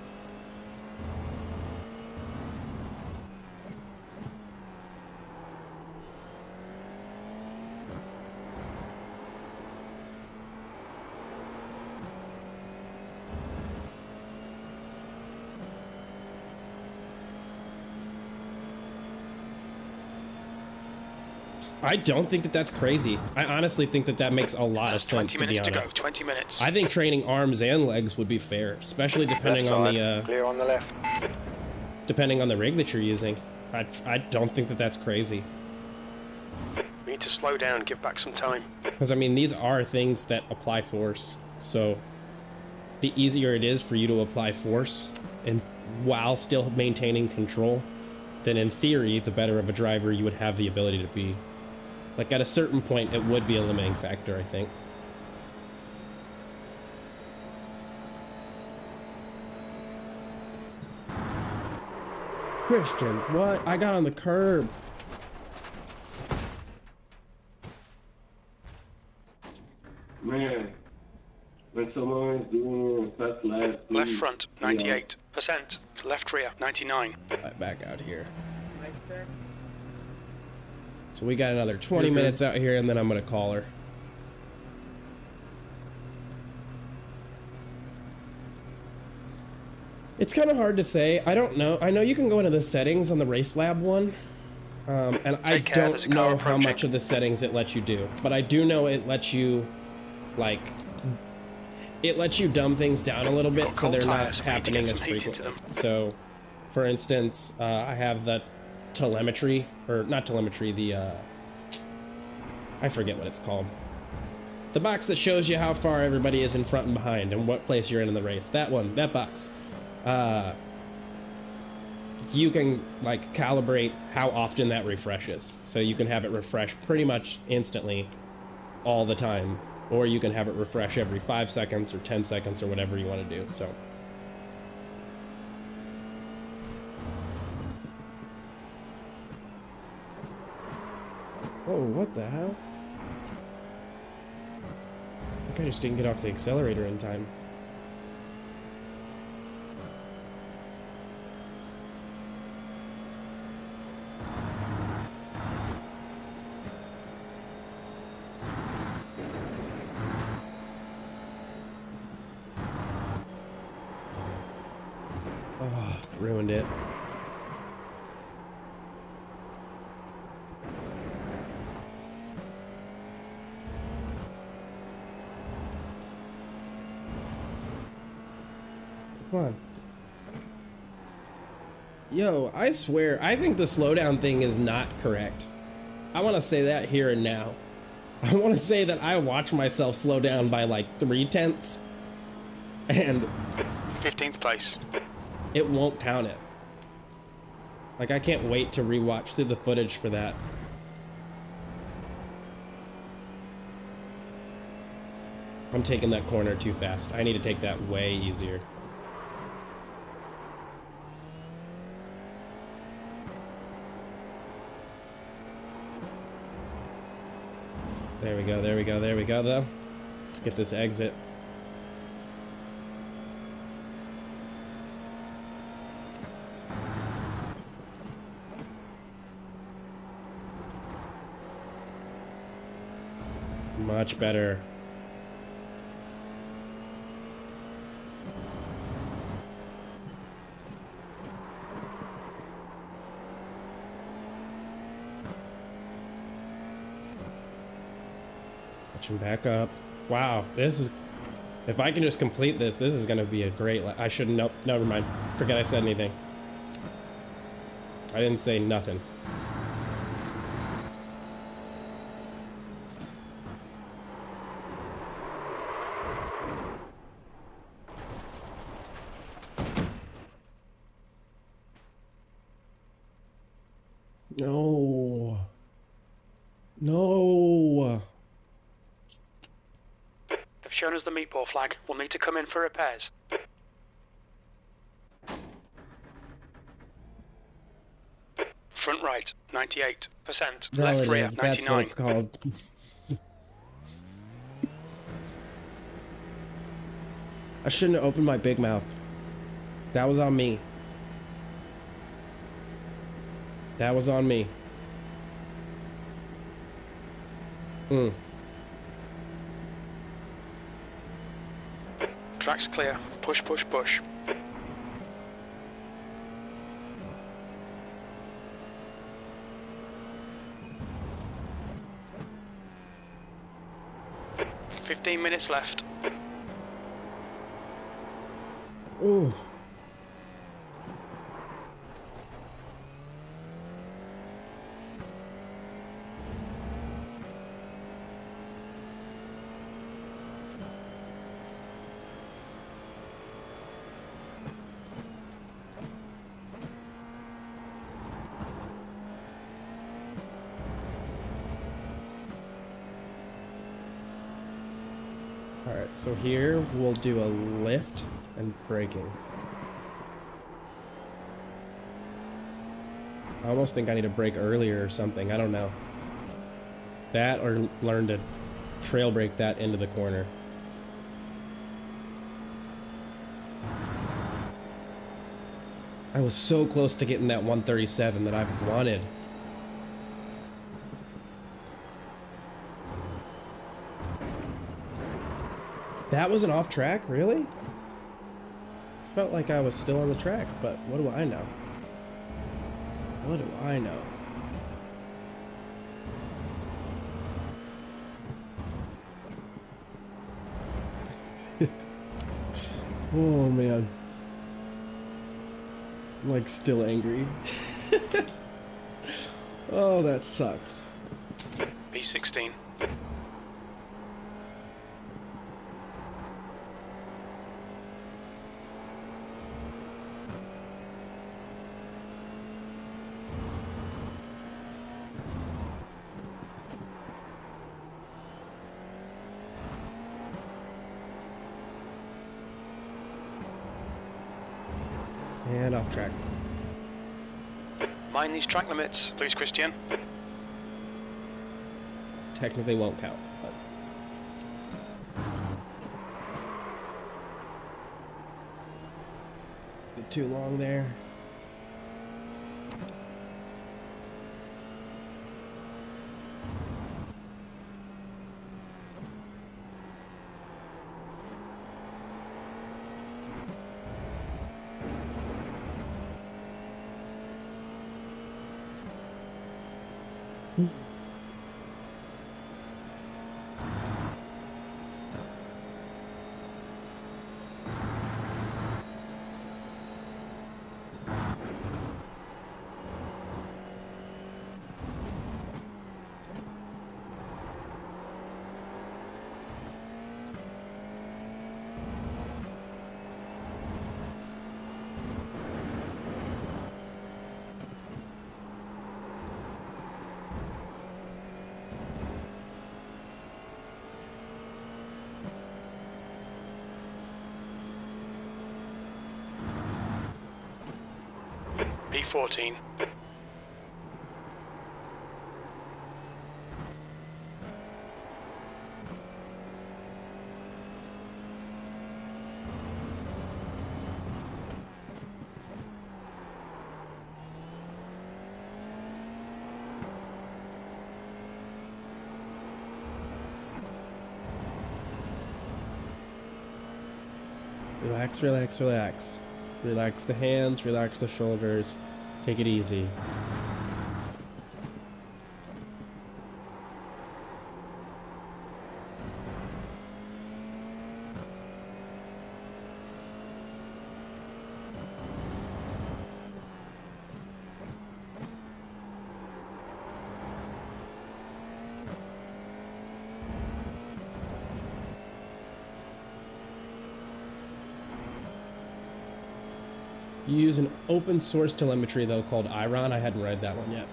I don't think that that's crazy. I honestly think that that makes a lot of sense, 20 to be minutes to go. honest. 20 minutes. I think training arms and legs would be fair, especially depending Left on side, the clear on the left. depending on the rig that you're using. I don't think that that's crazy. We need to slow down, give back some time. Because I mean, these are things that apply force. So the easier it is for you to apply force and while still maintaining control, then in theory, the better of a driver you would have the ability to be. Like at a certain point, it would be a limiting factor, I think. Christian, what? I got on the curb. Man, when someone is doing fast lap, Left front, 98%. Left rear, 99. Right back out here. So we got another 20 minutes out here, and then I'm gonna call her. It's kind of hard to say. I don't know. I know you can go into the settings on the Race Lab one, and I Take care, there's don't a car know how approaching. much of the settings it lets you do. But I do know it lets you, like, it lets you dumb things down a little bit Got so cold they're tires, not we need to get happening as some heat into frequently. them. So, for instance, I have the telemetry, or not telemetry, the I forget what it's called. The box that shows you how far everybody is in front and behind and what place you're in the race. That one, that box. You can like calibrate how often that refreshes. So you can have it refresh pretty much instantly all the time. Or you can have it refresh every 5 seconds or 10 seconds or whatever you want to do, so. Oh, what the hell? I think I just didn't get off the accelerator in time. Oh, ruined it. Come on. Yo, I swear, I think the slowdown thing is not correct. I want to say that here and now. I want to say that I watch myself slow down by like 0.3, and 15th place. it won't count it. Like, I can't wait to rewatch through the footage for that. I'm taking that corner too fast. I need to take that way easier. There we go, there we go, there we go, though. Let's get this exit. Much better. Catching back up. Wow, this is... If I can just complete this, this is going to be a great... I shouldn't... Nope, never mind. Forget I said anything. I didn't say nothing. No. No. They've shown us the meatball flag. We'll need to come in for repairs. Front right, 98%. Left rear, Relative, that's what 99. it's called. I shouldn't have opened my big mouth. That was on me. That was on me. Track's clear. Push, push, push. "15 minutes left." Ooh. Alright, so here we'll do a lift and braking. I almost think I need to brake earlier or something, I don't know. That or learn to trail brake that into the corner. I was so close to getting that 137 that I've wanted. That wasn't off track, really? Felt like I was still on the track, but what do I know? What do I know? Oh man. I'm like still angry. B16. And off track. Mind these track limits, please, Christian. Technically won't count. But too long there. P14. Relax, relax, relax. Relax the hands, relax the shoulders. Take it easy. You use an open source telemetry though called iRacing. I hadn't read that one yet.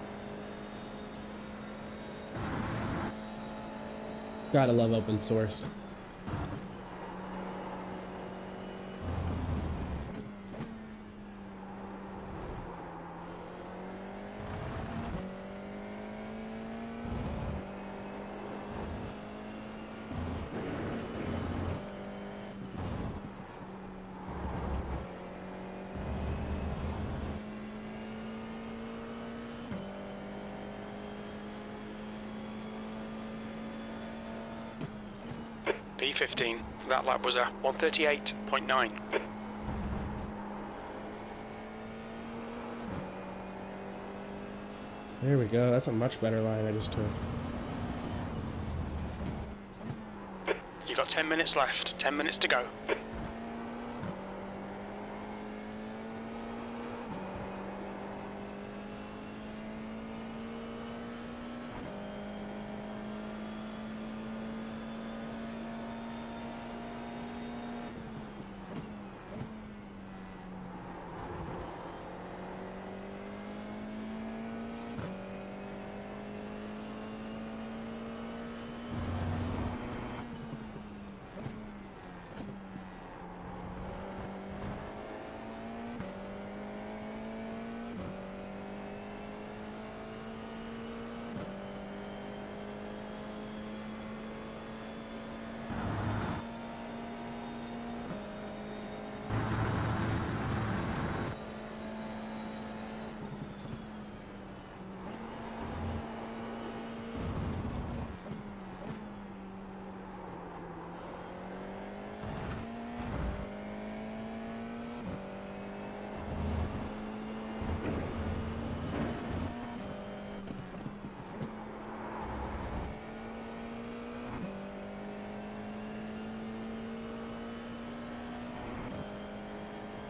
Gotta love open source. P15. That lap was a 138.9. There we go. That's a much better line I just took. You got 10 minutes left. 10 minutes to go.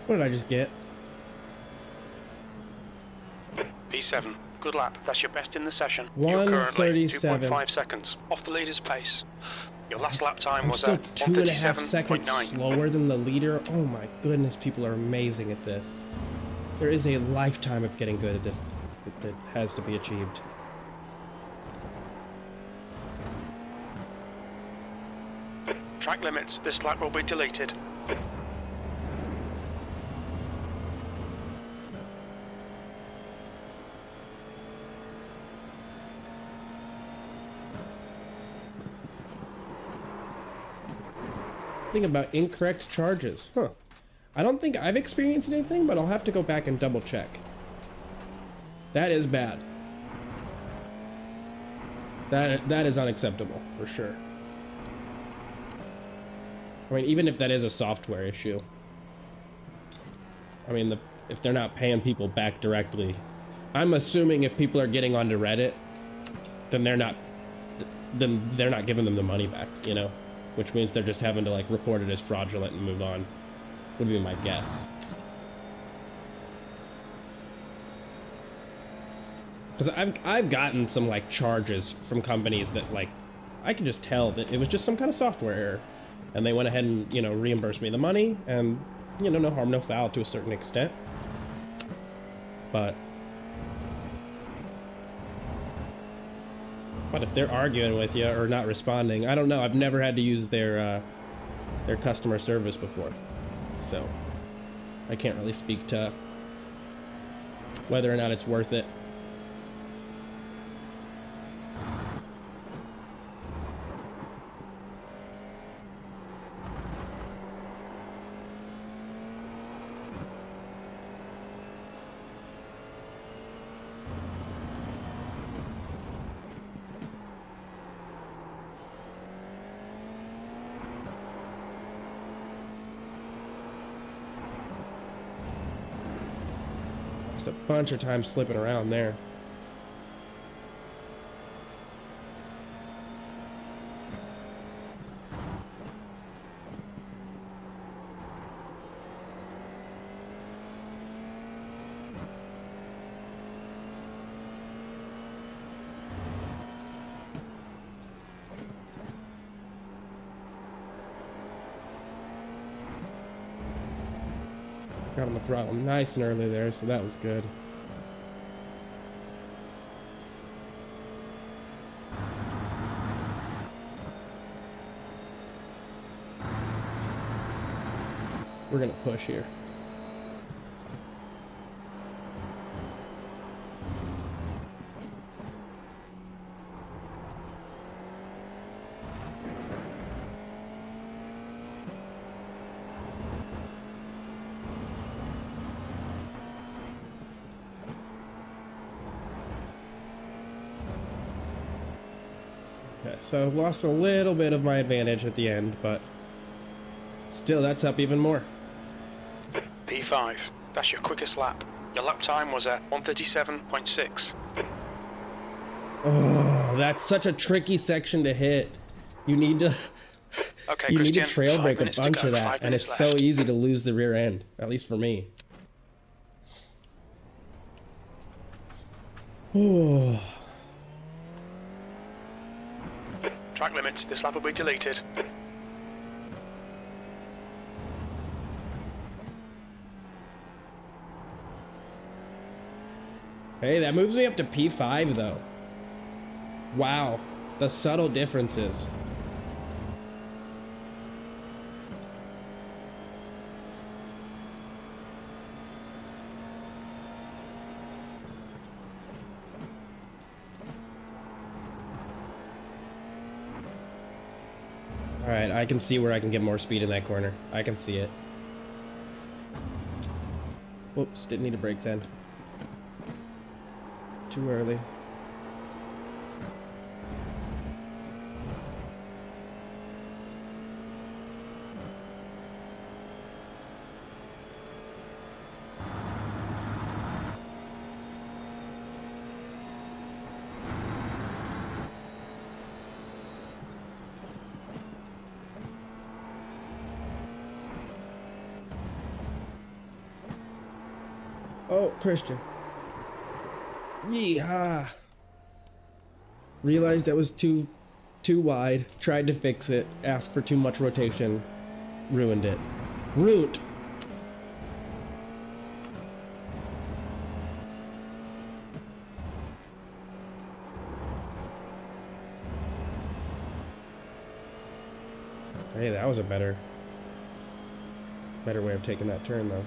What did I just get? P7. Good lap. That's your best in the session. You're currently 2.5 seconds off the leader's pace. Your last lap time I'm was still at 2.5 seconds 137.9. slower than the leader. Oh my goodness, people are amazing at this. There is a lifetime of getting good at this that has to be achieved. Track limits. This lap will be deleted. Think about incorrect charges. Huh. I don't think I've experienced anything, but I'll have to go back and double check. That is bad. That is unacceptable, for sure. I mean, even if that is a software issue. I mean, if they're not paying people back directly. I'm assuming if people are getting onto Reddit, then they're not giving them the money back, you know? Which means they're just having to, like, report it as fraudulent and move on. Would be my guess. Because I've gotten some, like, charges from companies that, like, I can just tell that it was just some kind of software error. And they went ahead and, you know, reimbursed me the money. And, you know, no harm, no foul to a certain extent. But if they're arguing with you or not responding, I don't know. I've never had to use their customer service before. So I can't really speak to whether or not it's worth it. A bunch of times slipping around there. Got on the throttle nice and early there, so that was good. We're gonna push here. Okay, so I've lost a little bit of my advantage at the end, but still, that's up even more. P5. That's your quickest lap. Your lap time was at 137.6. Oh, that's such a tricky section to hit. You need to Okay, you need to Christian, trail 5 break a minutes to bunch go, of that, 5 and it's minutes so left. easy to lose the rear end, at least for me. Oh. Track limits. This lap will be deleted. Hey, that moves me up to P5 though. Wow, the subtle differences. All right, I can see where I can get more speed in that corner. I can see it. Whoops, didn't need a brake then. Too early. Oh, Christian. Yeehaw. Realized that was too wide. Tried to fix it. Asked for too much rotation. Ruined it. Ruined. Hey, that was a better way of taking that turn, though.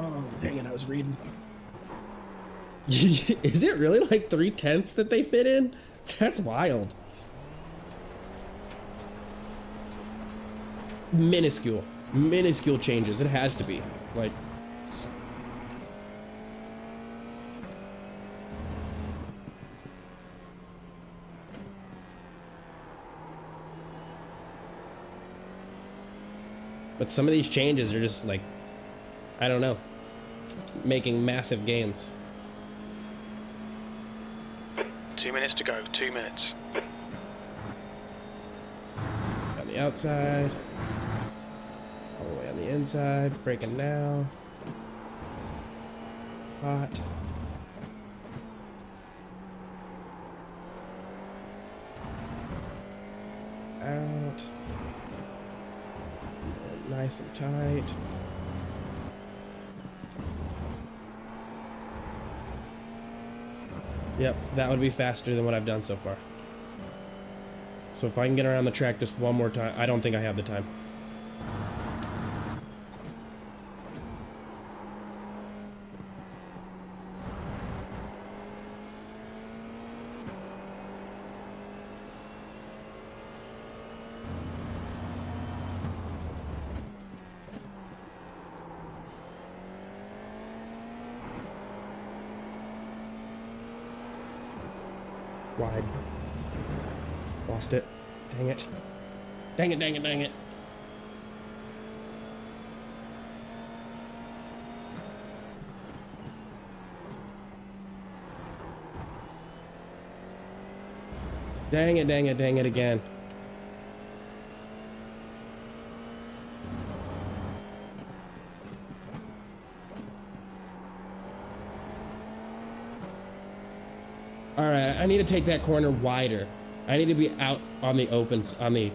Oh, dang it, I was reading. Is it really like 3/10 that they fit in? That's wild. Minuscule. Minuscule changes. It has to be. Like... But some of these changes are just like, I don't know, making massive gains. 2 minutes to go, 2 minutes. On the outside, all the way on the inside, braking now. Hot. Out. Nice and tight. Yep, that would be faster than what I've done so far. So if I can get around the track just one more time, I don't think I have the time. Wide. Lost it. Dang it. Dang it, dang it, dang it. Dang it, dang it, dang it again. Alright, I need to take that corner wider. I need to be out on the opens, on the...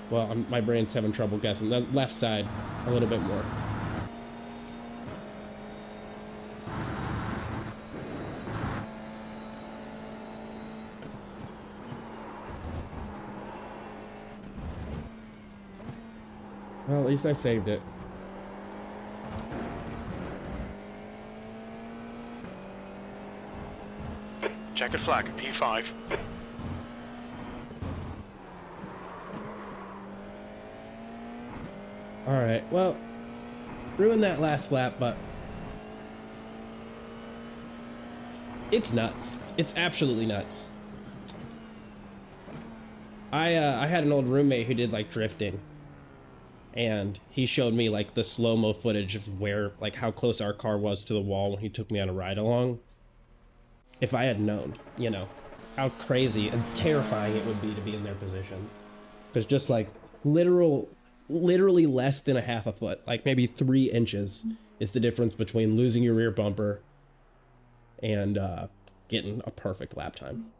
Well, my brain's having trouble guessing. The left side, a little bit more. Well, at least I saved it. Checkered flag, P5. Alright, well, ruined that last lap, but it's nuts. It's absolutely nuts. I had an old roommate who did like drifting, and he showed me like the slow-mo footage of where, like how close our car was to the wall when he took me on a ride along. If I had known, you know, how crazy and terrifying it would be to be in their positions. Because just like literally less than a half a foot, like maybe 3 inches is the difference between losing your rear bumper and getting a perfect lap time.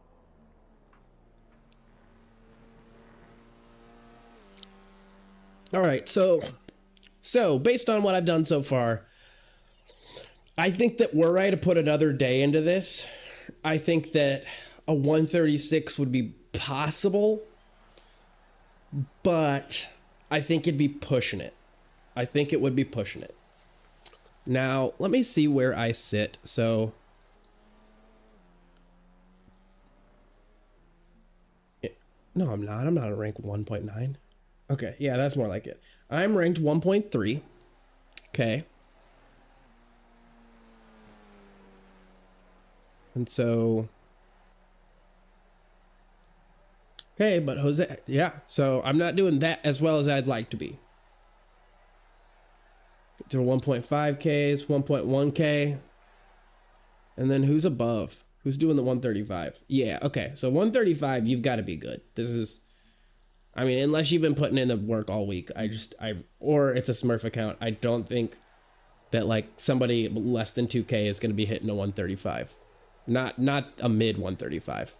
All right, so based on what I've done so far, I think that we're right to put another day into this. I think that a 136 would be possible, but I think it'd be pushing it. I think it would be pushing it. Now, let me see where I sit. So, no, I'm not. I'm not at rank 1.9. Okay, yeah, that's more like it. I'm ranked 1.3. Okay. And so, okay, but Jose, yeah, so I'm not doing that as well as I'd like to be. To 1.5Ks, 1.1K. And then who's above? Who's doing the 135? Yeah, okay. So 135, you've got to be good. This is, I mean, unless you've been putting in the work all week, or it's a Smurf account, I don't think that like somebody less than 2K is going to be hitting a 135. Not a mid 135.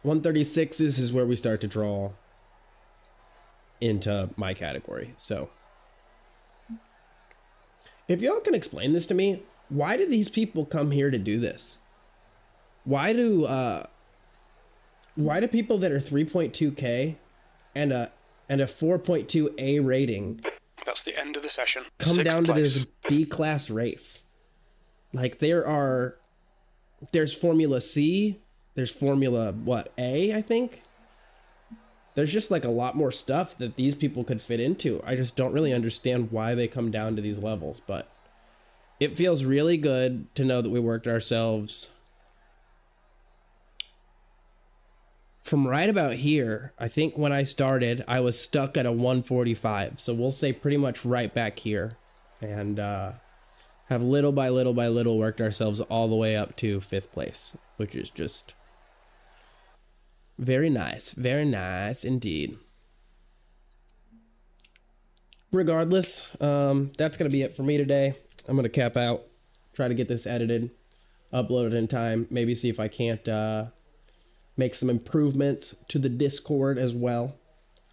136s is where we start to draw into my category. So if y'all can explain this to me, why do these people come here to do this? Why do people that are 3.2K and a 4.2A rating That's the end of the session. come Sixth down to place. this D-class race? Like there's Formula C, there's Formula A, I think. There's just like a lot more stuff that these people could fit into. I just don't really understand why they come down to these levels, but it feels really good to know that we worked ourselves from right about here. I think when I started, I was stuck at a 145. So we'll say pretty much right back here, and have little by little by little worked ourselves all the way up to 5th place, which is just very nice indeed. Regardless, that's gonna be it for me today. I'm gonna cap out, try to get this edited, uploaded in time, maybe see if I can't make some improvements to the Discord as well.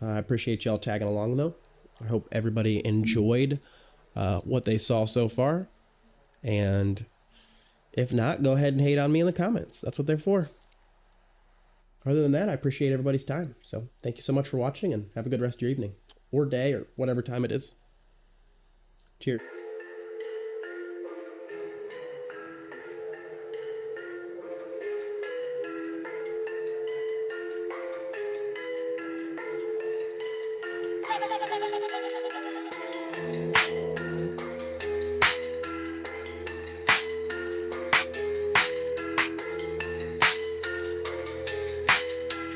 I appreciate y'all tagging along though. I hope everybody enjoyed what they saw so far, and if not, go ahead and hate on me in the comments. That's what they're for. Other than that, I appreciate everybody's time. So thank you so much for watching, and have a good rest of your evening or day or whatever time it is. Cheers.